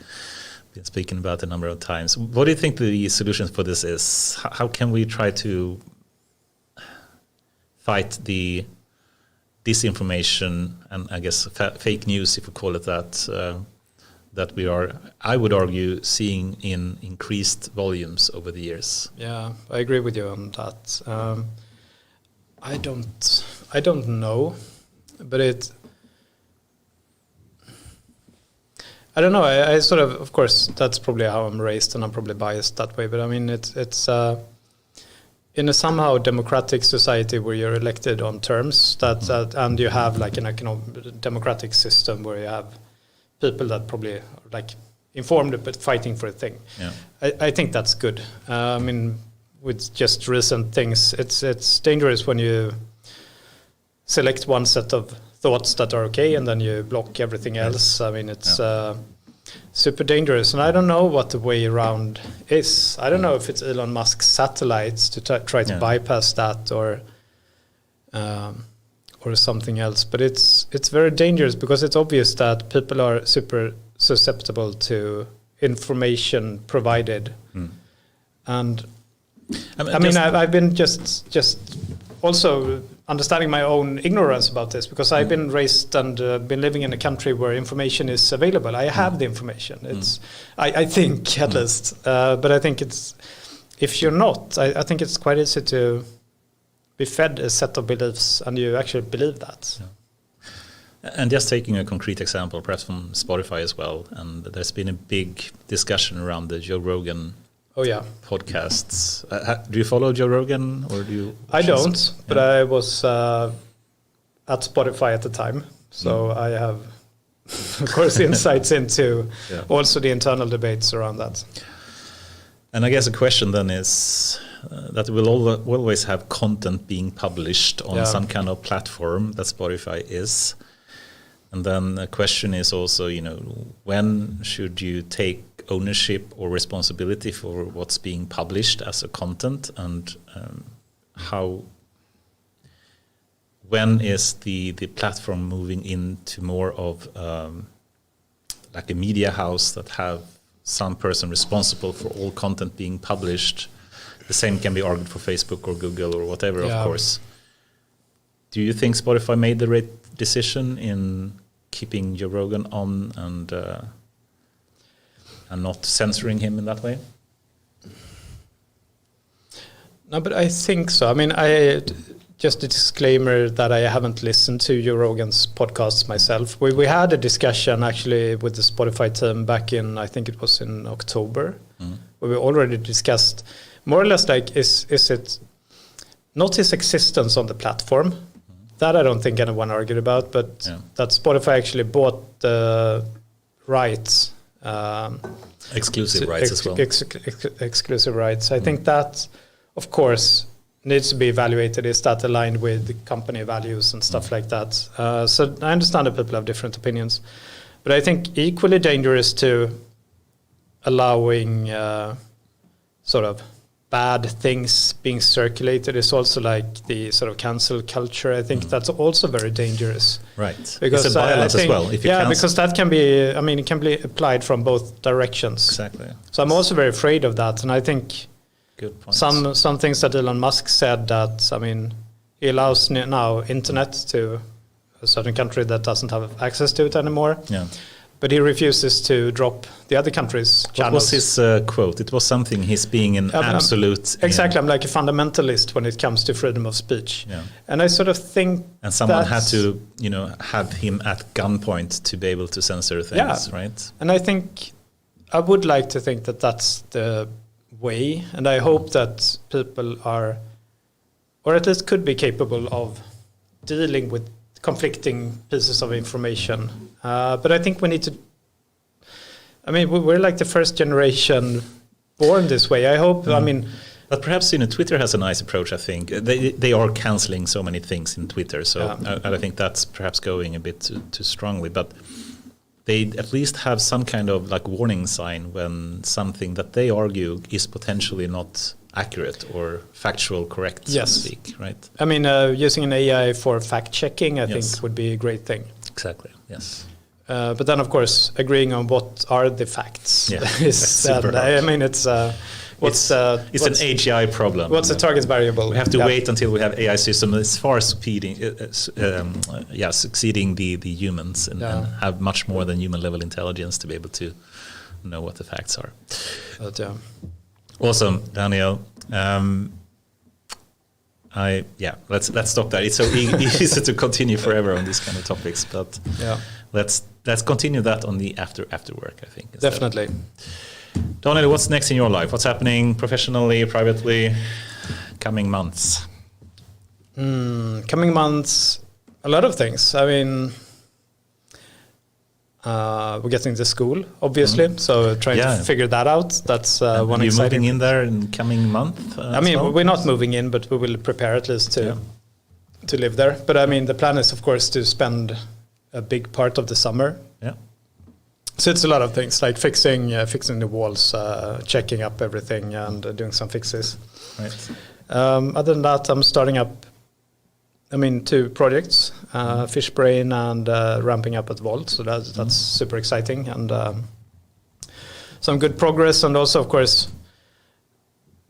been speaking about a number of times. What do you think the solution for this is? How can we try to fight the disinformation and, I guess, fake news, if we call it that, that we are, I would argue, seeing in increased volumes over the years? Yeah, I agree with you on that. I don't know, but I don't know. I sort of course, that's probably how I'm raised, and I'm probably biased that way. But I mean, it's in a somehow democratic society where you're elected on terms that and you have like an economic democratic system where you have people that probably are like informed but fighting for a thing. Yeah. I think that's good. I mean, with just recent things, it's dangerous when you select one set of thoughts that are okay and then you block everything else. I mean, it's super dangerous, and I don't know what the way around is. I don't know if it's Elon Musk's satellites to try to bypass that or something else. But it's very dangerous because it's obvious that people are super susceptible to information provided, and I mean I've been just also understanding my own ignorance about this, because I've been raised and been living in a country where information is available. I have the information. It's I think at least, but I think it's, if you're not, I think it's quite easy to be fed a set of beliefs and you actually believe that. And just taking a concrete example, perhaps from Spotify as well, and there's been a big discussion around the Joe Rogan podcasts. Do you follow Joe Rogan, or do you? I don't, but I was at Spotify at the time, so I have, of course, insights into also the internal debates around that. And I guess the question then is that we'll always have content being published on some kind of platform that Spotify is. And then the question is also, when should you take ownership or responsibility for what's being published as a content, and when is the platform moving into more of like a media house that have some person responsible for all content being published? The same can be argued for Facebook or Google or whatever, of course. Do you think Spotify made the right decision in keeping Joe Rogan on and not censoring him in that way? No, but I think so. I mean, just a disclaimer that I haven't listened to Joe Rogan's podcasts myself. We had a discussion actually with the Spotify team back in, I think it was in October, where we already discussed more or less like, is it not his existence on the platform? That I don't think anyone argued about, but that Spotify actually bought the rights. Exclusive rights as well. Exclusive rights. I think that, of course, needs to be evaluated. Is that aligned with the company values and stuff like that? So I understand that people have different opinions, but I think equally dangerous to allowing sort of bad things being circulated is also like the sort of cancel culture. I think that's also very dangerous. Right. Because it's a balance as well. If you because that can be, I mean, it can be applied from both directions. Exactly. So I'm also very afraid of that. And I think good points. Some things that Elon Musk said, that, I mean, he allows now internet to a certain country that doesn't have access to it anymore. Yeah. But he refuses to drop the other countries' channels. What was his quote? It was something, he's being an absolute... Exactly, I'm like a fundamentalist when it comes to freedom of speech. Yeah. And I sort of think and someone had to, have him at gunpoint to be able to censor things, right? And I think, I would like to think that that's the way, and I hope that people are, or at least could be capable of dealing with conflicting pieces of information. But I think we need to, I mean, we're like the first generation born this way. I hope, I mean... But perhaps, Twitter has a nice approach, I think. They are cancelling so many things in Twitter, so I think that's perhaps going a bit too strongly. But they at least have some kind of like warning sign when something that they argue is potentially not accurate or factual correct, so to speak, right? I mean, using an AI for fact-checking, I think would be a great thing. Exactly, yes. But then, of course, agreeing on what are the facts. Yeah, I mean, it's an AGI problem. What's the target variable? We have to wait until we have AI system that's far succeeding the humans and have much more than human level intelligence to be able to know what the facts are. But, awesome, Daniel. Let's stop there. It's so easy to continue forever on these kind of topics, but let's continue that on the after work, I think. Definitely. Daniel, what's next in your life? What's happening professionally, privately, coming months? Coming months, a lot of things. I mean, we're getting to school, obviously, so trying to figure that out. That's one exciting. You're moving in there in coming month? I mean, we're not moving in, but we will prepare at least to live there. But I mean, the plan is, of course, to spend a big part of the summer. Yeah. So it's a lot of things, like fixing the walls, checking up everything, and doing some fixes. Right. Other than that, I'm starting up, 2 projects, Fishbrain and ramping up at Vault. So that's super exciting, and some good progress. And also, of course,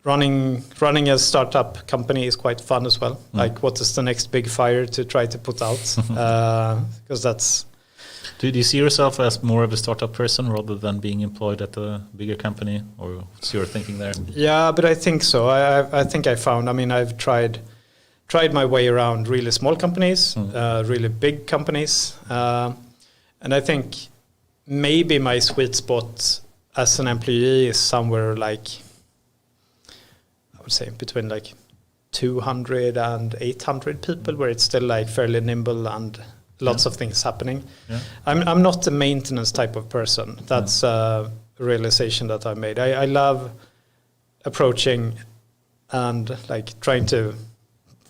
running a startup company is quite fun as well. Like, what is the next big fire to try to put out? Because that's... Do you see yourself as more of a startup person rather than being employed at a bigger company, or what's your thinking there? Yeah, but I think so. I think I found, I've tried tried my way around really small companies, really big companies. And I think maybe my sweet spot as an employee is somewhere like, I would say between like 200 and 800 people, where it's still like fairly nimble and lots of things happening. Yeah. I'm not a maintenance type of person. That's a realization that I made. I love approaching and like trying to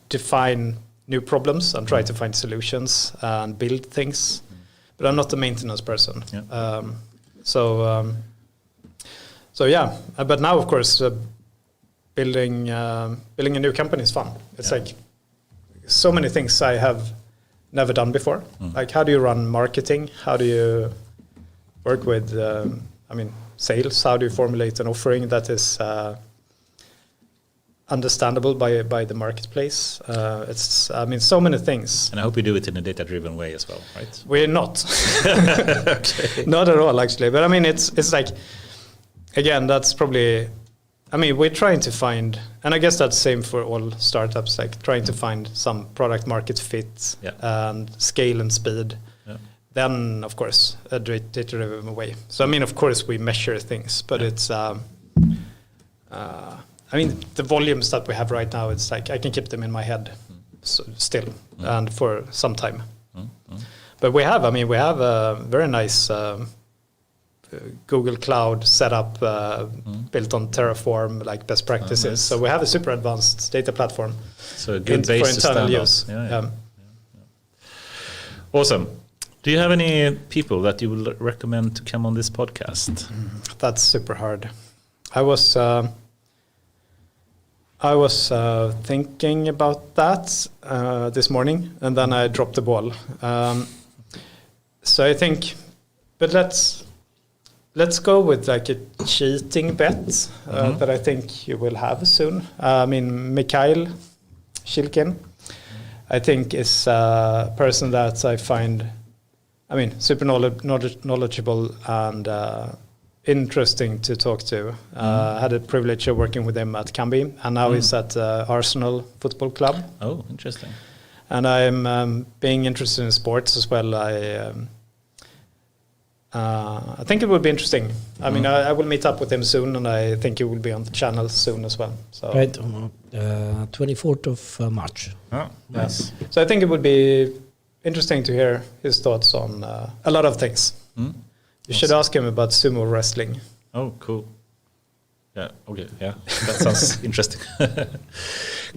define new problems and try to find solutions and build things. But I'm not a maintenance person. Yeah. So yeah. But now, of course, building a new company is fun. It's like so many things I have never done before. Like, how do you run marketing? How do you work with, sales? How do you formulate an offering that is understandable by the marketplace? It's so many things. And I hope you do it in a data-driven way as well, right? We're not. Okay. Not at all, actually. But it's like, again, that's probably, we're trying to find, and I guess that's the same for all startups, like trying to find some product market fit and scale and speed. Yeah. Then, of course, a data-driven way. So, of course, we measure things, but it's, the volumes that we have right now, it's like I can keep them in my head still and for some time. But we have a very nice Google Cloud setup built on Terraform, like best practices. Nice. So we have a super advanced data platform. So a good base for internal to use. Yeah. Awesome. Do you have any people that you would recommend to come on this podcast? That's super hard. I was thinking about that this morning, and then I dropped the ball. So I think, but let's go with like a cheating bet that I think you will have soon. Mikhail Shilkin, I think, is a person that I find, super knowledgeable and interesting to talk to. Had a privilege of working with him at Camby, and now he's at Arsenal Football Club. Oh, interesting. And I'm being interested in sports as well. I think it will be interesting. I will meet up with him soon, and I think he will be on the channel soon as well. So. Right, 24th of March. Oh, nice. So I think it would be interesting to hear his thoughts on a lot of things. You should ask him about sumo wrestling. Oh, cool. Yeah, okay, yeah. That sounds interesting.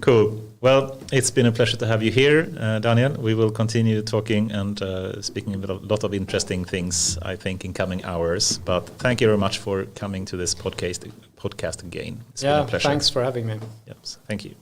Cool. Well, it's been a pleasure to have you here, Daniel. We will continue talking and speaking about a lot of interesting things, I think, in coming hours. But thank you very much for coming to this podcast again. It's been a pleasure. Thanks for having me. Yes, thank you.